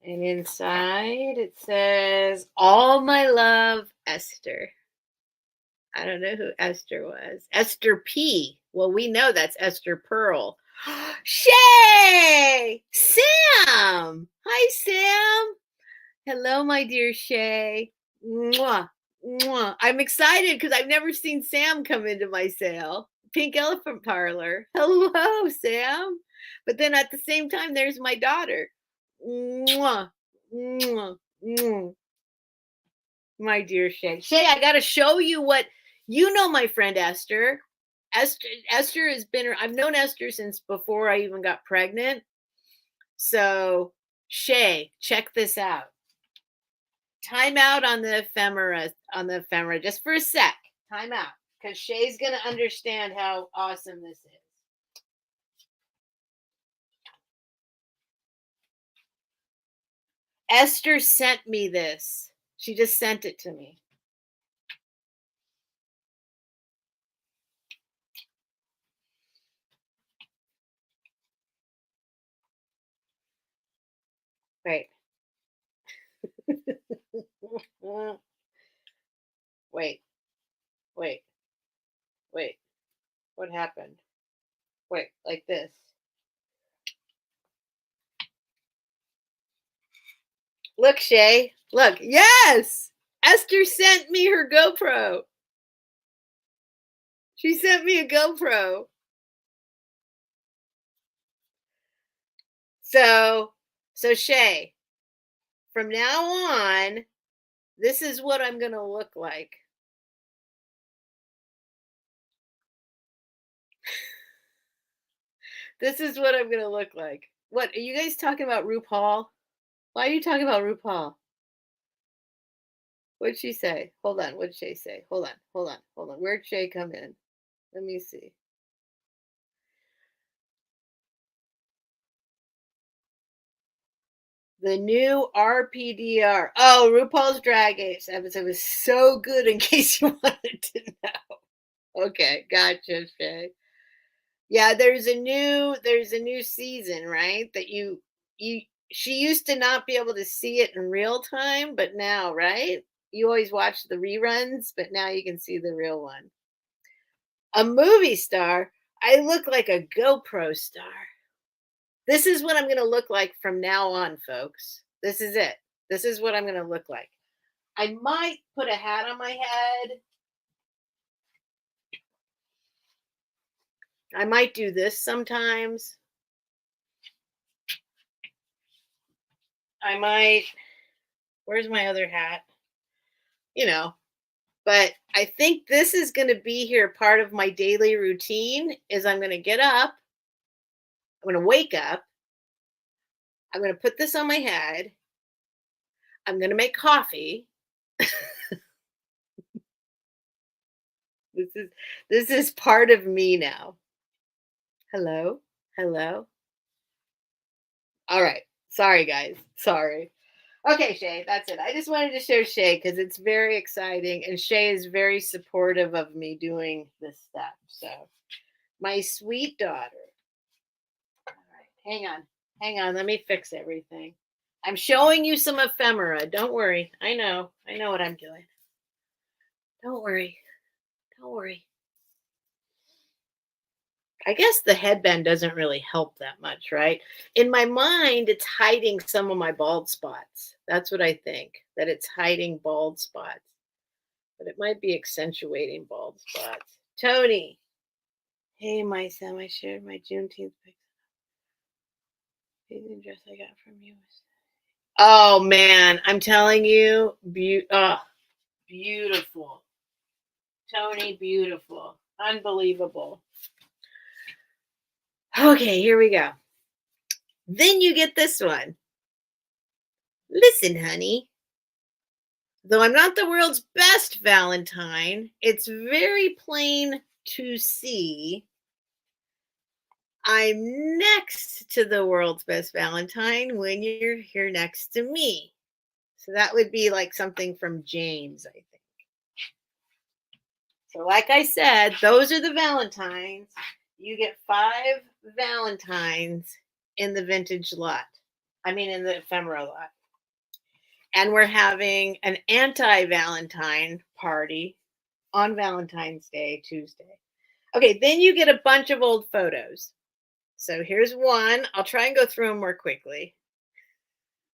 And inside it says, all my love, Esther. I don't know who Esther was. Esther P. Well, we know that's Esther Pearl. Shay! Sam! Hi, Sam. Hello, my dear Shay. Mwah. Mwah. I'm excited because I've never seen Sam come into my sale. Pink Elephant Parlor. Hello, Sam. But then at the same time, there's my daughter. Mwah. Mwah. Mwah. My dear Shay. Shay, I got to show you what, my friend Esther. Esther has been, I've known Esther since before I even got pregnant. So, Shay, check this out. Time out on the ephemera, just for a sec. Time out, because Shay's going to understand how awesome this is. Esther sent me this. She just sent it to me. Wait. Wait. What happened? Wait, like this. Look, Shay. Look. Yes. Esther sent me her GoPro. She sent me a GoPro. So Shay, from now on, this is what I'm going to look like. This is what I'm going to look like. What, are you guys talking about RuPaul? Why are you talking about RuPaul? What'd she say? Hold on. What'd Shay say? Hold on. Where'd Shay come in? Let me see. The new RPDR. Oh, RuPaul's Drag Race episode was so good in case you wanted to know. Okay, gotcha, Shay. Yeah, there's a new season, right? That you she used to not be able to see it in real time, but now, right? You always watch the reruns, but now you can see the real one. A movie star? I look like a GoPro star. This is what I'm going to look like from now on, folks. This is it. This is what I'm going to look like. I might put a hat on my head. I might do this sometimes. I might. Where's my other hat? But I think this is going to be here part of my daily routine is I'm going to get up. I'm going to wake up. I'm going to put this on my head. I'm going to make coffee. This is part of me now. Hello? Hello? All right. Sorry, guys. Sorry. Okay, Shay, that's it. I just wanted to show Shay because it's very exciting, and Shay is very supportive of me doing this stuff. So, my sweet daughter. All right, hang on. Let me fix everything. I'm showing you some ephemera. Don't worry. I know what I'm doing. Don't worry. I guess the headband doesn't really help that much, right? In my mind, it's hiding some of my bald spots. That's what I think, that it's hiding bald spots. But it might be accentuating bald spots. Tony. Hey, my son, I shared my Juneteenth picture. The dress I got from you. Oh, man. I'm telling you, beautiful. Tony, beautiful. Unbelievable. Okay, here we go. Then you get this one. Listen, honey. Though I'm not the world's best Valentine, it's very plain to see I'm next to the world's best Valentine when you're here next to me. So that would be like something from James, I think. So, like I said, those are the Valentines. You get 5 Valentines in the vintage lot. I mean, in the ephemera lot. And we're having an anti-Valentine party on Valentine's Day, Tuesday. Okay, then you get a bunch of old photos. So here's one. I'll try and go through them more quickly.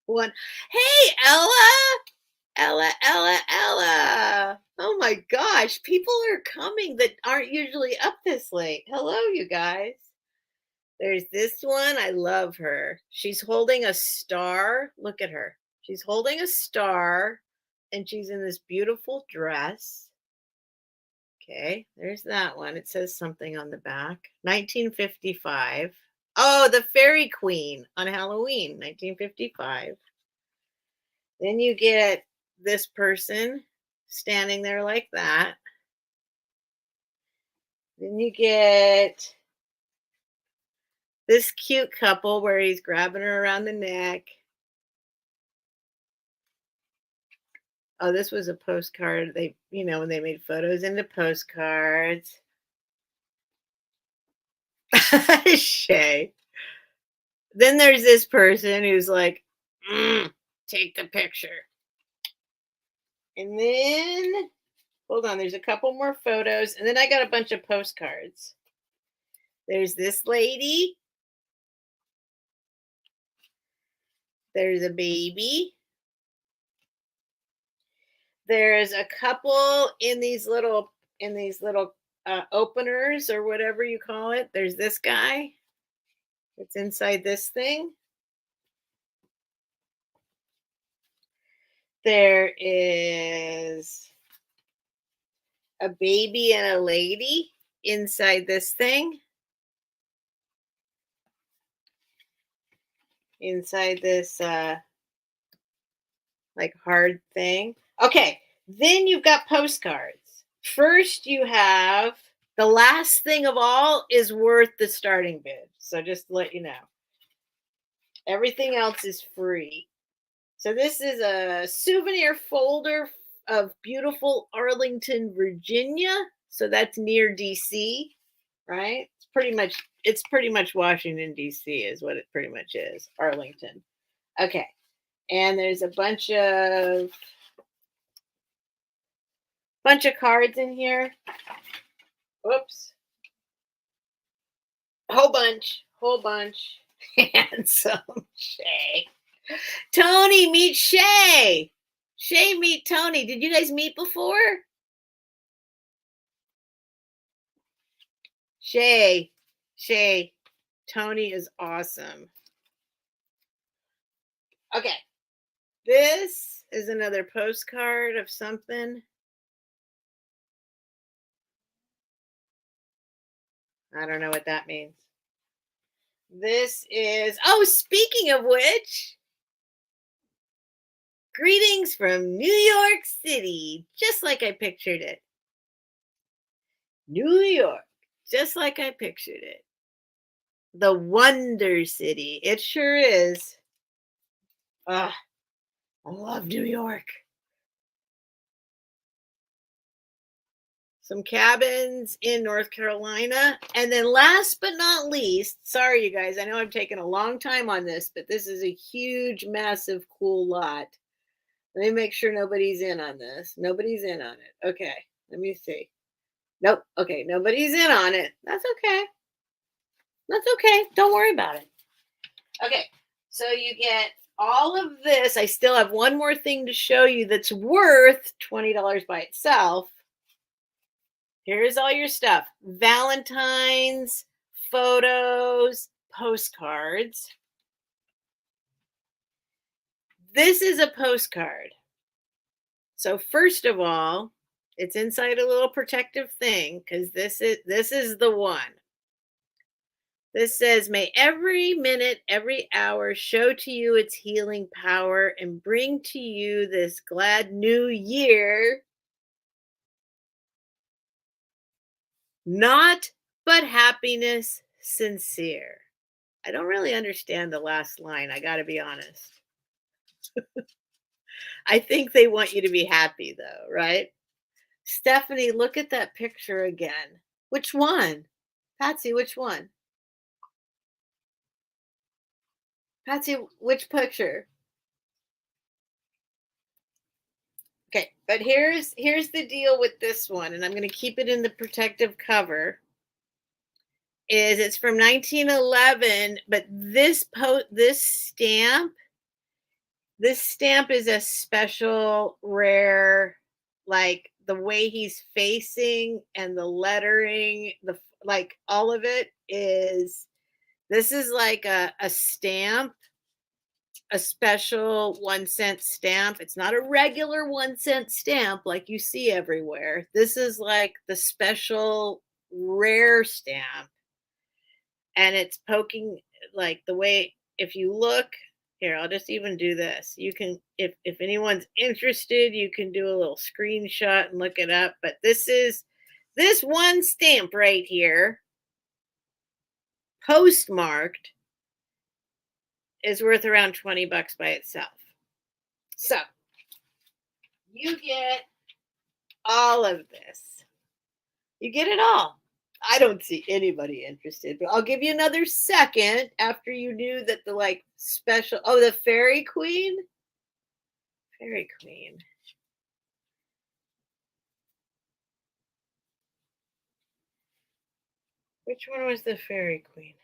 One. Hey, Ella. Oh my gosh, people are coming that aren't usually up this late. Hello, you guys. There's this one. I love her. She's holding a star. Look at her. She's holding a star and she's in this beautiful dress. Okay, there's that one. It says something on the back. 1955. Oh, the Fairy Queen on Halloween, 1955. Then you get this person standing there like that. Then you get this cute couple where he's grabbing her around the neck. Oh, this was a postcard. They, when they made photos into postcards. Shay. Then there's this person who's like, take the picture. And then, hold on, there's a couple more photos. And then I got a bunch of postcards. There's this lady. There's a baby. There's a couple in these little openers or whatever you call it. There's this guy. It's inside this thing. There is a baby and a lady inside this thing. Inside this like hard thing. Okay, then you've got postcards. First, you have the last thing of all is worth the starting bid. So just to let you know, everything else is free. So this is a souvenir folder of beautiful Arlington, Virginia. So that's near DC, right? It's pretty much Washington DC is what it pretty much is. Arlington. Okay. And there's a bunch of cards in here. Whoops. Whole bunch. Handsome Shay. Tony, meet Shay. Shay, meet Tony. Did you guys meet before? Shay. Tony is awesome. Okay. This is another postcard of something. I don't know what that means. This is, oh, speaking of which, greetings from New York City, just like I pictured it. New York, just like I pictured it. The Wonder City. It sure is. Ah, I love New York. Some cabins in North Carolina. And then last but not least, sorry, you guys, I know I've taken a long time on this, but this is a huge, massive, cool lot. Let me make sure nobody's in on this. Nobody's in on it. Okay, let me see. Nope. Okay, nobody's in on it. That's okay. That's okay. Don't worry about it. Okay, so you get all of this. I still have one more thing to show you that's worth $20 by itself. Here's all your stuff. Valentine's, photos, postcards. This is a postcard. So first of all, it's inside a little protective thing because this is the one. This says, may every minute, every hour show to you its healing power and bring to you this glad new year. Not but happiness sincere. I don't really understand the last line. I got to be honest. I think they want you to be happy though, right? Stephanie, look at that picture again. Which one? Patsy, which one? Patsy, which picture? Okay, but here's the deal with this one, and I'm going to keep it in the protective cover. Is it's from 1911, but this stamp is a special rare, like the way he's facing and the lettering, the like all of it is, this is like a stamp, a special 1 cent stamp. It's not a regular 1 cent stamp like you see everywhere. This is like the special rare stamp. And it's poking like the way, if you look here, I'll just even do this. You can, if anyone's interested, you can do a little screenshot and look it up. But this one stamp right here, postmarked, is worth around $20 by itself. So you get all of this. You get it all. I don't see anybody interested, but I'll give you another second after you knew that the like special, oh, the Fairy Queen. Fairy Queen. Which one was the Fairy Queen?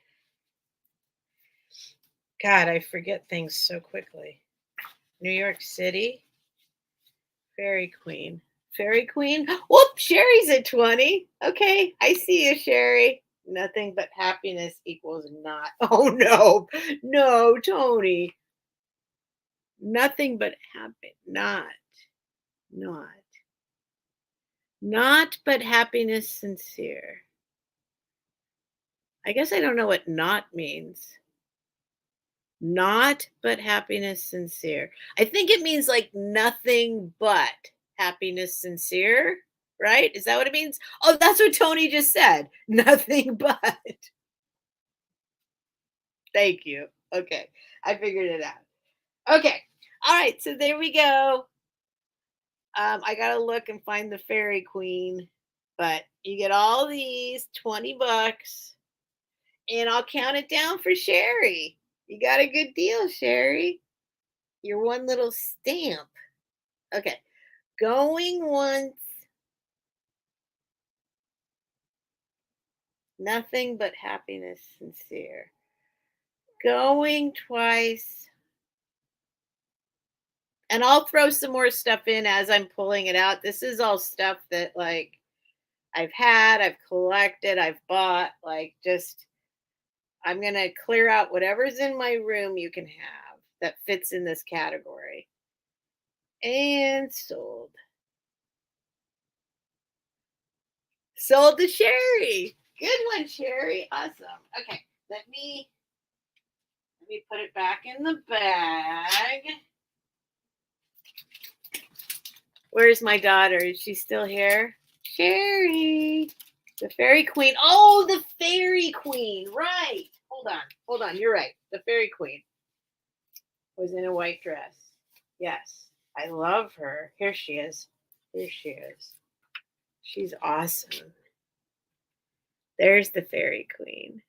God, I forget things so quickly. New York City. Fairy Queen. Fairy Queen. Whoop, Sherry's at 20. Okay, I see you, Sherry. Nothing but happiness equals not. Oh no. No, Tony. Nothing but happy. Not. Not but happiness sincere. I guess I don't know what not means. Not but happiness sincere. I think it means like nothing but happiness sincere, right? Is that what it means? Oh, that's what Tony just said. Nothing but. Thank you. Okay. I figured it out. Okay. All right. So there we go. I got to look and find the fairy queen, but you get all these $20 and I'll count it down for Sherry. You got a good deal, Sherry. Your one little stamp. Okay. Going once, nothing but happiness sincere. Going twice. And I'll throw some more stuff in as I'm pulling it out. This is all stuff that like I've had, I've collected, I've bought, like just I'm going to clear out whatever's in my room you can have that fits in this category. And sold. Sold to Sherry. Good one, Sherry. Awesome. Okay, let me put it back in the bag. Where's my daughter? Is she still here? Sherry. The fairy queen. Oh, the fairy queen. Right. Hold on. You're right. The fairy queen was in a white dress. Yes. I love her. Here she is. She's awesome. There's the fairy queen.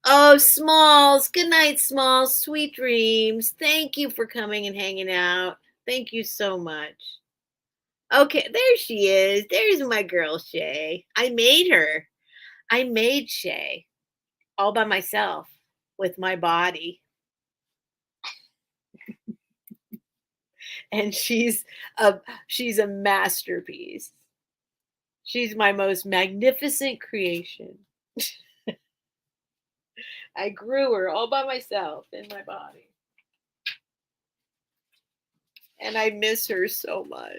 Oh, Smalls. Good night, Smalls. Sweet dreams. Thank you for coming and hanging out. Thank you so much. Okay, there she is. There's my girl, Shay. I made her. I made Shay all by myself with my body. And she's a masterpiece. She's my most magnificent creation. I grew her all by myself in my body. And I miss her so much.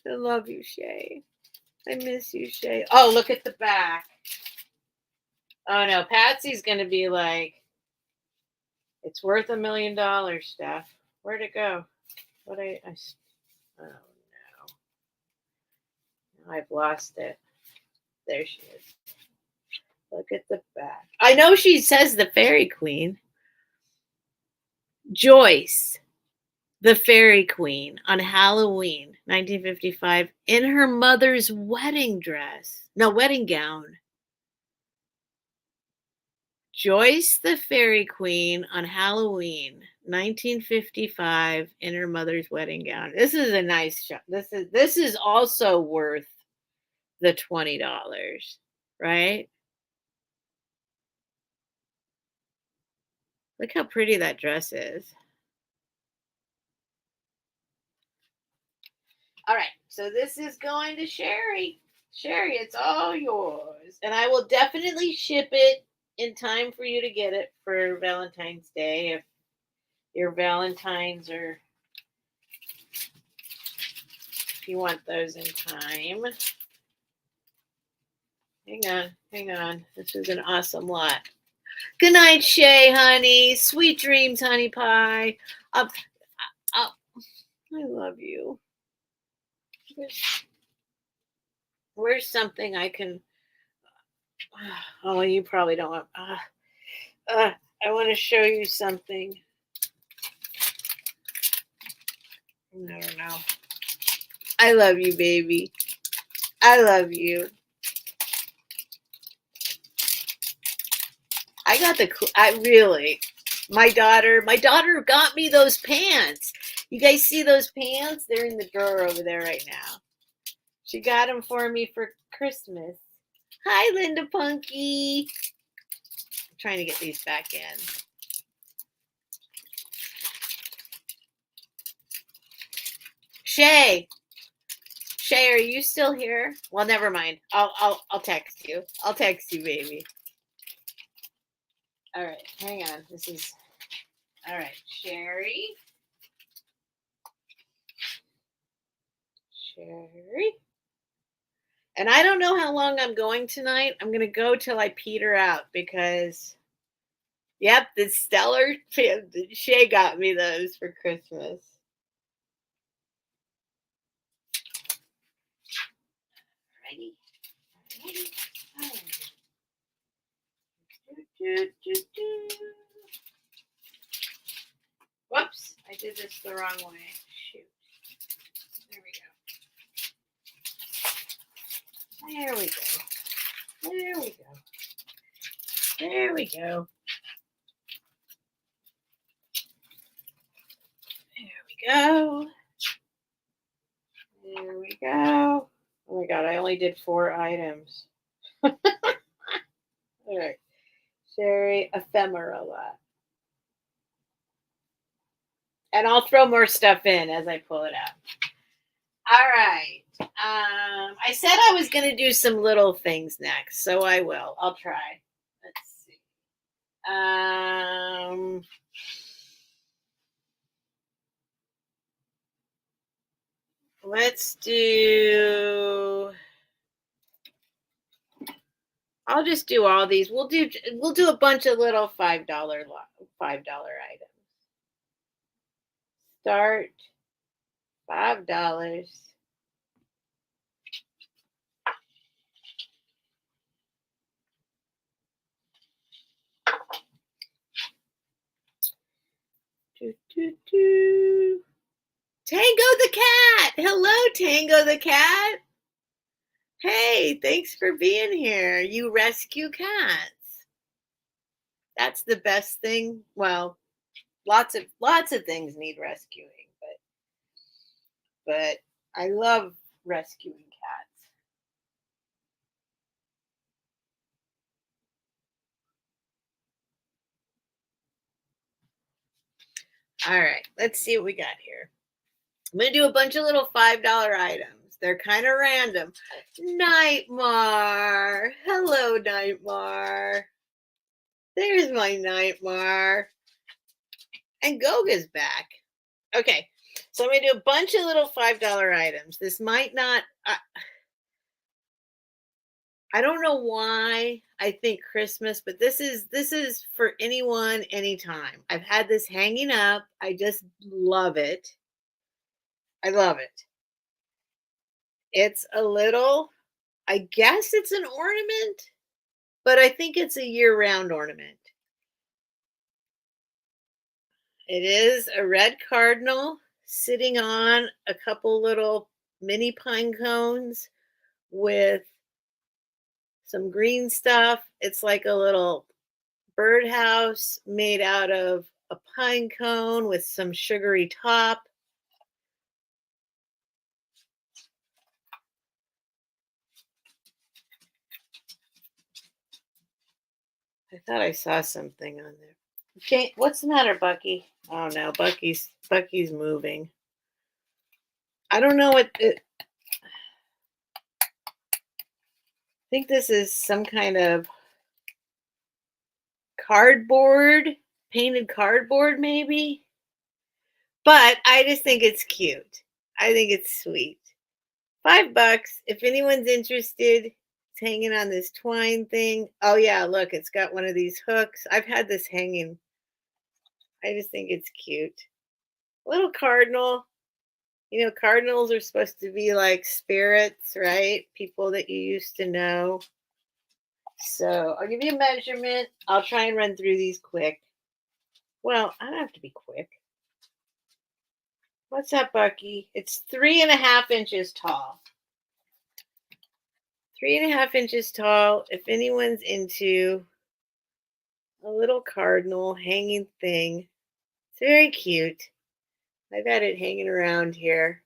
I love you, Shay. I miss you, Shay. Oh, look at the back. Oh no, Patsy's gonna be like, it's worth $1 million, Steph. Where'd it go? Oh no. I've lost it. There she is. Look at the back. I know she says the fairy queen. Joyce, the fairy queen, on Halloween, 1955, in her mother's wedding gown. Joyce, the fairy queen, on Halloween, 1955, in her mother's wedding gown. This is a nice shot. This is also worth the $20, right? Look how pretty that dress is. All right, so this is going to Sherry. Sherry, it's all yours. And I will definitely ship it in time for you to get it for Valentine's Day if your Valentines are, if you want those in time. Hang on. This is an awesome lot. Good night, Shay, honey. Sweet dreams, honey pie. I love you. Where's something I can... Oh, you probably don't want... I want to show you something. I don't know. I love you, baby. I love you. My daughter got me those pants. You guys see those pants? They're in the drawer over there right now. She got them for me for Christmas. Hi, Linda Punky. I'm trying to get these back in. Shay, are you still here? Well, never mind. I'll text you. I'll text you, baby. All right, hang on. This is all right. Sherry. And I don't know how long I'm going tonight. I'm gonna go till I peter out because, yep, the stellar Shay got me those for Christmas. Ready? Whoops, I did this the wrong way. Shoot. There we go. There we go. There we go. There we go. There we go. There we go. Oh my God, I only did 4 items. All right. Sherry, Ephemera. And I'll throw more stuff in as I pull it out. All right. I said I was going to do some little things next, so I will. I'll try. Let's see. Let's do. I'll just do all these. We'll do a bunch of little $5 items. Start $5. Tango the cat. Hello, Tango the cat. Hey, thanks for being here. You rescue cats. That's the best thing. Well, lots of things need rescuing, but I love rescuing cats. All right, let's see what we got here. I'm going to do a bunch of little $5 items. They're kind of random. Nightmare. Hello, Nightmare. There's my Nightmare. And Goga's back. Okay, so I'm going to do a bunch of little $5 items. This might not... I don't know why I think Christmas, but this is for anyone, anytime. I've had this hanging up. I just love it. I love it. It's a little, I guess it's an ornament, but I think it's a year-round ornament. It is a red cardinal sitting on a couple little mini pine cones with some green stuff. It's like a little birdhouse made out of a pine cone with some sugary top. I thought I saw something on there. Okay, what's the matter, Bucky? Oh no, Bucky's moving. I don't know what it. I think this is some kind of cardboard, painted cardboard, maybe. But I just think it's cute. I think it's sweet. $5. If anyone's interested, it's hanging on this twine thing. Oh yeah, look, it's got one of these hooks. I've had this hanging. I just think it's cute. Little cardinal. You know, cardinals are supposed to be like spirits, right? People that you used to know. So I'll give you a measurement. I'll try and run through these quick. Well, I don't have to be quick. What's that, Bucky? It's 3.5 inches tall. 3.5 inches tall. If anyone's into a little cardinal hanging thing, it's very cute. I've had it hanging around here.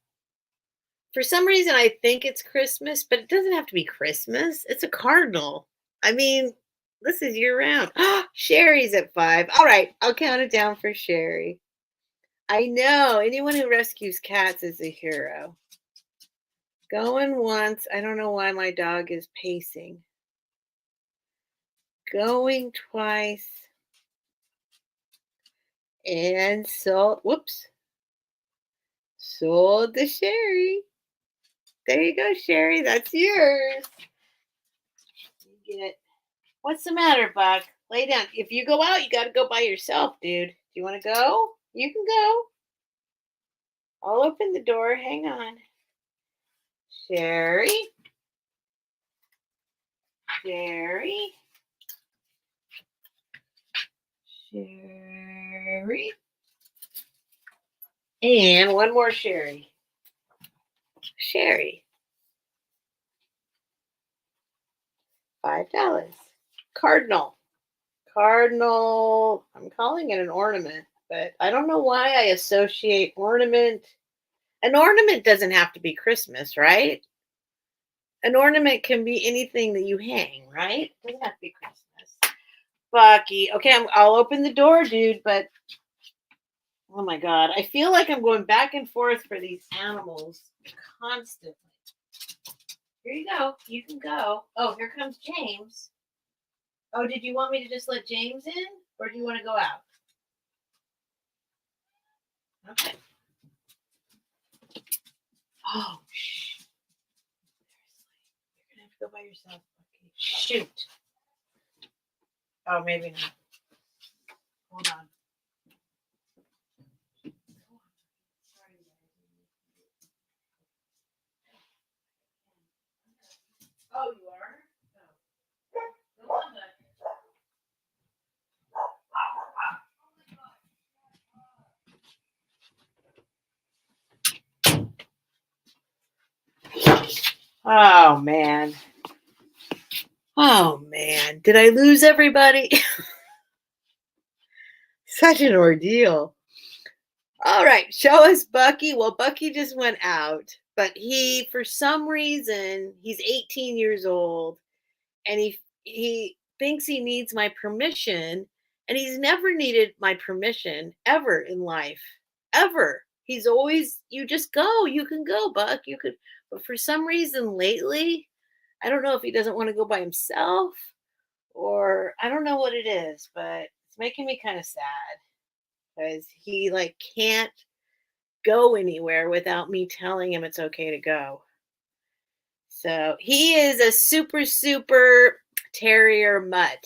For some reason, I think it's Christmas, but it doesn't have to be Christmas. It's a cardinal. I mean, This is year round. Sherry's at 5. All right, I'll count it down for Sherry. I know. Anyone who rescues cats is a hero. Going once. I don't know why my dog is pacing. Going twice. And sold. Whoops. Sold the Sherry. There you go, Sherry. That's yours. You get. What's the matter, Buck? Lay down. If you go out, you got to go by yourself, dude. Do you want to go? You can go. I'll open the door. Hang on. Sherry. Sherry. Sherry. And one more Sherry. Sherry. $5. Cardinal. Cardinal. I'm calling it an ornament, but I don't know why I associate ornament. An ornament doesn't have to be Christmas, right? An ornament can be anything that you hang, right? It doesn't have to be Christmas. Bucky. Okay, I'll open the door, dude, but oh my God. I feel like I'm going back and forth for these animals constantly. Here you go. You can go. Oh, here comes James. Oh, did you want me to just let James in? Or do you want to go out? Okay. Oh, shh. You're going to have to go by yourself. Okay. Shoot. Oh, maybe not. Hold on. Oh, you are? Oh. Go on, bud. Oh, man. Oh, man. Did I lose everybody? Such an ordeal. All right, show us Bucky. Well, Bucky just went out, but he, for some reason, he's 18 years old, and he thinks he needs my permission, and he's never needed my permission ever in life, ever. He's always, you just go, you can go, Buck, you could. But for some reason lately, I don't know if he doesn't want to go by himself, or I don't know what it is, but it's making me kind of sad because he like can't go anywhere without me telling him it's okay to go. So he is a super, super terrier mutt.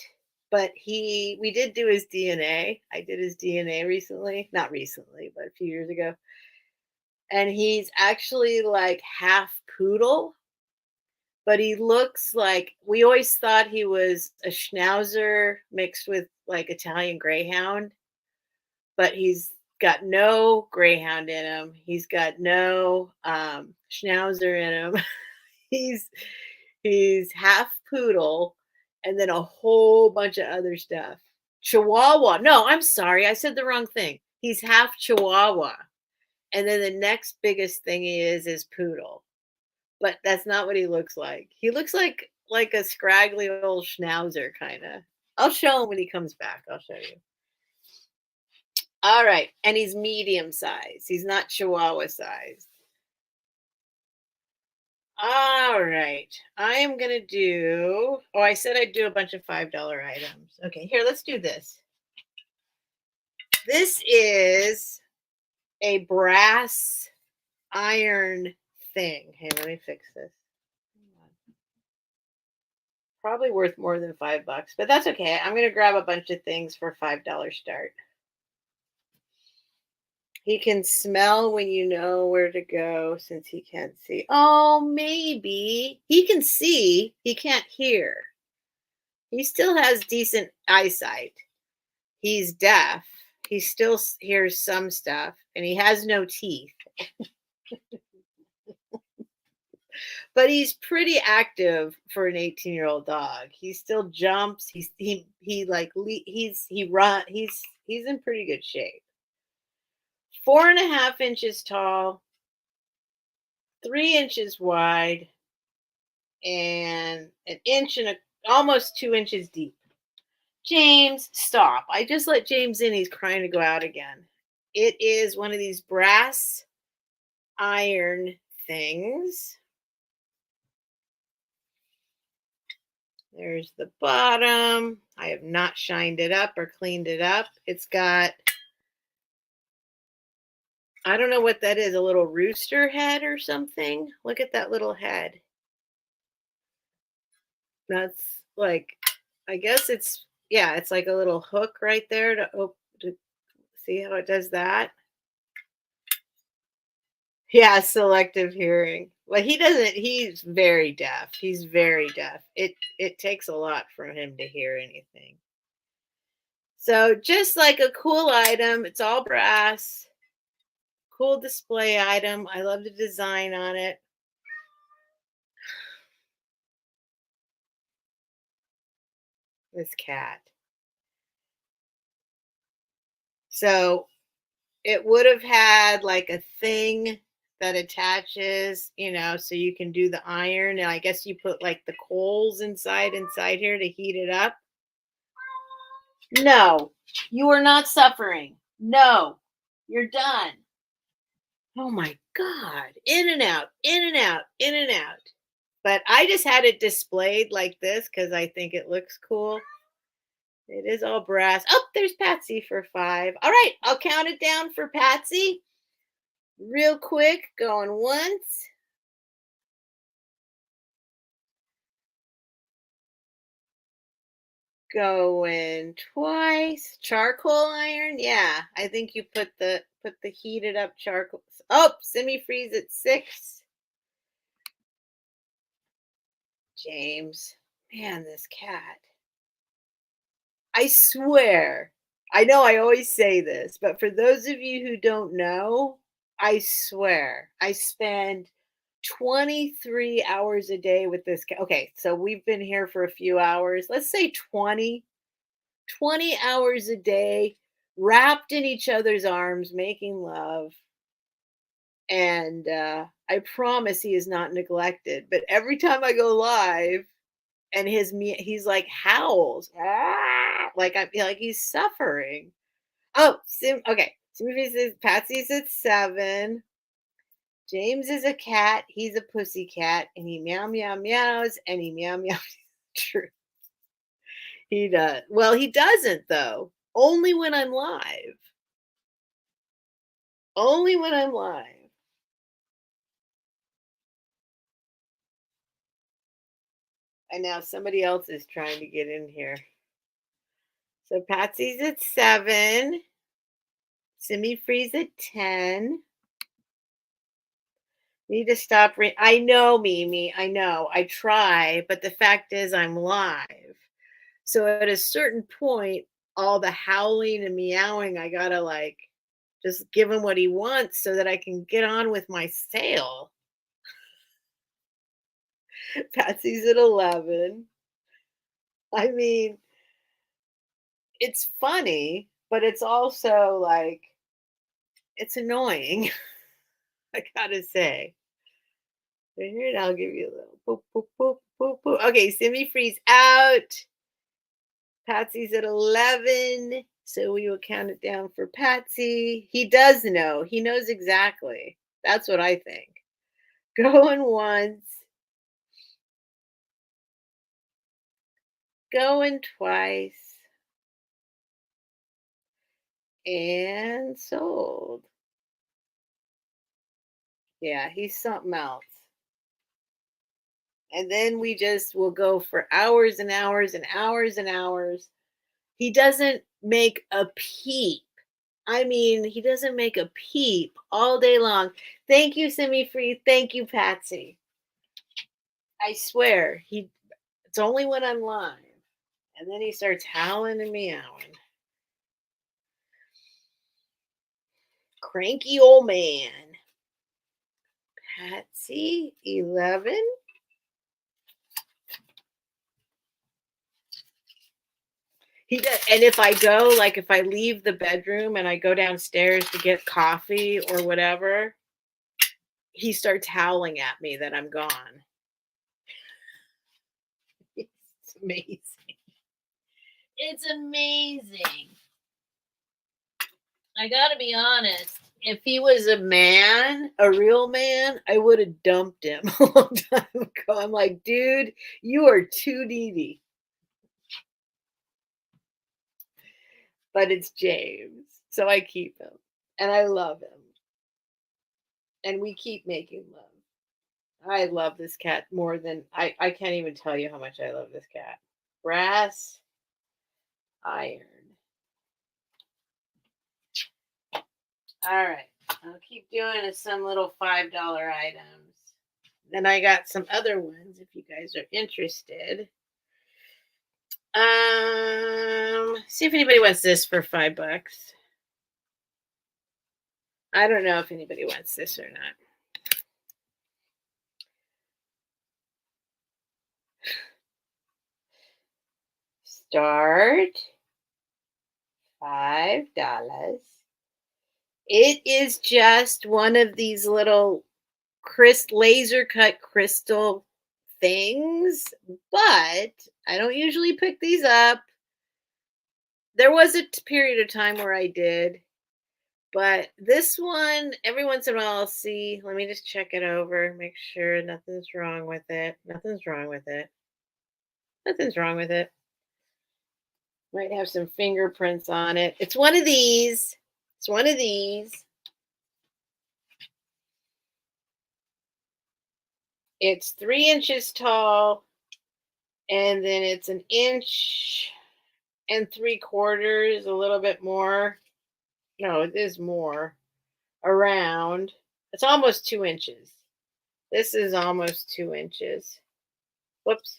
But we did do his DNA. I did his DNA recently. Not recently, but a few years ago. And he's actually like half poodle, but he looks like, we always thought he was a schnauzer mixed with like Italian greyhound, but he's got no greyhound in him. He's got no schnauzer in him. he's he's half poodle and then a whole bunch of other stuff. Chihuahua. No, I'm sorry. I said the wrong thing. He's half Chihuahua. And then the next biggest thing he is poodle. But that's not what he looks like. He looks like a scraggly old schnauzer kind of. I'll show him when he comes back. I'll show you. All right. And he's medium size. He's not Chihuahua size. All right. I am going to do, oh, I said I'd do a bunch of $5 items. Okay, here, let's do this. This is a brass iron thing. Hey, let me fix this. Probably worth more than $5, but that's okay. I'm going to grab a bunch of things for $5 start. He can smell when you know where to go since he can't see. Oh, maybe. He can see. He can't hear. He still has decent eyesight. He's deaf. He still hears some stuff, and he has no teeth. But he's pretty active for an 18-year-old dog. He still jumps. He's in pretty good shape. 4.5 inches tall, 3 inches wide, and an inch and almost 2 inches deep. James, stop. I just let James in. He's crying to go out again. It is one of these brass iron things. There's the bottom. I have not shined it up or cleaned it up. It's got, I don't know what that is, a little rooster head or something. Look at that little head. That's like, I guess it's, yeah, it's like a little hook right there to see how it does that. Yeah, selective hearing. Well, he doesn't, he's very deaf. He's very deaf. It takes a lot for him to hear anything. So just like a cool item, it's all brass. Cool display item. I love the design on it. This cat. So it would have had like a thing that attaches, so you can do the iron. And I guess you put like the coals inside here to heat it up. No, you are not suffering. No, you're done. Oh my God. In and out, in and out, in and out. But I just had it displayed like this because I think it looks cool. It is all brass. Oh, there's Patsy for 5. All right, I'll count it down for Patsy. Real quick, going once. Going twice. Charcoal iron. Yeah, I think you put the heated up charcoal. Oh, semi-freeze at 6. James. Man, this cat. I swear. I know I always say this, but for those of you who don't know, I swear I spend 23 hours a day with this cat. Okay, so we've been here for a few hours. Let's say 20 hours a day wrapped in each other's arms, making love. And I promise he is not neglected. But every time I go live and he's like howls, "Ah," like he's suffering. Oh, okay. Patsy's at 7. James is a cat. He's a pussy cat, and he meow meow meows, and he meow meow. True, he does. Well, he doesn't though. Only when I'm live. Only when I'm live. And now somebody else is trying to get in here. So Patsy's at 7. Simi Freeze at 10. Need to stop. I know, Mimi. I know. I try, but the fact is, I'm live. So at a certain point, all the howling and meowing, I gotta like just give him what he wants so that I can get on with my sale. Patsy's at 11. I mean, it's funny, but it's also like it's annoying. I gotta say. Here, I'll give you a little boop, boop, boop, boop, boop. Okay, Simi Freeze out. Patsy's at 11. So we will count it down for Patsy. He does know. He knows exactly. That's what I think. Going once. Going twice. And sold. Yeah, he's something else. And then we just will go for hours and hours and hours and hours. He doesn't make a peep. I mean, he doesn't make a peep all day long. Thank you, Simi Free. Thank you, Patsy. I swear, it's only when I'm live. And then he starts howling and meowing. Cranky old man. Patsy, 11. He does, and if I go, like if I leave the bedroom and I go downstairs to get coffee or whatever, he starts howling at me that I'm gone. It's amazing. It's amazing. I gotta be honest. If he was a man, a real man, I would have dumped him a long time ago. I'm like, dude, you are too needy. But it's James, so I keep him. And I love him. And we keep making love. I love this cat more than I can't even tell you how much I love this cat. Brass, iron. All right. I'll keep doing some little $5 items. Then I got some other ones if you guys are interested. See if anybody wants this for $5. I don't know if anybody wants this or not. Start $5. It is just one of these little laser cut crystal things, but I don't usually pick these up. There was a period of time where I did, but this one, every once in a while I'll see. Let me just check it over, make sure nothing's wrong with it. Nothing's wrong with it. Nothing's wrong with it. Might have some fingerprints on it. It's one of these. It's one of these. It's 3 inches tall, and then it's 1 3/4 inches, a little bit more. No, it is more. Around. It's almost 2 inches. This is almost 2 inches. Whoops.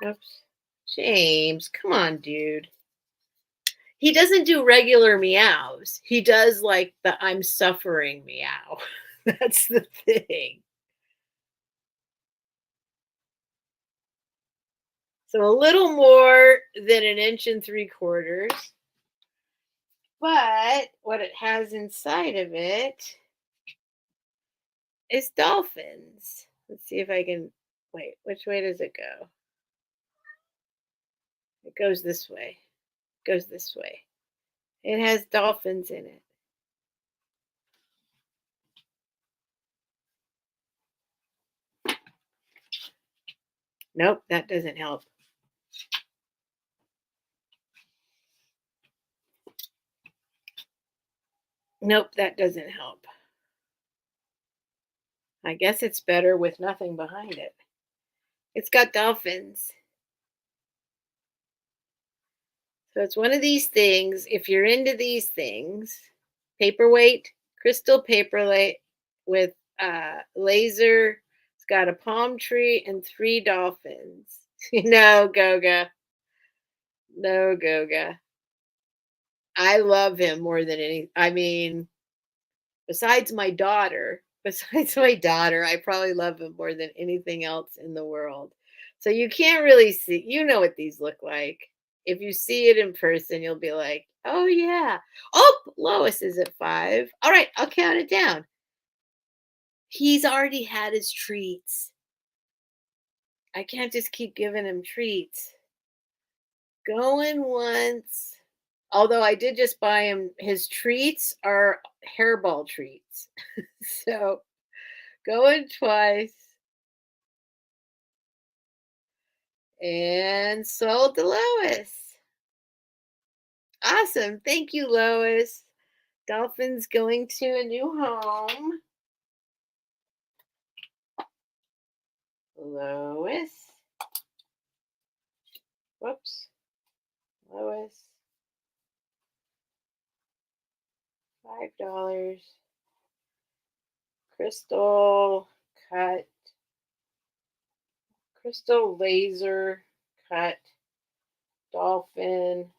Oops. James, come on, dude. He doesn't do regular meows. He does like the I'm suffering meow. That's the thing. So a little more than 1 3/4 inches. But what it has inside of it is dolphins. Let's see if I can, wait, which way does it go? It goes this way. It goes this way. It has dolphins in it. Nope, that doesn't help. Nope, that doesn't help. I guess it's better with nothing behind it. It's got dolphins. So it's one of these things. If you're into these things, paperweight, crystal paperweight with laser. It's got a palm tree and 3 dolphins. No, Goga. No, Goga. I love him more than any. I mean, besides my daughter, I probably love him more than anything else in the world. So you can't really see, you know what these look like. If you see it in person, you'll be like, oh, yeah. Oh, Lois is at 5. All right, I'll count it down. He's already had his treats. I can't just keep giving him treats. Going once. Although I did just buy him, his treats are hairball treats. So going twice. And sold to Lois. Awesome. Thank you, Lois. Dolphin's going to a new home. Lois. Whoops. Lois. $5. Crystal cut. Crystal laser cut. Dolphin.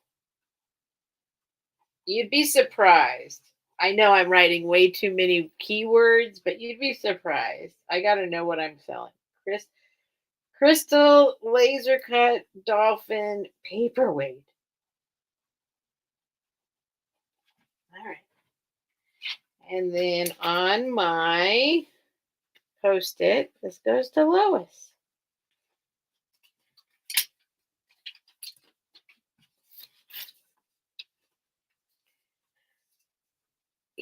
You'd be surprised. I know I'm writing way too many keywords, but you'd be surprised. I got to know what I'm selling. Crystal laser cut dolphin paperweight. All right. And then on my Post-it, this goes to Lois.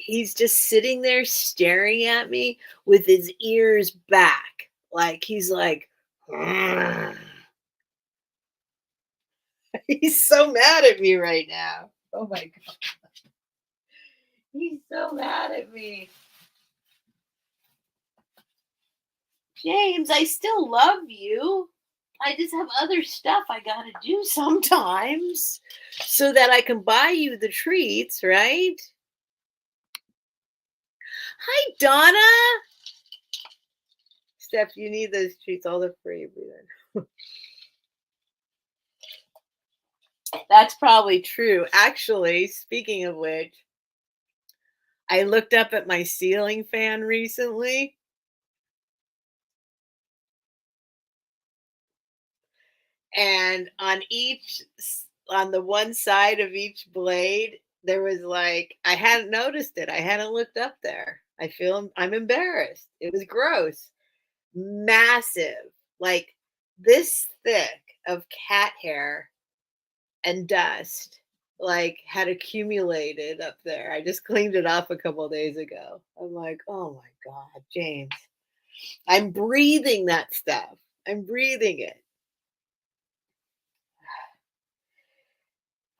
he's just sitting there staring at me with his ears back. Like he's like, "Ugh." He's so mad at me right now. Oh my God. He's so mad at me. James, I still love you. I just have other stuff I gotta do sometimes so that I can buy you the treats, right? Hi, Donna. Steph, you need those treats. All the free. That's probably true. Actually, speaking of which, I looked up at my ceiling fan recently, and on the one side of each blade, there was like I hadn't noticed it. I hadn't looked up there. I'm embarrassed. It was gross. Massive, like this thick of cat hair and dust like had accumulated up there. I just cleaned it off a couple days ago. I'm like, oh my God, James. I'm breathing that stuff. I'm breathing it.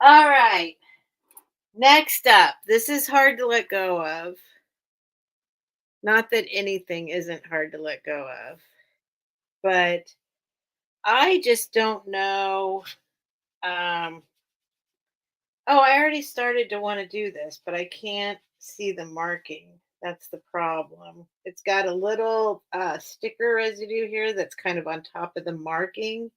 All right. Next up. This is hard to let go of. Not that anything isn't hard to let go of, but I just don't know. Um, Oh, I already started to want to do this, but I can't see the marking. That's the problem. It's got a little sticker residue here that's kind of on top of the marking.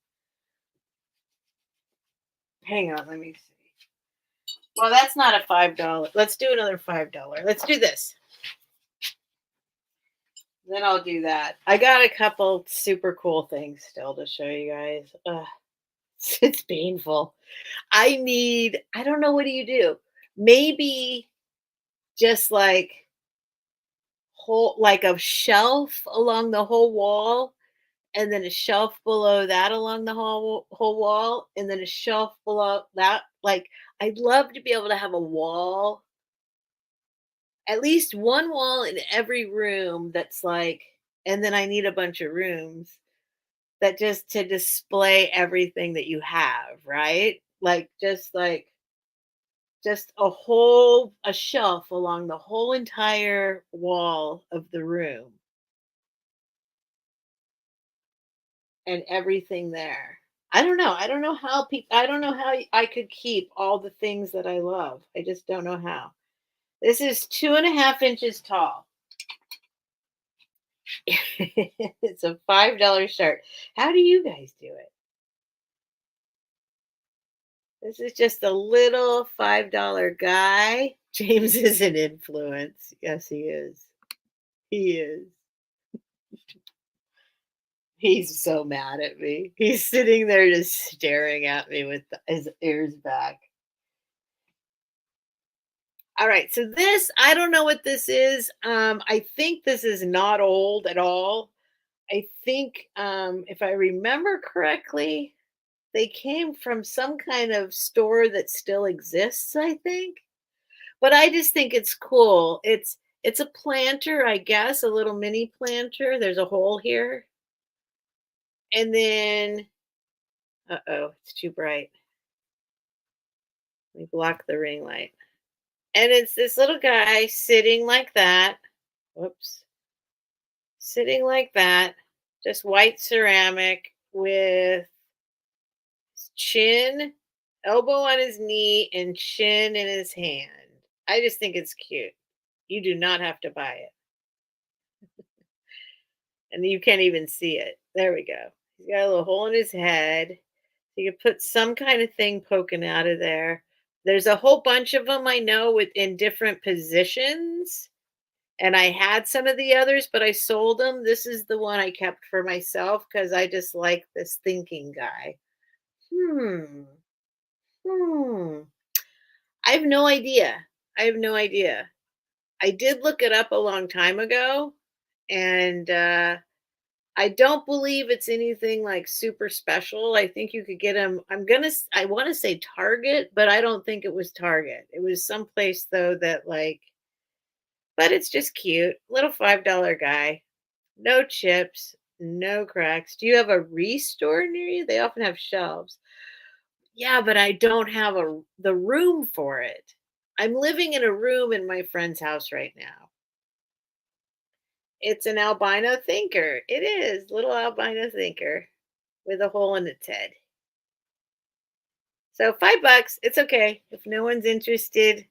Hang on, let me see. Well, that's not a $5. Let's do another $5. Let's do this. Then I'll do that. I got a couple super cool things still to show you guys. It's painful. I don't know, what do you do? Maybe just like a shelf along the whole wall, and then a shelf below that along the whole wall, and then a shelf below that. Like, I'd love to be able to have a wall, at least one wall in every room that's like, and then I need a bunch of rooms that just to display everything that you have, right? Just a shelf along the whole entire wall of the room and everything there. I don't know. I don't know how I could keep all the things that I love. I just don't know how. This is 2.5 inches tall. It's a $5 shirt. How do you guys do it? This is just a little $5 guy. James is an influence. Yes, he is. He is. He's so mad at me. He's sitting there just staring at me with his ears back. All right, so this, I don't know what this is. I think this is not old at all. I think, if I remember correctly, they came from some kind of store that still exists, I think. But I just think it's cool. It's a planter, I guess, a little mini planter. There's a hole here. And then, uh-oh, it's too bright. Let me block the ring light. And it's this little guy sitting like that. Whoops. Sitting like that. Just white ceramic with chin, elbow on his knee, and chin in his hand. I just think it's cute. You do not have to buy it. And you can't even see it. There we go. He's got a little hole in his head. You could put some kind of thing poking out of there. There's a whole bunch of them I know in different positions. And I had some of the others, but I sold them. This is the one I kept for myself because I just like this thinking guy. Hmm. Hmm. I have no idea. I have no idea. I did look it up a long time ago, and I don't believe it's anything like super special. I think you could get them. I want to say Target, but I don't think it was Target. It was someplace though that like but it's just cute. Little $5 guy. No chips, no cracks. Do you have a restore near you? They often have shelves. Yeah, but I don't have the room for it. I'm living in a room in my friend's house right now. It's an albino thinker. It is, little albino thinker with a hole in its head. So $5, it's okay. If no one's interested,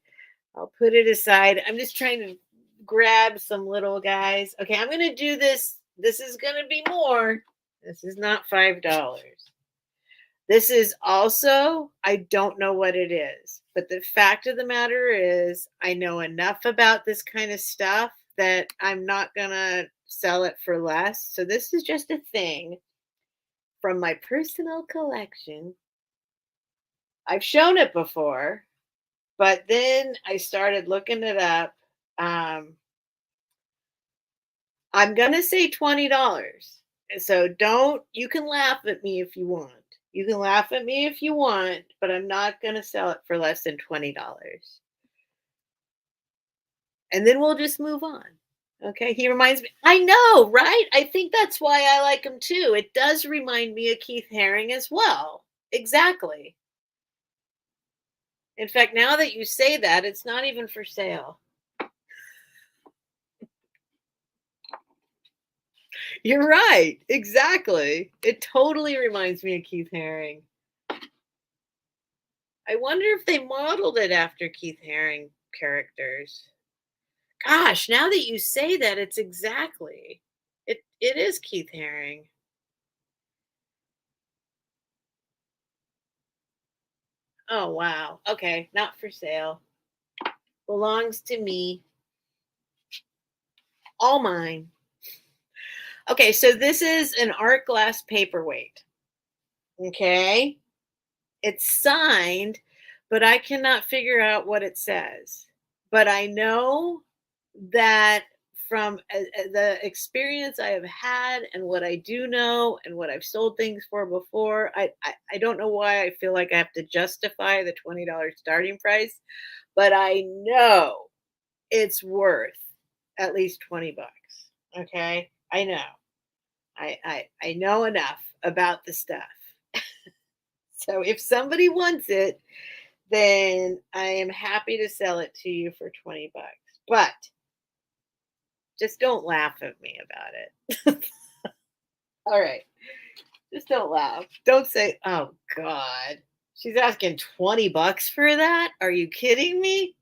I'll put it aside. I'm just trying to grab some little guys. Okay, I'm going to do this. This is going to be more. This is not $5. This is also, I don't know what it is. But the fact of the matter is, I know enough about this kind of stuff that I'm not going to sell it for less. So this is just a thing from my personal collection. I've shown it before, but then I started looking it up. I'm gonna say $20. And so you can laugh at me if you want. You can laugh at me if you want, but I'm not gonna sell it for less than $20. And then we'll just move on. Okay. He reminds me. I know, right? I think that's why I like him too. It does remind me of Keith Haring as well. Exactly. In fact, now that you say that, it's not even for sale. You're right. Exactly. It totally reminds me of Keith Haring. I wonder if they modeled it after Keith Haring characters. Gosh, now that you say that, it's exactly. It is Keith Haring. Oh wow. Okay, not for sale. Belongs to me. All mine. Okay, so this is an art glass paperweight. Okay? It's signed, but I cannot figure out what it says. But I know that from the experience I have had and what I do know and what I've sold things for before, I don't know why I feel like I have to justify the $20 starting price, but I know it's worth at least $20. Okay, I know. I know enough about the stuff. So if somebody wants it, then I am happy to sell it to you for $20. But just don't laugh at me about it. All right. Just don't laugh. Don't say, oh God. She's asking $20 for that? Are you kidding me?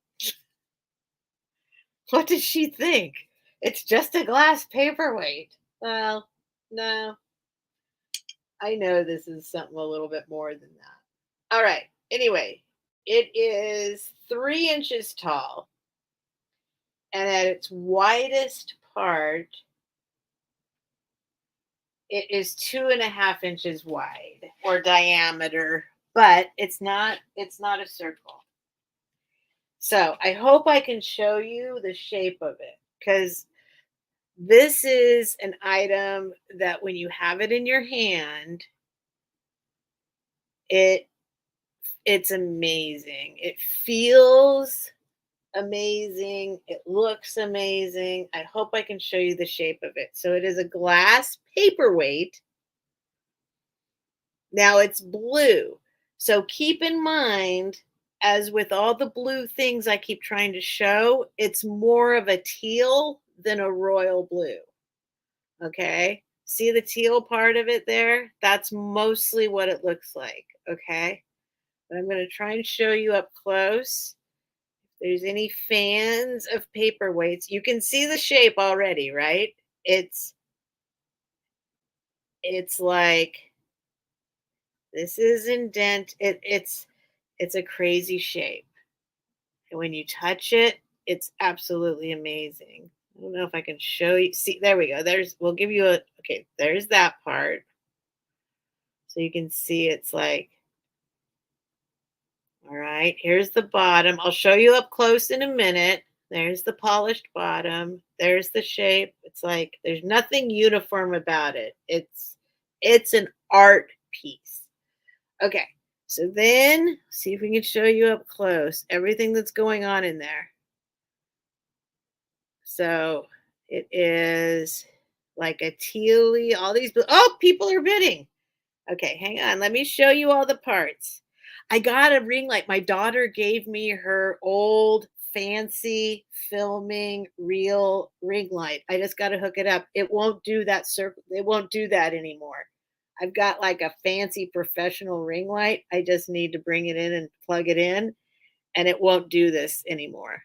What does she think? It's just a glass paperweight. Well, no. I know this is something a little bit more than that. All right. Anyway, it is 3 inches tall. And at its widest part, it is 2.5 inches wide or diameter, but it's not a circle. So I hope I can show you the shape of it because this is an item that when you have it in your hand, it it's amazing. It feels amazing. It looks amazing. I hope I can show you the shape of it. So it is a glass paperweight. Now it's blue. So keep in mind, as with all the blue things I keep trying to show, it's more of a teal than a royal blue. Okay. See the teal part of it there? That's mostly what it looks like. Okay. But I'm going to try and show you up close. There's any fans of paperweights, you can see the shape already, right? It's like this is indent. It's a crazy shape. And when you touch it, it's absolutely amazing. I don't know if I can show you. See, there we go. We'll give you okay, there's that part. So you can see it's like, all right, here's the bottom. I'll show you up close in a minute. There's the polished bottom. There's the shape. It's like there's nothing uniform about it. It's an art piece. Okay. So then see if we can show you up close everything that's going on in there. So it is like a tealy, all these, oh, people are bidding. Okay, hang on. Let me show you all the parts. I got a ring light. My daughter gave me her old fancy filming real ring light. I just got to hook it up. It won't do that circle. It won't do that anymore. I've got like a fancy professional ring light. I just need to bring it in and plug it in, and it won't do this anymore.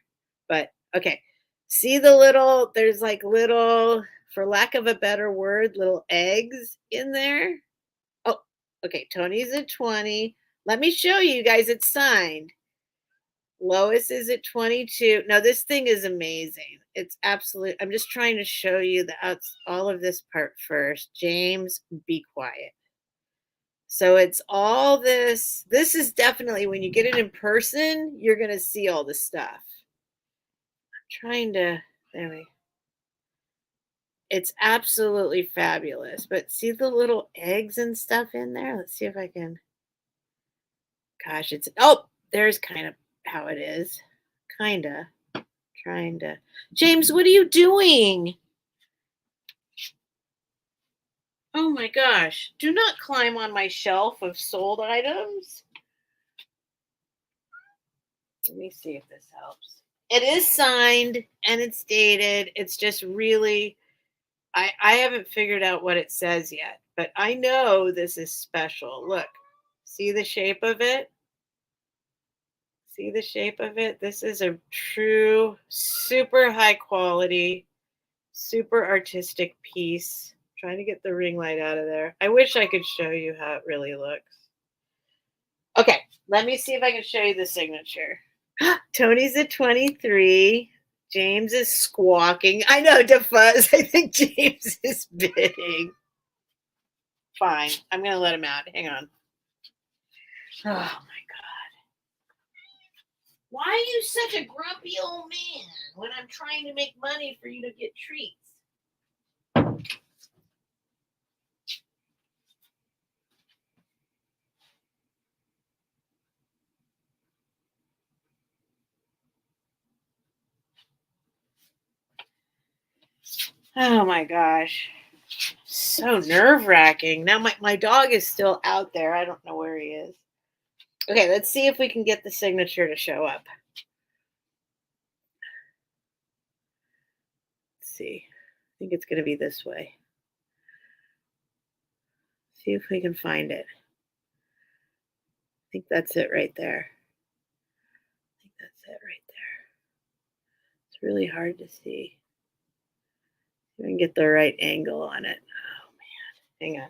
But okay. See the little, there's like little, for lack of a better word, little eggs in there. Oh, okay. Tony's at 20. Let me show you guys. It's signed. Lois is at 22. No, this thing is amazing. It's absolute. I'm just trying to show you all of this part first. James, be quiet. So it's all this. This is definitely, when you get it in person, you're going to see all the stuff. I'm trying to, there we go. It's absolutely fabulous. But see the little eggs and stuff in there? Let's see if I can. Gosh, it's, oh, there's kind of how it is. Kind of. Trying to. James, what are you doing? Oh my gosh. Do not climb on my shelf of sold items. Let me see if this helps. It is signed and it's dated. It's just really, I haven't figured out what it says yet, but I know this is special. Look, see the shape of it? See the shape of it? This is a true, super high quality, super artistic piece. I'm trying to get the ring light out of there. I wish I could show you how it really looks. Okay, let me see if I can show you the signature. Tony's at 23. James is squawking. I know, DeFuzz. I think James is bidding. Fine. I'm going to let him out. Hang on. Oh, my God. Why are you such a grumpy old man when I'm trying to make money for you to get treats? Oh, my gosh. So nerve-wracking. Now my dog is still out there. I don't know where he is. Okay, let's see if we can get the signature to show up. Let's see. I think it's going to be this way. See if we can find it. I think that's it right there. I think that's it right there. It's really hard to see. We can get the right angle on it. Oh, man. Hang on.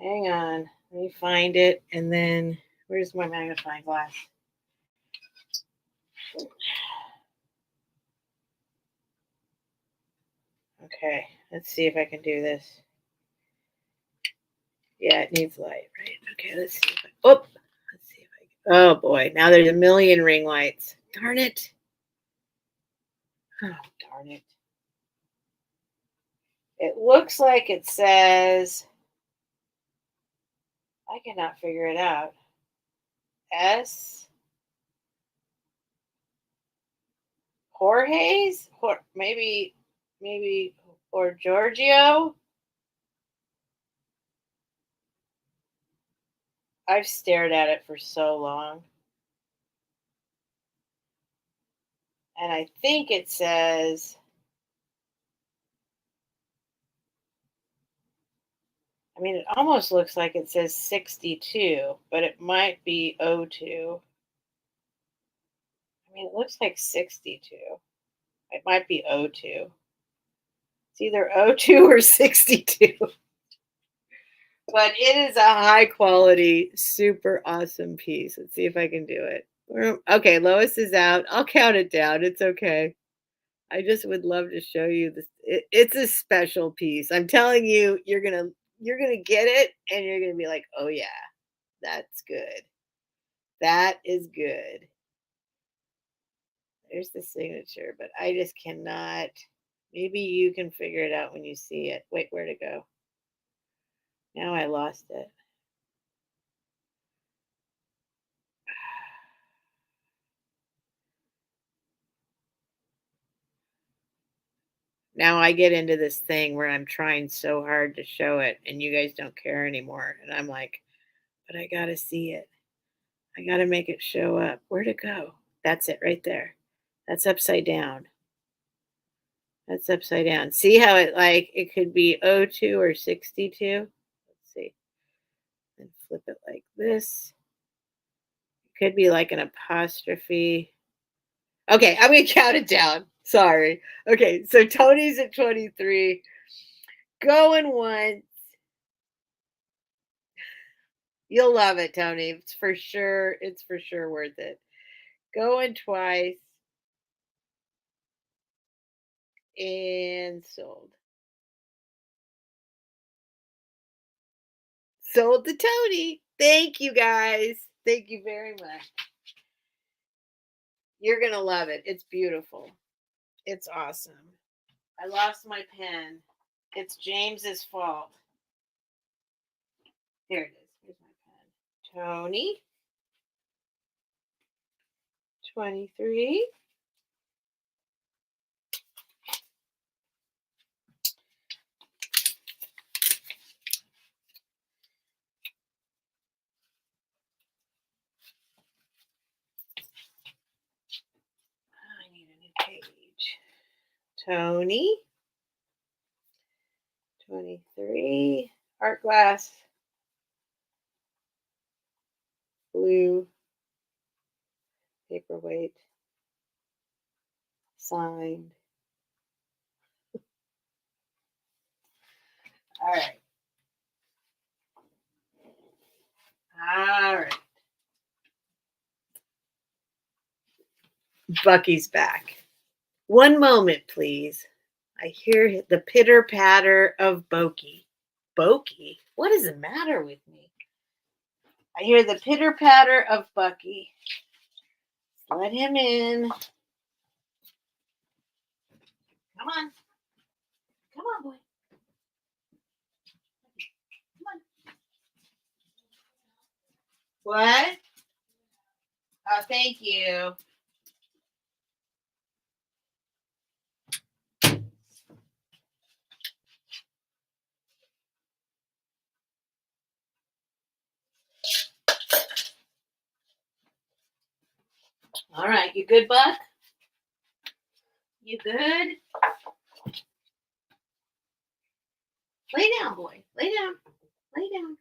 Hang on. Let me find it. And then, where's my magnifying glass? Okay. Let's see if I can do this. Yeah, it needs light, right? Okay, let's see if let's see if I can. Oh boy, now there's a million ring lights. Darn it. Oh, darn it. It looks like it says, I cannot figure it out. S. Jorge's? Maybe, or Giorgio? I've stared at it for so long. And I think it says, I mean, it almost looks like it says 62, but it might be 02. I mean, it looks like 62. It might be 02. It's either 02 or 62. But it is a high quality, super awesome piece. Let's see if I can do it. Okay, Lois is out. I'll count it down. It's okay. I just would love to show you this. It's a special piece. I'm telling you, you're gonna get it, and you're gonna be like, oh yeah, that's good. That is good. There's the signature, but I just cannot. Maybe you can figure it out when you see it. Wait, where'd it go? Now I lost it. Now I get into this thing where I'm trying so hard to show it and you guys don't care anymore. And I'm like, but I got to see it. I got to make it show up. Where'd it go? That's it right there. That's upside down. That's upside down. See how it could be 02 or 62? Let's see. And flip it like this. It could be like an apostrophe. Okay, I'm going to count it down. Sorry. Okay, so Tony's at 23. Going once. You'll love it, Tony. It's for sure. It's for sure worth it. Going twice. And sold. Sold to Tony. Thank you guys. Thank you very much. You're going to love it. It's beautiful. It's awesome. I lost my pen. It's James's fault. Here it is. Here's my pen. Tony. 23. I need a new page. Tony. 23. Art glass. Blue. Paperweight. Signed. All right. All right. Bucky's back. One moment, please. I hear the pitter patter of Bokey. Bokey? What is the matter with me? I hear the pitter patter of Bucky. Let him in. Come on. Come on, boy. Come on. What? Oh, thank you. All right, you good, Buck? You good? Lay down, boy. Lay down. Lay down.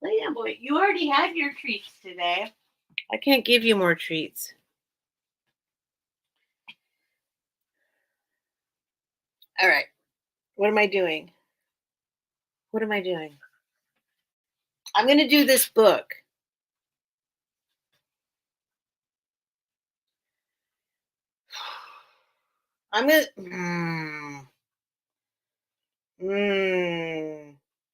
Lay down, boy. You already had your treats today. I can't give you more treats. All right. What am I doing? What am I doing? I'm going to do this book. I'm going to...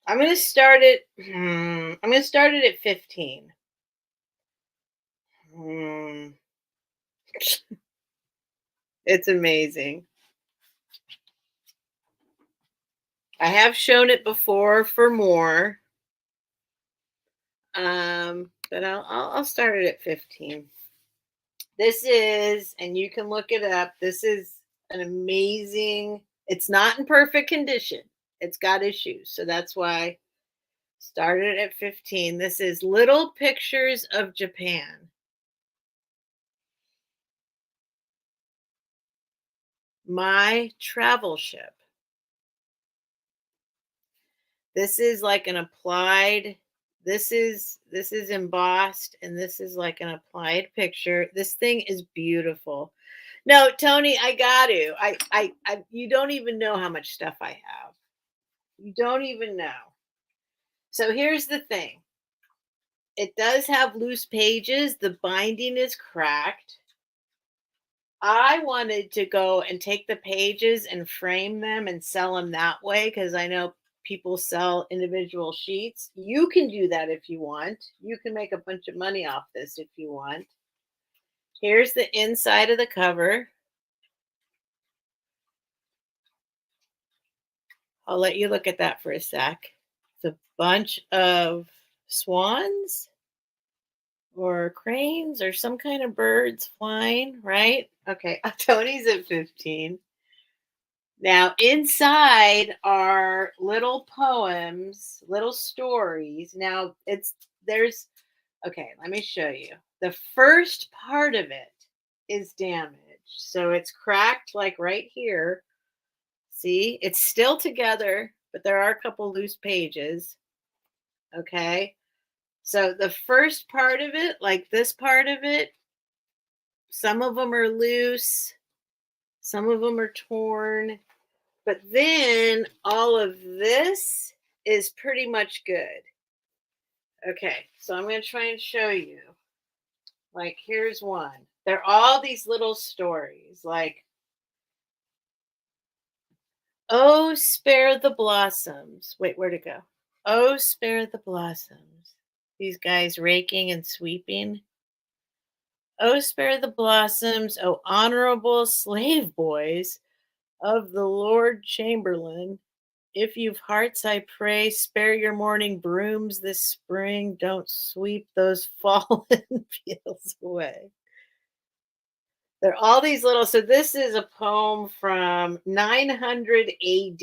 I'm going to start it. I'm going to start it at 15. It's amazing. I have shown it before for more. But I'll start it at 15. This is, and you can look it up. This is an amazing, it's not in perfect condition. It's got issues. So that's why started at 15. This is Little Pictures of Japan. My travel ship. This is like an applied, this is embossed, and this is like an applied picture. This thing is beautiful. No, Tony, I got to. I you don't even know how much stuff I have. You don't even know. So here's the thing. It does have loose pages. The binding is cracked. I wanted to go and take the pages and frame them and sell them that way because I know people sell individual sheets. You can do that if you want. You can make a bunch of money off this if you want. Here's the inside of the cover. I'll let you look at that for a sec. It's a bunch of swans. or cranes or some kind of birds flying, right? Okay, Tony's at 15. Now, inside are little poems, little stories. Now, okay, let me show you. The first part of it is damaged. So it's cracked like right here. See, it's still together, but there are a couple loose pages. Okay. So the first part of it, like this part of it, some of them are loose, some of them are torn, but then all of this is pretty much good. Okay, so I'm going to try and show you. Like, here's one. They're all these little stories, like, oh, spare the blossoms. Wait, where'd it go? Oh, spare the blossoms. These guys raking and sweeping. Oh, spare the blossoms, oh, honorable slave boys of the Lord Chamberlain. If you've hearts, I pray, spare your morning brooms this spring. Don't sweep those fallen fields away. There are all these little, so this is a poem from 900 AD.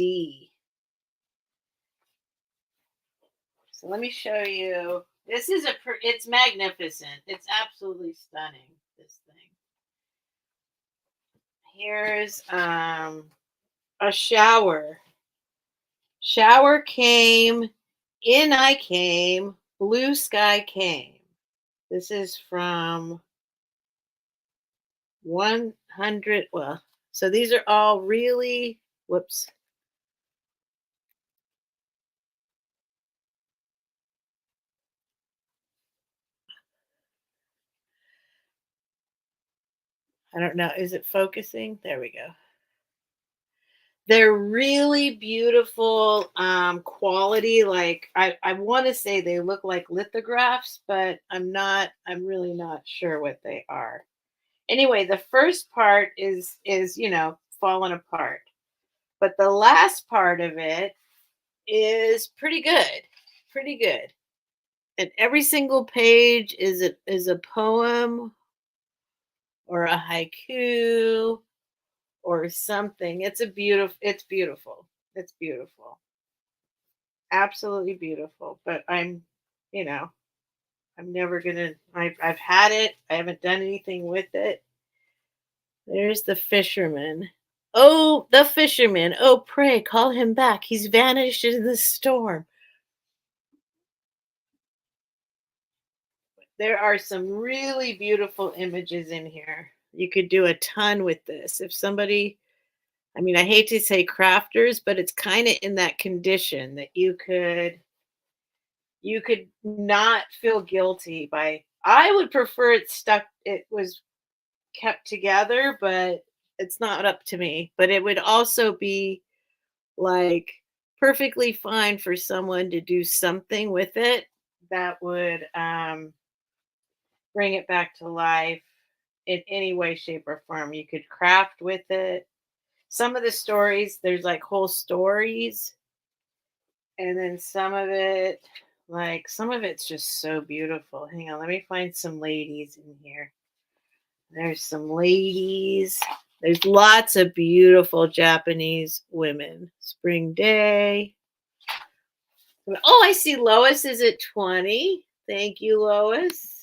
So let me show you. This is it's magnificent. It's absolutely stunning, this thing. Here's a shower. Shower came, in I came, blue sky came. This is from 100. Well, so these are all really, whoops. I don't know. Is it focusing? There we go. They're really beautiful quality. Like I want to say they look like lithographs, but I'm really not sure what they are. Anyway, the first part is falling apart. But the last part of it is pretty good. Pretty good. And every single page is a poem or a haiku or something. It's beautiful. It's beautiful. Absolutely beautiful. But you know, I'm never gonna I've had it. I haven't done anything with it. There's the fisherman. Oh, the fisherman. Oh, pray call him back. He's vanished in the storm. There are some really beautiful images in here. You could do a ton with this. If somebody, I mean, I hate to say crafters, but it's kind of in that condition that you could not feel guilty by. I would prefer it was kept together, but it's not up to me. But it would also be like perfectly fine for someone to do something with it that would bring it back to life in any way, shape, or form. You could craft with it. Some of the stories, there's like whole stories, and then some of it's just so beautiful. Hang on, let me find some ladies in here. There's some ladies. There's lots of beautiful Japanese women. Spring day. Oh, I see Lois is at 20. Thank you, Lois.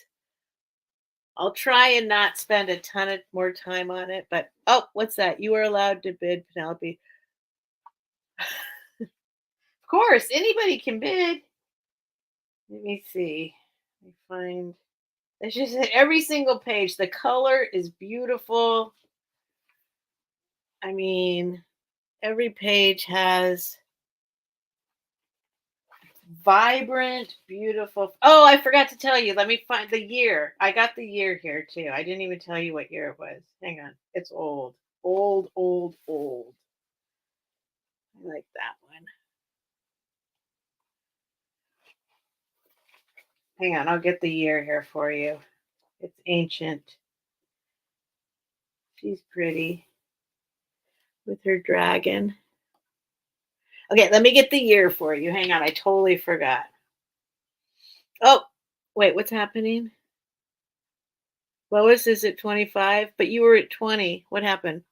I'll try and not spend a ton of more time on it, but oh, what's that? You are allowed to bid, Penelope. Of course, anybody can bid. Let me see. Let me find. It's just every single page. The color is beautiful. I mean, every page has vibrant, beautiful. Oh, I forgot to tell you. Let me find the year. I got the year here too. I didn't even tell you what year it was. Hang on. It's old. Old, old, old. I like that one. Hang on. I'll get the year here for you. It's ancient. She's pretty with her dragon. Okay, let me get the year for you. Hang on. I totally forgot. Oh, wait. What's happening? Lois is at 25, but you were at 20. What happened?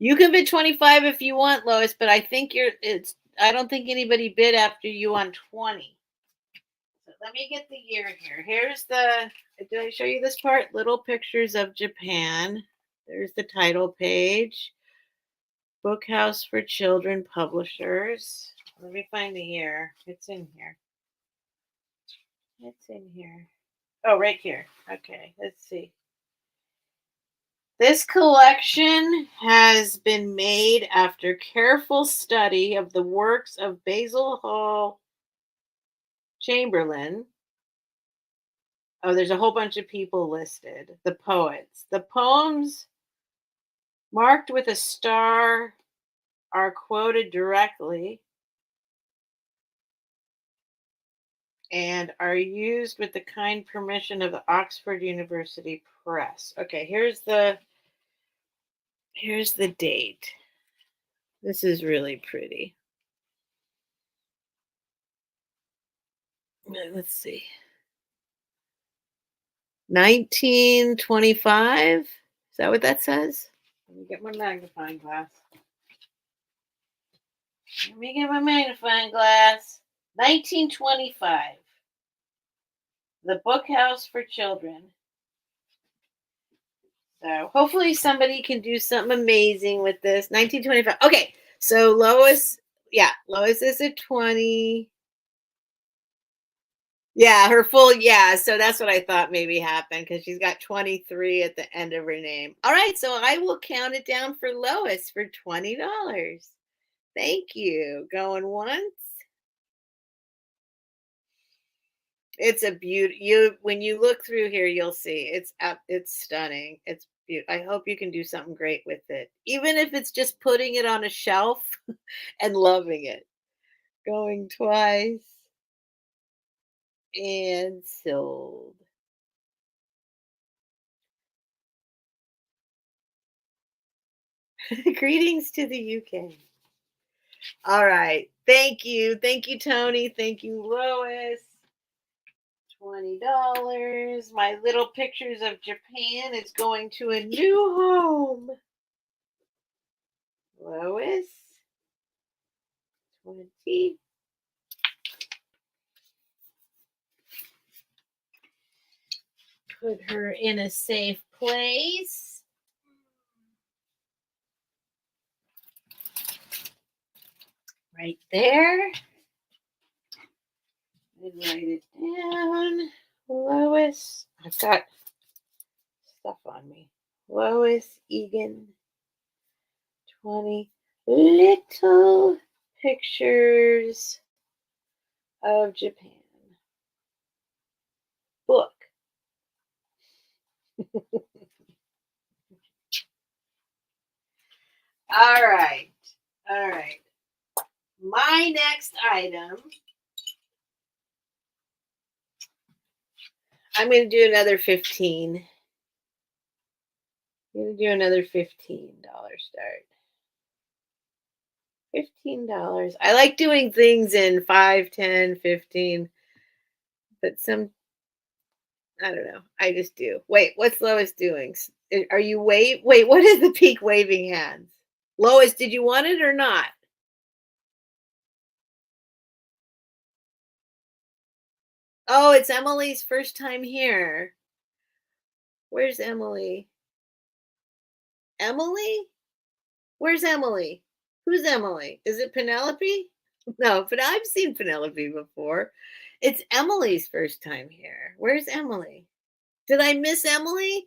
You can bid 25 if you want, Lois, but I think I don't think anybody bid after you on 20. So let me get the year here. Did I show you this part? Little pictures of Japan. There's the title page. Bookhouse for Children Publishers. Let me find the year. It's in here. It's in here. Oh, right here. Okay, let's see. This collection has been made after careful study of the works of Basil Hall Chamberlain. Oh, there's a whole bunch of people listed. The poets. The poems marked with a star are quoted directly and are used with the kind permission of the Oxford University Press. Okay, here's the date. This is really pretty. Let's see. 1925. Is that what that says? Let me get my magnifying glass. 1925. The Bookhouse for Children. So hopefully somebody can do something amazing with this. 1925. Okay, so Lois is at 20. Yeah, so that's what I thought maybe happened because she's got 23 at the end of her name. All right, so I will count it down for Lois for $20. Thank you. Going once. It's a beauty. When you look through here, you'll see it's stunning. It's beautiful. I hope you can do something great with it, even if it's just putting it on a shelf and loving it. Going twice and sold. Greetings to the UK. All right. Thank you. Thank you, Tony. Thank you, Lois. $20. My little pictures of Japan is going to a new home. Lois. 20. Put her in a safe place. Right there. And write it down. Lois. I've got stuff on me. Lois Egan. 20. Little pictures of Japan. Book. All right. My next item. I'm going to do another 15. I'm going to do another $15 start. $15. I like doing things in 5, 10, 15. But I don't know. I just do. Wait, what's Lois doing? Are you wait, what is the peak waving hands? Lois, did you want it or not? Oh, it's Emily's first time here. Where's Emily? Emily? Where's Emily? Who's Emily? Is it Penelope? No, but I've seen Penelope before. It's Emily's first time here. Where's Emily? Did I miss Emily?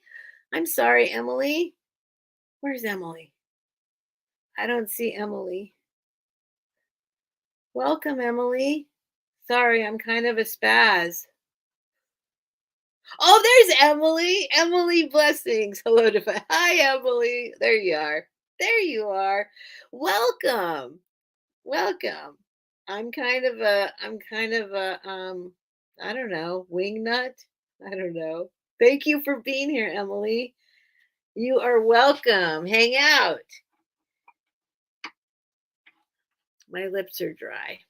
I'm sorry, Emily. Where's Emily? I don't see Emily. Welcome, Emily. Sorry, I'm kind of a spaz. Oh, there's Emily. Emily, blessings. Hello to hi, Emily. There you are. There you are. Welcome. I'm kind of a I don't know, wing nut. I don't know. Thank you for being here, Emily. You are welcome. Hang out. My lips are dry.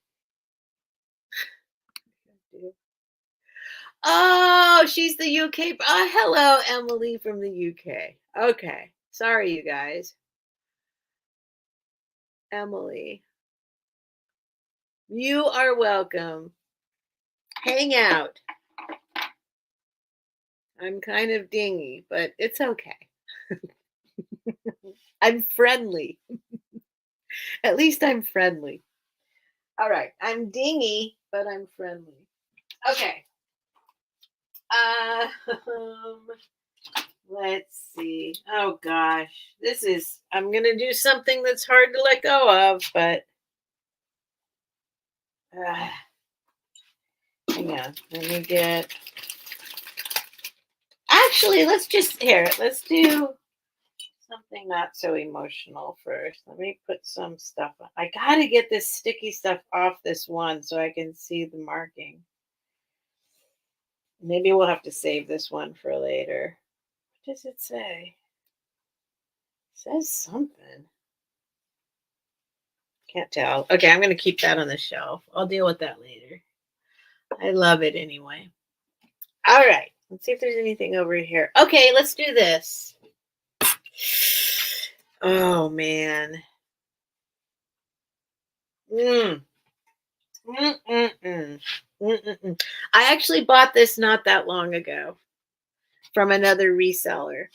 Oh, she's the UK. Hello, Emily from the UK. Okay. Sorry, you guys. Emily, you are welcome. Hang out. I'm kind of dingy, but it's okay. I'm friendly. At least I'm friendly. All right. I'm dingy, but I'm friendly. Okay. Um, let's see. Oh gosh. I'm going to do something that's hard to let go of, but uh, hang on. Let me get. Actually, let's do something not so emotional first. Let me put some stuff on. I got to get this sticky stuff off this one so I can see the marking. Maybe we'll have to save this one for later. What does it say? It says something. Can't tell. Okay, I'm going to keep that on the shelf. I'll deal with that later. I love it anyway. All right. Let's see if there's anything over here. Okay, let's do this. Oh, man. Mm. Mm-mm-mm. Mm-mm-mm. I actually bought this not that long ago from another reseller.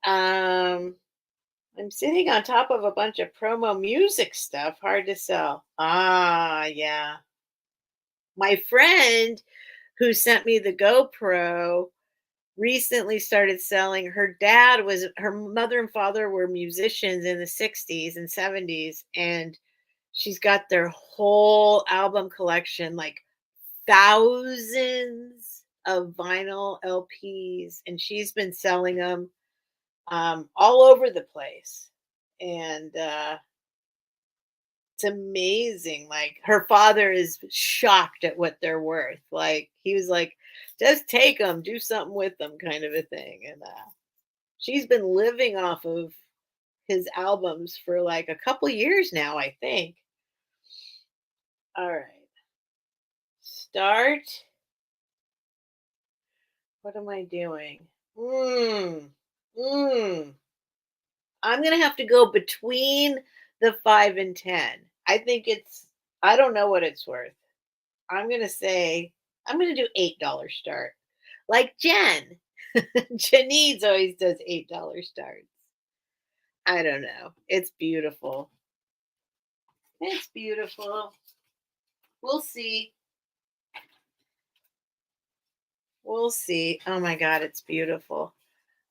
I'm sitting on top of a bunch of promo music stuff. Hard to sell. Ah, yeah. My friend who sent me the GoPro recently started selling. Her mother and father were musicians in the 60s and 70s, and she's got their whole album collection, like thousands of vinyl LPs, and she's been selling them all over the place. And it's amazing. Like her father is shocked at what they're worth. Like he was like, just take them, do something with them, kind of a thing. And she's been living off of his albums for like a couple years now, I think. All right. Start. What am I doing? Mm, mm. I'm gonna have to go between the 5 and 10. I don't know what it's worth. I'm gonna say I'm gonna do $8 start. Like Jen. Janine's always does $8 starts. I don't know. It's beautiful. It's beautiful. We'll see. We'll see. Oh my god, it's beautiful.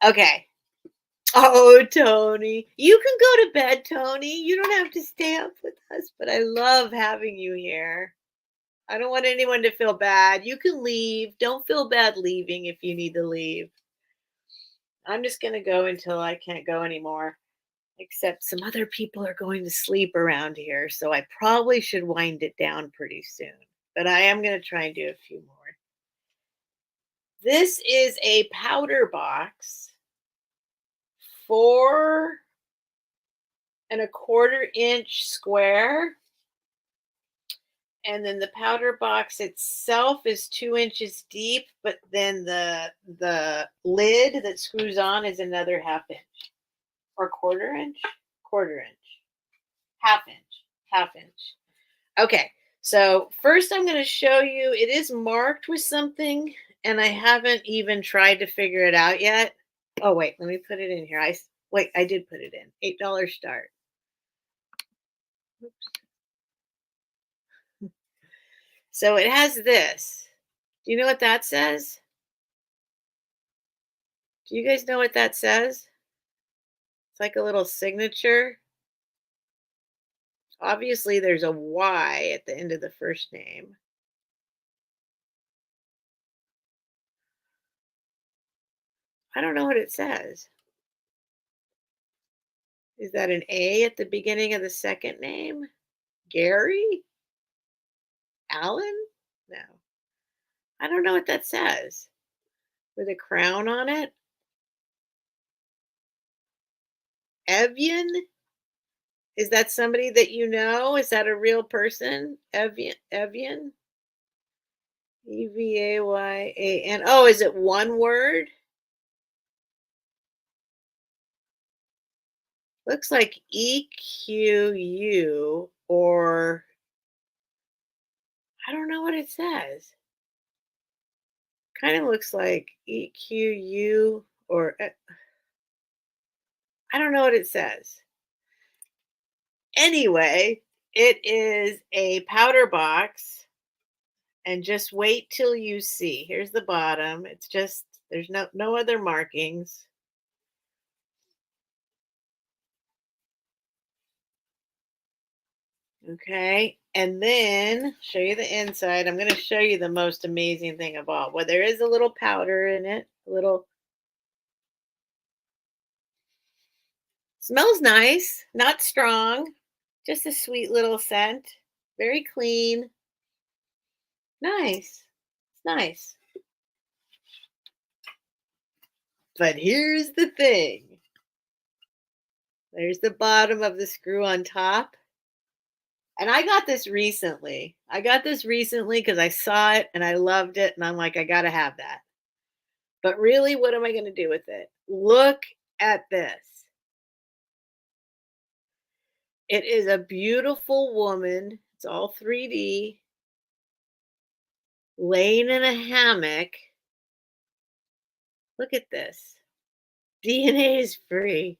Okay. Oh, Tony. You can go to bed, Tony. You don't have to stay up with us, but I love having you here. I don't want anyone to feel bad. You can leave. Don't feel bad leaving if you need to leave. I'm just going to go until I can't go anymore. Except some other people are going to sleep around here, so I probably should wind it down pretty soon. But I am going to try and do a few more. This is a powder box, 4.25 inch square. And then the powder box itself is 2 inches deep, but then the lid that screws on is another half inch or quarter inch, half inch. Okay, so first I'm going to show you. It is marked with something, and I haven't even tried to figure it out yet. Oh wait, let me put it in here. I did put it in. $8 start. Oops. So it has this. Do you know what that says? Do you guys know what that says? It's like a little signature. Obviously, there's a Y at the end of the first name. I don't know what it says. Is that an A at the beginning of the second name? Gary? Alan? No. I don't know what that says. With a crown on it? Evian? Is that somebody that you know? Is that a real person? Evian? Evyayan. Oh, is it one word? Looks like EQU or I don't know what it says. Kind of looks like EQU or I don't know what it says. Anyway, it is a powder box and just wait till you see. Here's the bottom. It's just there's no other markings. Okay. And then show you the inside. I'm going to show you the most amazing thing of all. Well, there is a little powder in it, a little smells nice, not strong, just a sweet little scent. Very clean. Nice. It's nice. But here's the thing. There's the bottom of the screw on top. And I got this recently. I got this recently because I saw it and I loved it. And I'm like, I got to have that. But really, what am I going to do with it? Look at this. It is a beautiful woman. It's all 3D, laying in a hammock. Look at this. DNA is free.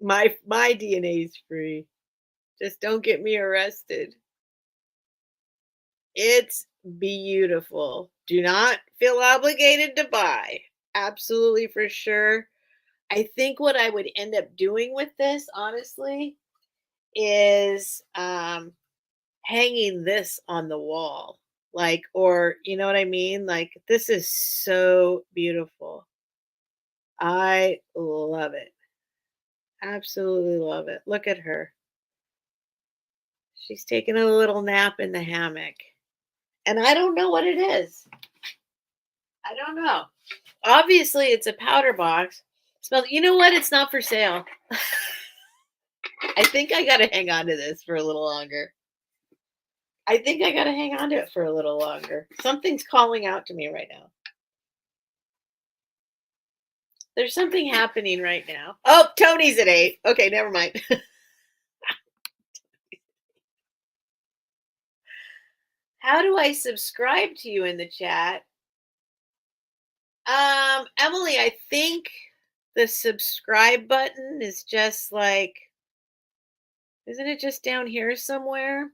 My DNA is free. Just don't get me arrested. It's beautiful. Do not feel obligated to buy. Absolutely for sure. I think what I would end up doing with this, honestly, is hanging this on the wall. Like, or you know what I mean? Like, this is so beautiful. I love it. Absolutely love it. Look at her. She's taking a little nap in the hammock. And I don't know what it is. I don't know. Obviously, it's a powder box. Smell. You know what? It's not for sale. I think I got to hang on to this for a little longer. I think I got to hang on to it for a little longer. Something's calling out to me right now. There's something happening right now. Oh, Tony's at 8. Okay, never mind. How do I subscribe to you in the chat? Emily, I think the subscribe button is just like, isn't it just down here somewhere?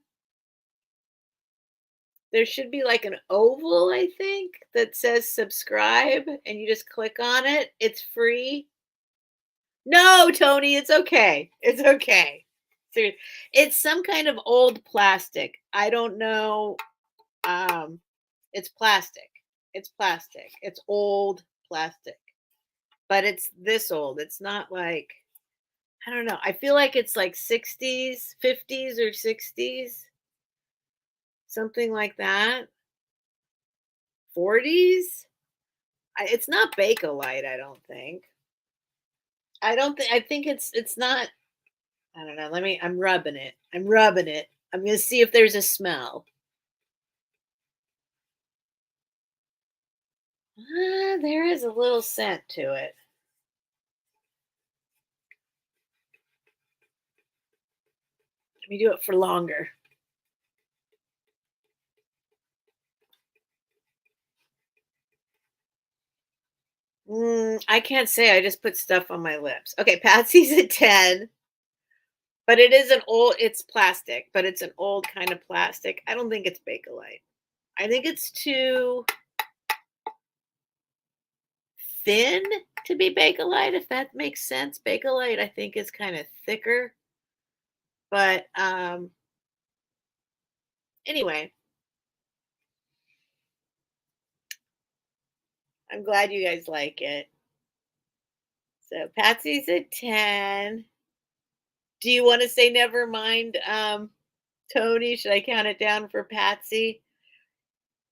There should be like an oval, I think, that says subscribe, and you just click on it. It's free. No, Tony, it's okay. It's okay. Seriously. It's some kind of old plastic. I don't know. It's plastic. It's plastic. It's old plastic. But it's this old. It's not like I don't know. I feel like it's like 60s, 50s or 60s. Something like that. 40s? It's not Bakelite, I don't think. I don't think I think it's not I don't know. I'm rubbing it. I'm rubbing it. I'm going to see if there's a smell. There is a little scent to it. Let me do it for longer. I can't say. I just put stuff on my lips. Okay, Patsy's at 10. But it is it's plastic, but it's an old kind of plastic. I don't think it's Bakelite. I think it's too thin to be Bakelite, if that makes sense. Bakelite, I think, is kind of thicker. But anyway, I'm glad you guys like it. So Patsy's at 10. Do you want to say never mind, Tony? Should I count it down for Patsy?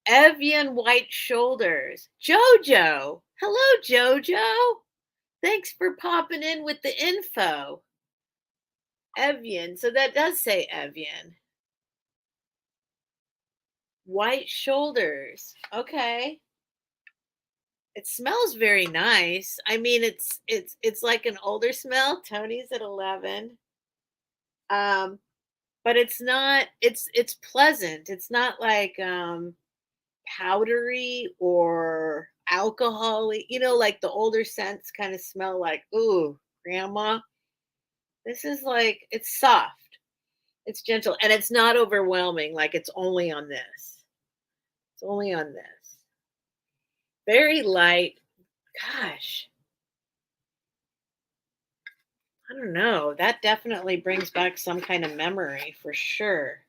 Evian White Shoulders. Jojo. Hello, Jojo. Thanks for popping in with the info. Evian. So that does say Evian. White shoulders. Okay. It smells very nice. I mean, it's like an older smell. Tony's at 11. Um, but it's not it's pleasant. It's not like powdery or alcohol-y, like the older scents kind of smell like, ooh, grandma. This is like it's soft. It's gentle and it's not overwhelming like it's only on this. It's only on this. Very light. Gosh, I don't know. That definitely brings back some kind of memory for sure.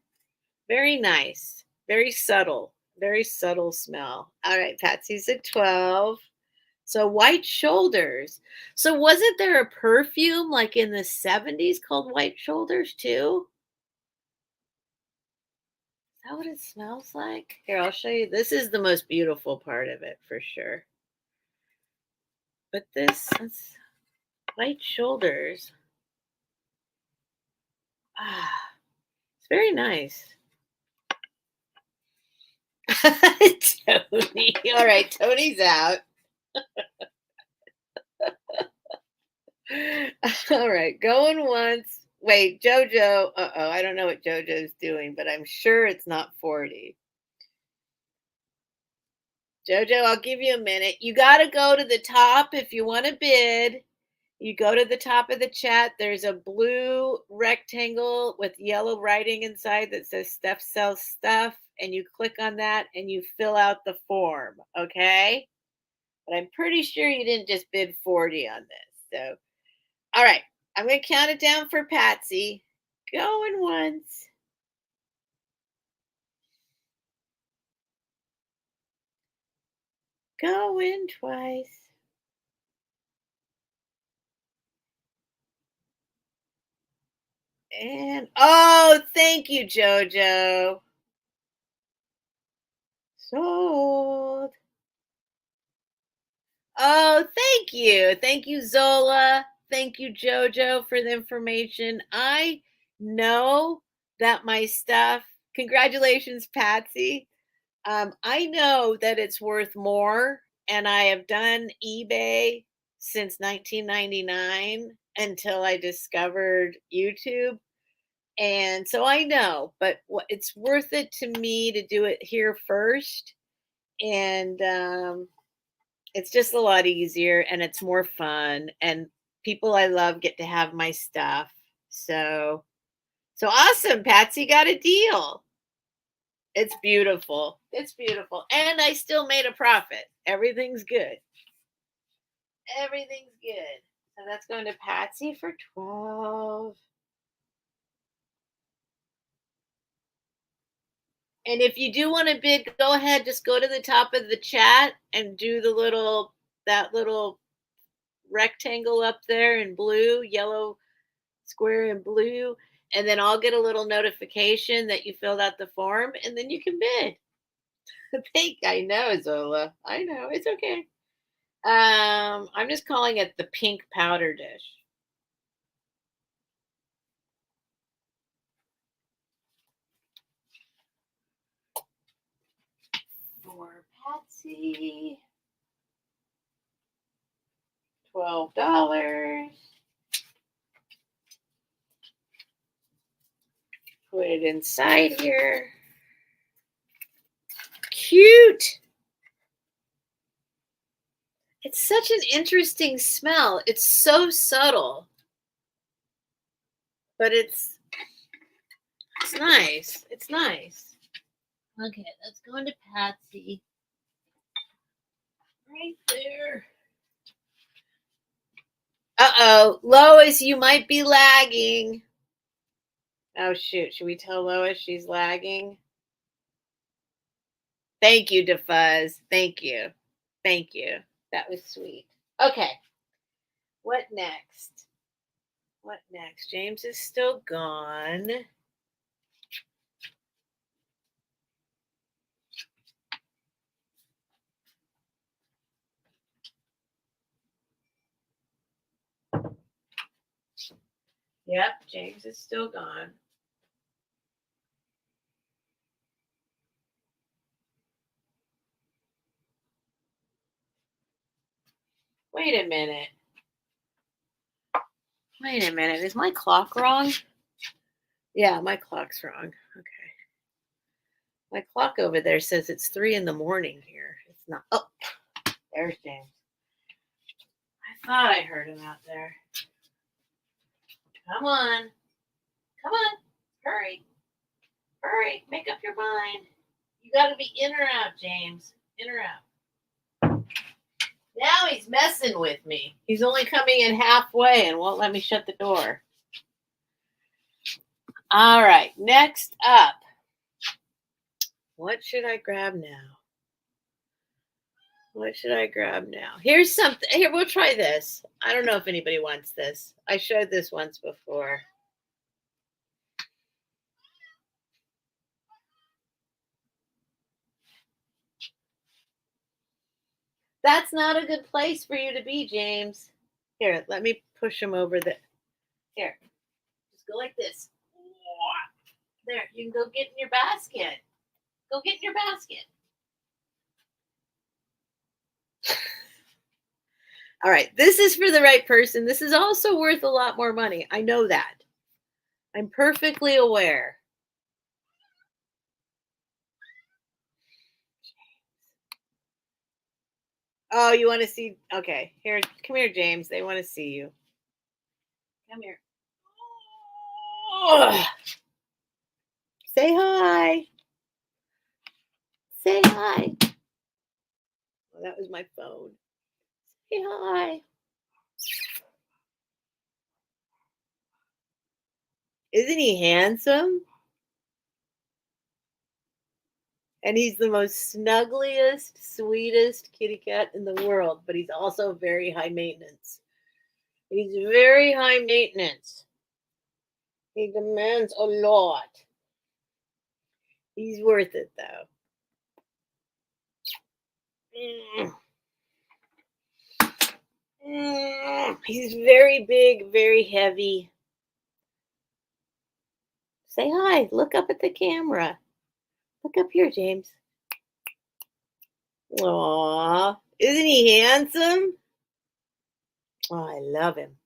Very nice. Very subtle. Very subtle smell. All right, Patsy's at 12. So white shoulders. So wasn't there a perfume like in the 70s called white shoulders too? Is that what it smells like? Here, I'll show you. This is the most beautiful part of it for sure. But this white shoulders. Ah, it's very nice. Tony. All right, Tony's out. All right, going once. Wait, Jojo. Uh-oh, I don't know what Jojo's doing, but I'm sure it's not 40. Jojo, I'll give you a minute. You got to go to the top if you want to bid. You go to the top of the chat. There's a blue rectangle with yellow writing inside that says Steph Sells Stuff. And you click on that and you fill out the form. Okay. But I'm pretty sure you didn't just bid 40 on this. So, all right. I'm going to count it down for Patsy. Going once. Going twice. And oh, thank you, Jojo. Sold. Oh, thank you. Thank you, Zola. Thank you, Jojo, for the information. I know that my stuff, congratulations, Patsy. I know that it's worth more, and I have done eBay since 1999 until I discovered YouTube. And so I know, but it's worth it to me to do it here first. And it's just a lot easier and it's more fun. And people I love get to have my stuff. So awesome. Patsy got a deal. It's beautiful. It's beautiful. And I still made a profit. Everything's good. Everything's good. So that's going to Patsy for 12. And if you do want to bid, go ahead, just go to the top of the chat and do that little rectangle up there in blue, yellow square in blue. And then I'll get a little notification that you filled out the form and then you can bid. I know, Zola. I know. It's okay. I'm just calling it the pink powder dish. For Patsy. $12. Put it inside here. Cute. It's such an interesting smell. It's so subtle. But it's nice. It's nice. Okay, let's go into Patsy. Right there. Uh-oh. Lois, you might be lagging. Oh, shoot. Should we tell Lois she's lagging? Thank you, DeFuzz. Thank you. Thank you. That was sweet. Okay. What next? What next? James is still gone. Yep, James is still gone. Wait a minute. Wait a minute. Is my clock wrong? Yeah, my clock's wrong. Okay. My clock over there says it's 3 in the morning here. It's not. Oh, there's James. I thought I heard him out there. Come on. Come on. Hurry. Hurry. Make up your mind. You got to be in or out, James. In or out. Now he's messing with me. He's only coming in halfway and won't let me shut the door. All right. Next up. What should I grab now? What should I grab now? Here's something. Here, we'll try this. I don't know if anybody wants this. I showed this once before. That's not a good place for you to be, James. Here, let me push him over the. Here, just go like this. There, you can go get in your basket. Go get in your basket. All right, this is for the right person. This is also worth a lot more money. I know that. I'm perfectly aware. Oh, you want to see? Okay, here, come here, James. They want to see you. Come here. Oh. Say hi. Say hi. Oh, that was my phone. Say hi. Isn't he handsome? And he's the most snuggliest, sweetest kitty cat in the world, but he's also very high maintenance. He's very high maintenance. He demands a lot. He's worth it, though. He's very big, very heavy. Say hi. Look up at the camera. Look up here, James. Aw, isn't he handsome? Oh, I love him.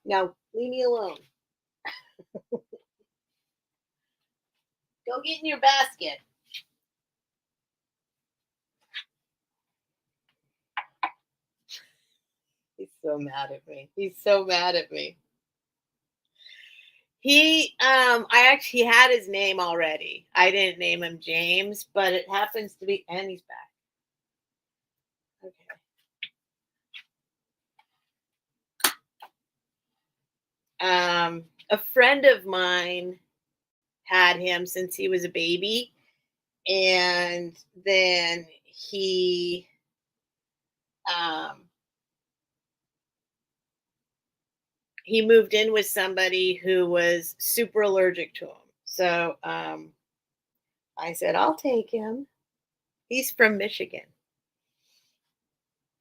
Now, leave me alone. Go get in your basket. He's so mad at me. He's so mad at me. I actually had his name already. I didn't name him James, but it happens to be, and he's back. Okay. A friend of mine had him since he was a baby, and then he moved in with somebody who was super allergic to him. So I said, I'll take him. He's from Michigan.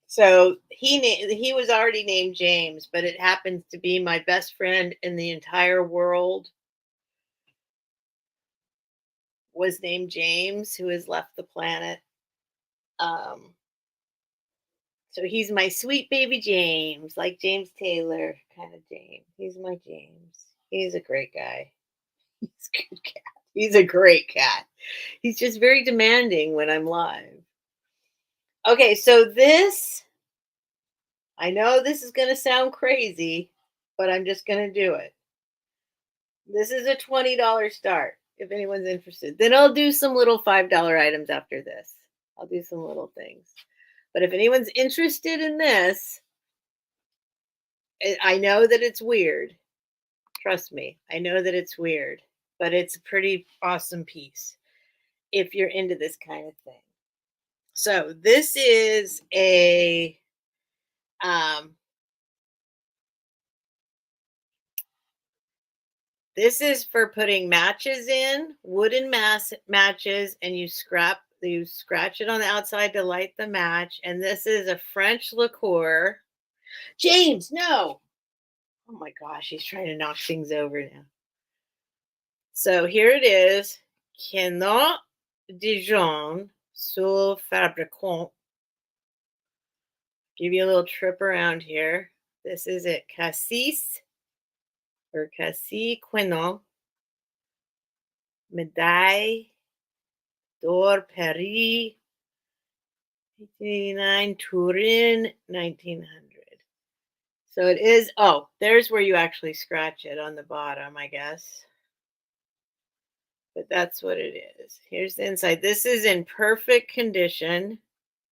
So he was already named James, but it happens to be my best friend in the entire world was named James, who has left the planet. So he's my sweet baby James, like James Taylor kind of James. He's my James. He's a great guy. He's a good cat. He's a great cat. He's just very demanding when I'm live. Okay, so this, I know this is going to sound crazy, but I'm just going to do it. This is a $20 start if anyone's interested. Then I'll do some little $5 items after this. I'll do some little things. But if anyone's interested in this, I know that it's weird. Trust me, I know that it's weird, but it's a pretty awesome piece if you're into this kind of thing. So this is a this is for putting matches in, wooden matches, and you scratch it on the outside to light the match. And this is a French liqueur. James, no. Oh my gosh, he's trying to knock things over now. So here it is. Cardinal Dijon Sous Fabricant. Give you a little trip around here. This is it. Cassis or Cassis Quinon. Médaille d'Or Paris. 1889. Turin. 1900. So it is. Oh, there's where you actually scratch it on the bottom, I guess. But that's what it is. Here's the inside. This is in perfect condition.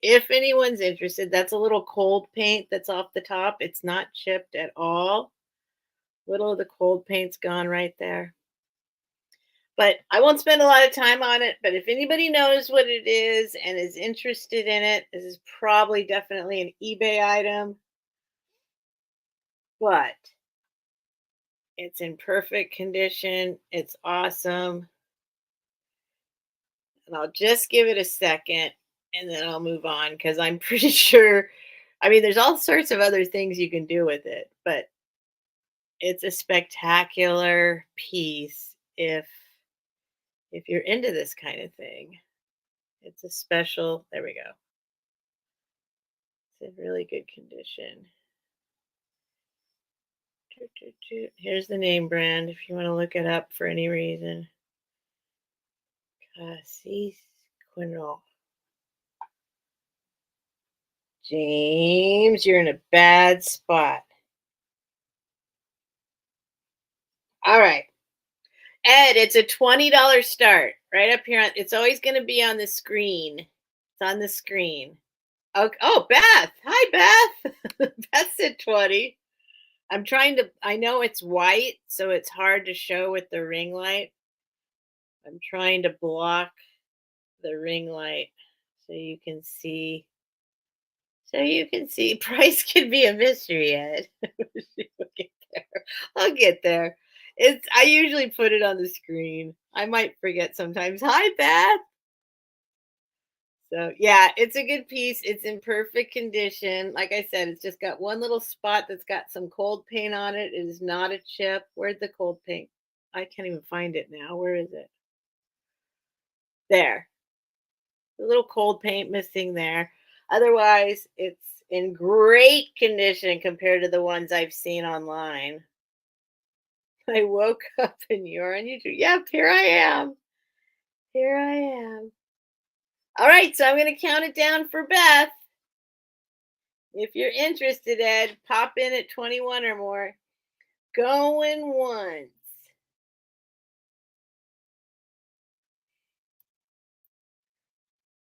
If anyone's interested, that's a little cold paint that's off the top. It's not chipped at all. Little of the cold paint's gone right there. But I won't spend a lot of time on it. But if anybody knows what it is and is interested in it, this is probably definitely an eBay item. But it's in perfect condition. It's awesome. And I'll just give it a second and then I'll move on because I'm pretty sure. I mean, there's all sorts of other things you can do with it, but it's a spectacular piece if you're into this kind of thing. It's a special. There we go. It's in really good condition. Here's the name brand if you want to look it up for any reason. Cassis Quinol. James, you're in a bad spot. All right. Ed, it's a $20 start right up here. It's always going to be on the screen. It's on the screen. Oh, Beth. Hi, Beth. Beth said 20. I know it's white, so it's hard to show with the ring light. I'm trying to block the ring light so you can see. Price can be a mystery, Ed. I'll get there. I usually put it on the screen. I might forget sometimes. Hi, Beth. So yeah, it's a good piece. It's in perfect condition. Like I said, it's just got one little spot that's got some cold paint on it. It is not a chip. Where'd the cold paint? I can't even find it now. Where is it? There. A little cold paint missing there. Otherwise, it's in great condition compared to the ones I've seen online. I woke up and you're on YouTube. Yep, here I am. Here I am. All right, so I'm going to count it down for Beth. If you're interested, Ed, pop in at 21 or more. Going once.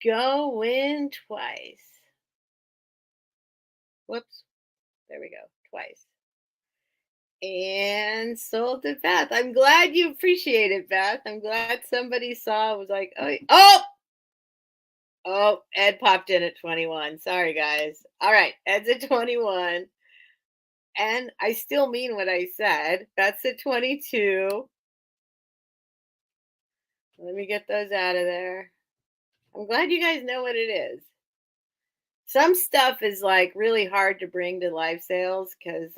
Going twice. Whoops. There we go. Twice. And sold to Beth. I'm glad you appreciate it, Beth. I'm glad somebody was like, oh, Ed popped in at 21. Sorry, guys. All right, Ed's at 21. And I still mean what I said. Beth's at 22. Let me get those out of there. I'm glad you guys know what it is. Some stuff is like really hard to bring to live sales because,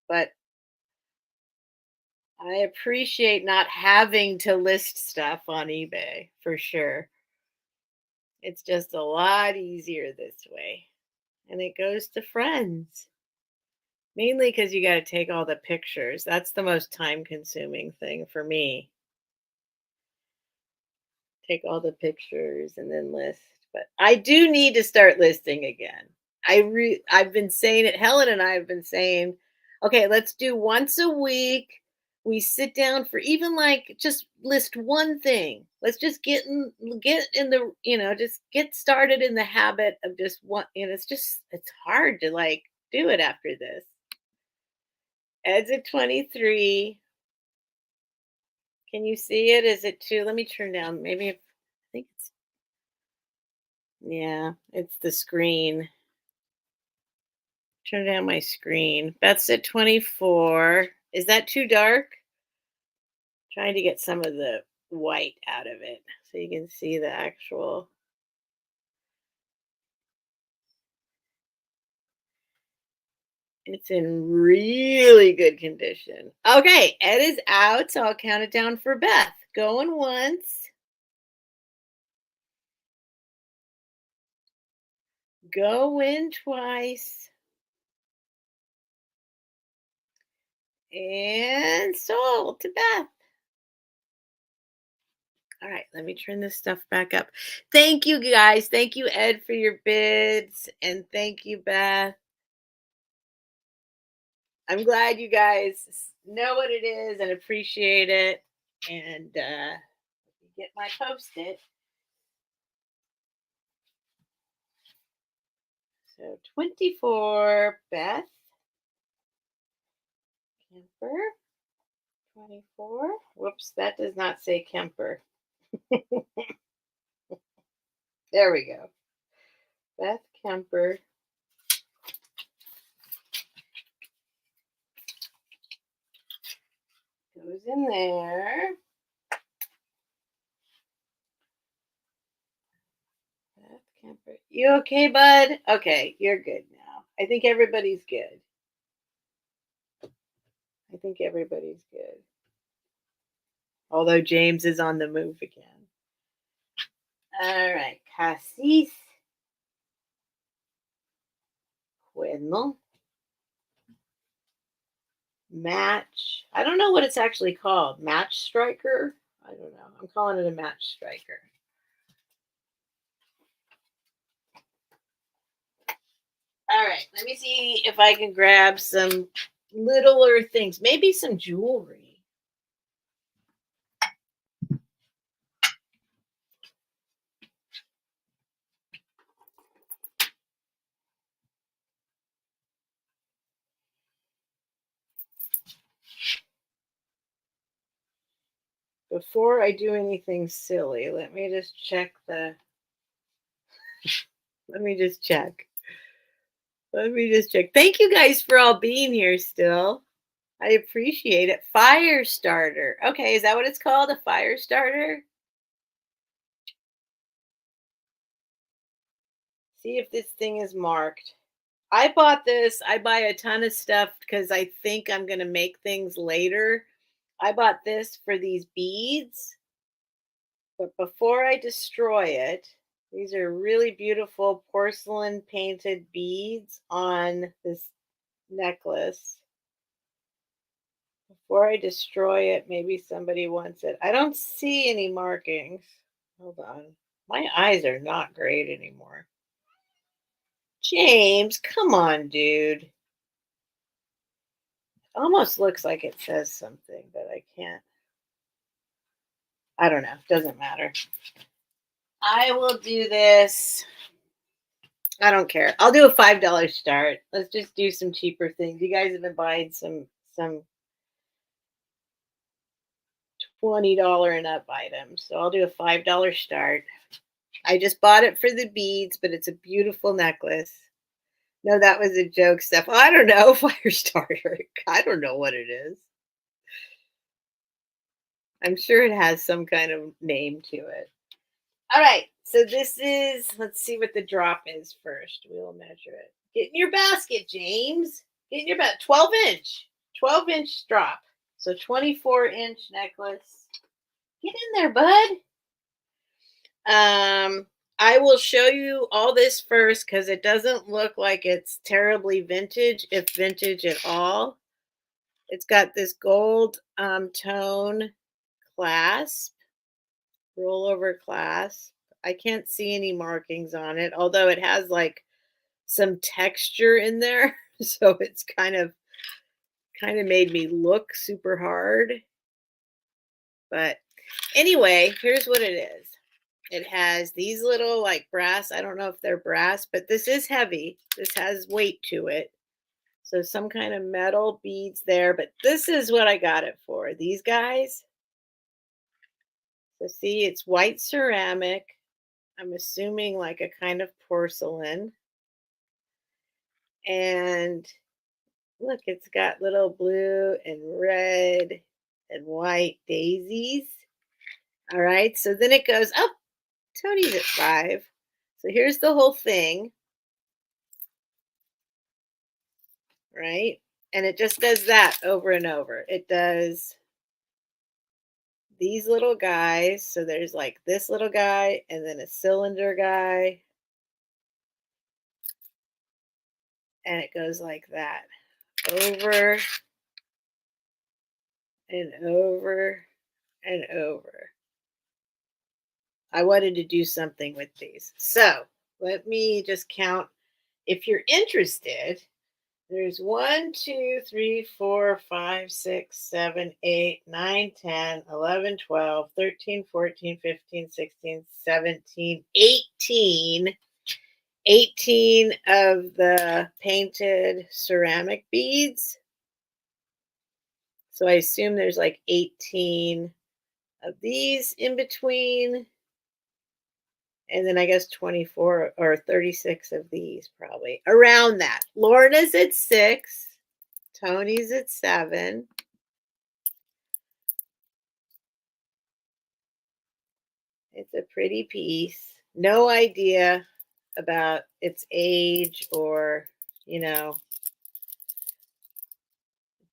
but I appreciate not having to list stuff on eBay for sure. It's just a lot easier this way. And it goes to friends. Mainly because you got to take all the pictures. That's the most time consuming thing for me. Take all the pictures and then list. But I do need to start listing again. I've been saying it. Helen and I have been saying, okay, let's do once a week. We sit down for even like just list one thing. Let's just get in the, just get started in the habit of just one. It's hard to like do it after this. Ed's at 23. Can you see it? Is it too? Let me turn down. Maybe I think it's. Yeah, it's the screen. Turn down my screen. Beth's at 24. Is that too dark? Trying to get some of the white out of it so you can see the actual. It's in really good condition. Okay, Ed is out, so I'll count it down for Beth. Going once. Going twice. And sold to Beth. All right, let me turn this stuff back up. Thank you guys. Thank you, Ed, for your bids. And thank you, Beth. I'm glad you guys know what it is and appreciate it. And get my post-it. So 24, Beth. Kemper. 24. Whoops, that does not say Kemper. There we go. Beth Kemper. Goes in there. Beth Kemper. You okay, bud? Okay, you're good now. I think everybody's good. I think everybody's good. Although James is on the move again. All right, Cassis. Quenel. Match. I don't know what it's actually called. Match striker? I don't know. I'm calling it a match striker. All right, let me see if I can grab some littler things. Maybe some jewelry. Before I do anything silly, let me just check the... Let me just check. Thank you guys for all being here still. I appreciate it. Fire starter. Okay, is that what it's called? A fire starter? See if this thing is marked. I bought this. I buy a ton of stuff because I think I'm going to make things later. I bought this for these beads. But before I destroy it, these are really beautiful porcelain painted beads on this necklace. Before I destroy it, maybe somebody wants it. I don't see any markings. Hold on. My eyes are not great anymore. James, come on, dude. Almost looks like it says something, but I can't. I don't know. Doesn't matter. I will do this. I don't care. I'll do a $5 start. Let's just do some cheaper things. You guys have been buying some $20 and up items. So I'll do a $5 start. I just bought it for the beads, but it's a beautiful necklace. No, that was a joke, Steph. I don't know. Fire starter. I don't know what it is. I'm sure it has some kind of name to it. All right. So this is, let's see what the drop is first. We'll measure it. Get in your basket, James. Get in your basket. 12-inch. 12-inch drop. So 24-inch necklace. Get in there, bud. I will show you all this first because it doesn't look like it's terribly vintage, if vintage at all. It's got this gold tone clasp, rollover clasp. I can't see any markings on it, although it has like some texture in there. So it's kind of made me look super hard. But anyway, here's what it is. It has these little like brass. I don't know if they're brass, but this is heavy. This has weight to it. So some kind of metal beads there. But this is what I got it for. These guys. So see, it's white ceramic. I'm assuming like a kind of porcelain. And look, it's got little blue and red and white daisies. All right. So then it goes up. Tony's at 5. So here's the whole thing. Right? And it just does that over and over. It does these little guys. So there's like this little guy and then a cylinder guy. and it goes like that, over and over and over. I wanted to do something with these. So let me just count. If you're interested, there's 1, 2, 3, 4, 5, 6, 7, 8, 9, 10, 11, 12, 13, 14, 15, 16, 17, 18. 18 of the painted ceramic beads. So I assume there's like 18 of these in between. And then I guess 24 or 36 of these, probably around that. Lorna's at 6. Tony's at 7. It's a pretty piece. No idea about its age or, you know,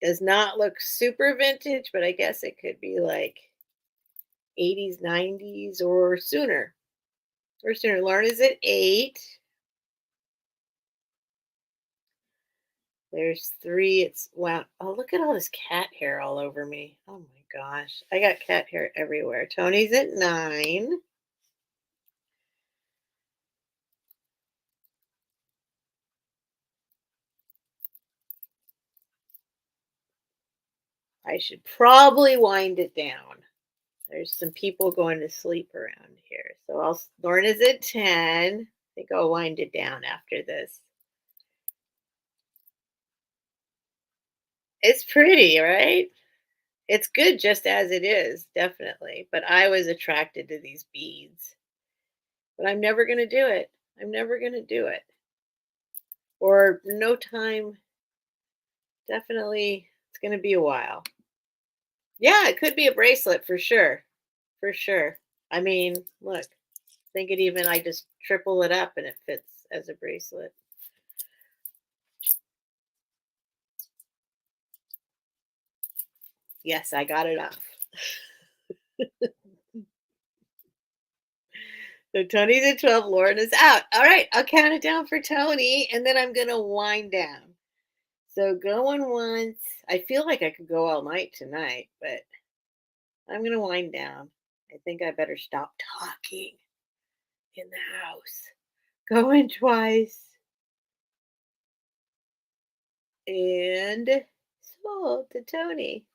does not look super vintage, but I guess it could be like 80s, 90s, or sooner. Or sooner. Lorna's at 8. There's 3. It's wow. Oh, look at all this cat hair all over me. Oh my gosh. I got cat hair everywhere. Tony's at 9. I should probably wind it down. There's some people going to sleep around here. So Lorna's at 10. I think I'll wind it down after this. It's pretty, right? It's good just as it is, definitely. But I was attracted to these beads. But I'm never going to do it. I'm never going to do it. Or no time. Definitely, it's going to be a while. Yeah, it could be a bracelet for sure. For sure. I mean, look, think it even, I just triple it up and it fits as a bracelet. Yes, I got it off. So Tony's at 12, Lauren is out. All right, I'll count it down for Tony and then I'm going to wind down. So going once. I feel like I could go all night tonight, but I'm going to wind down. I think I better stop talking in the house. Going twice. And sold to Tony.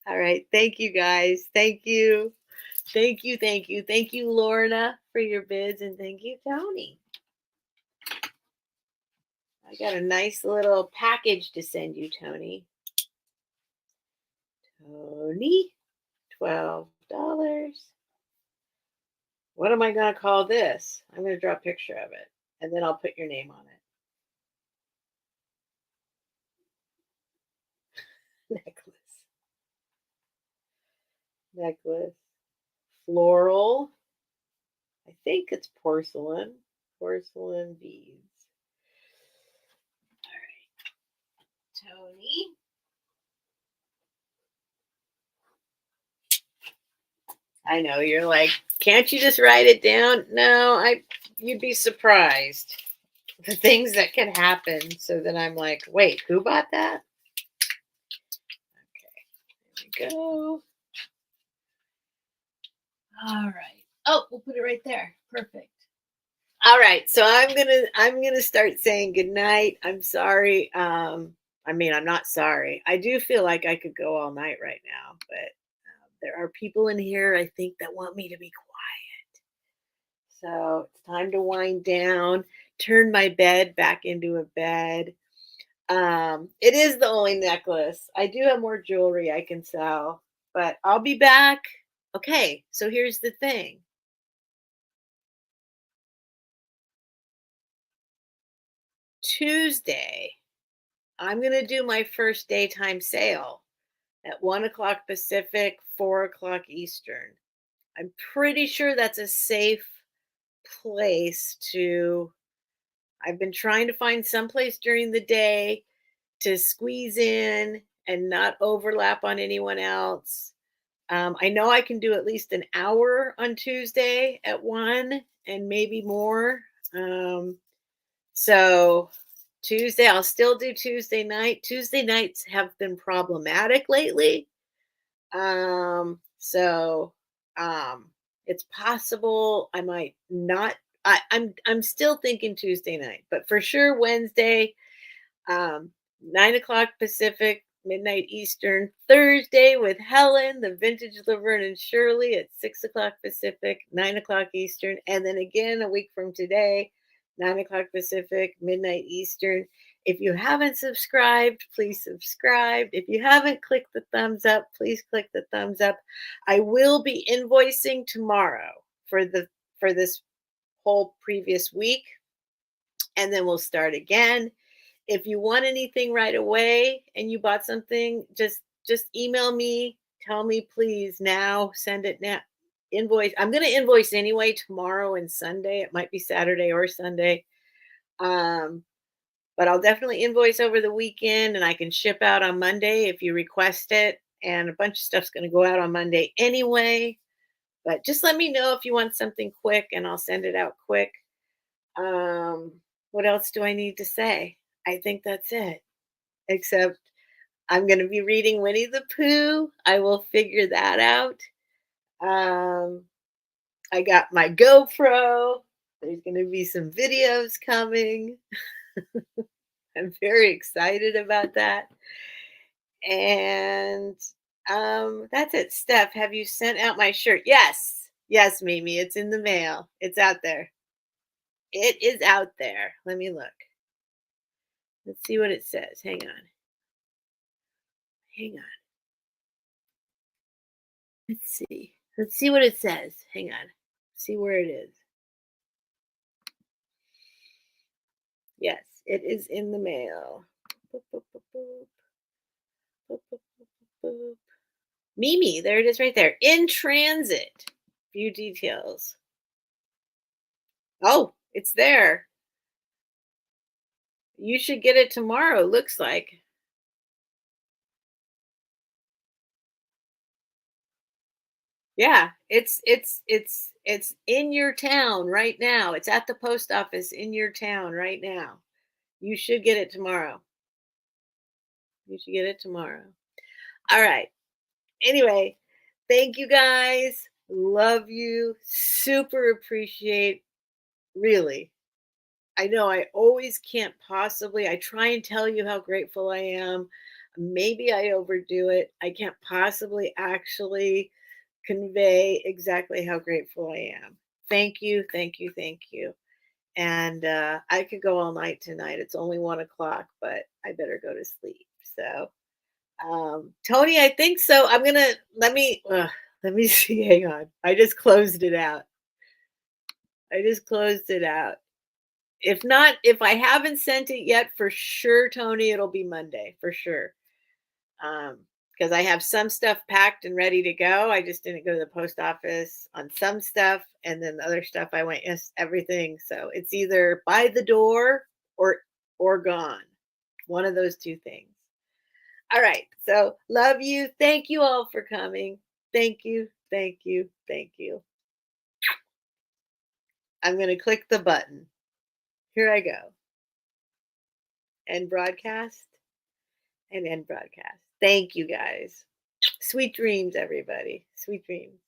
All right. Thank you guys. Thank you. Thank you. Thank you. Thank you, Lorna, for your bids. And thank you, Tony. I got a nice little package to send you, Tony. Tony, $12. What am I going to call this? I'm going to draw a picture of it, and then I'll put your name on it. Necklace. Floral. I think it's porcelain. Porcelain beads. All right. Tony. I know you're like, can't you just write it down? No, you'd be surprised the things that can happen. So then I'm like, wait, who bought that? Okay, there we go. All right. Oh, we'll put it right there. Perfect. All right. So I'm gonna start saying goodnight. I'm sorry. I mean, I'm not sorry. I do feel like I could go all night right now, but there are people in here, I think, that want me to be quiet. So it's time to wind down, turn my bed back into a bed. It is the only necklace. I do have more jewelry I can sell, but I'll be back. Okay, so here's the thing. Tuesday, I'm going to do my first daytime sale at 1 o'clock Pacific, 4 o'clock Eastern. I'm pretty sure that's a safe place to. I've been trying to find someplace during the day to squeeze in and not overlap on anyone else. I know I can do at least an hour on Tuesday at 1 and maybe more. So Tuesday, I'll still do Tuesday night. Tuesday nights have been problematic lately. So it's possible I might not. I'm still thinking Tuesday night, but for sure Wednesday, 9 o'clock Pacific, midnight Eastern. Thursday with Helen, the vintage Laverne and Shirley at 6 o'clock Pacific, 9 o'clock Eastern. And then again a week from today, 9 o'clock Pacific, midnight Eastern. If you haven't subscribed, please subscribe. If you haven't clicked the thumbs up, please click the thumbs up. I will be invoicing tomorrow for this whole previous week, and then we'll start again. If you want anything right away and you bought something, just email me. Tell me please now. Send it now. Invoice. I'm going to invoice anyway tomorrow and Sunday. It might be Saturday or Sunday. But I'll definitely invoice over the weekend, and I can ship out on Monday if you request it. And a bunch of stuff's going to go out on Monday anyway. But just let me know if you want something quick, and I'll send it out quick. What else do I need to say? I think that's it. Except I'm going to be reading Winnie the Pooh. I will figure that out. I got my GoPro. There's going to be some videos coming. I'm very excited about that. And that's it. Steph, have you sent out my shirt? Yes. Yes, Mimi. It's in the mail. It's out there. It is out there. Let me look. Let's see what it says. Hang on. Hang on. Let's see. Let's see what it says. Hang on. See where it is. Yes, it is in the mail. Boop, boop, boop, boop. Boop, boop, boop, boop. Mimi, there it is right there. In transit. View details. Oh, it's there. You should get it tomorrow, looks like. Yeah, it's in your town right now. It's at the post office in your town right now. You should get it tomorrow. You should get it tomorrow. All right. Anyway, thank you guys. Love you. Super appreciate, really. I know I always can't possibly, I try and tell you how grateful I am. Maybe I overdo it. I can't possibly actually convey exactly how grateful I am. Thank you, thank you, thank you. And I could go all night tonight. It's only 1 o'clock, but I better go to sleep. So, Tony, I think so. I'm gonna let me see. Hang on. I just closed it out. I just closed it out. If not, if I haven't sent it yet, for sure, Tony, it'll be Monday for sure. Because I have some stuff packed and ready to go. I just didn't go to the post office on some stuff, and then the other stuff I went, yes, everything. So it's either by the door or gone. One of those two things. All right. So love you. Thank you all for coming. Thank you. Thank you. Thank you. I'm going to click the button. Here I go. End broadcast and end broadcast. Thank you guys. Sweet dreams, everybody. Sweet dreams.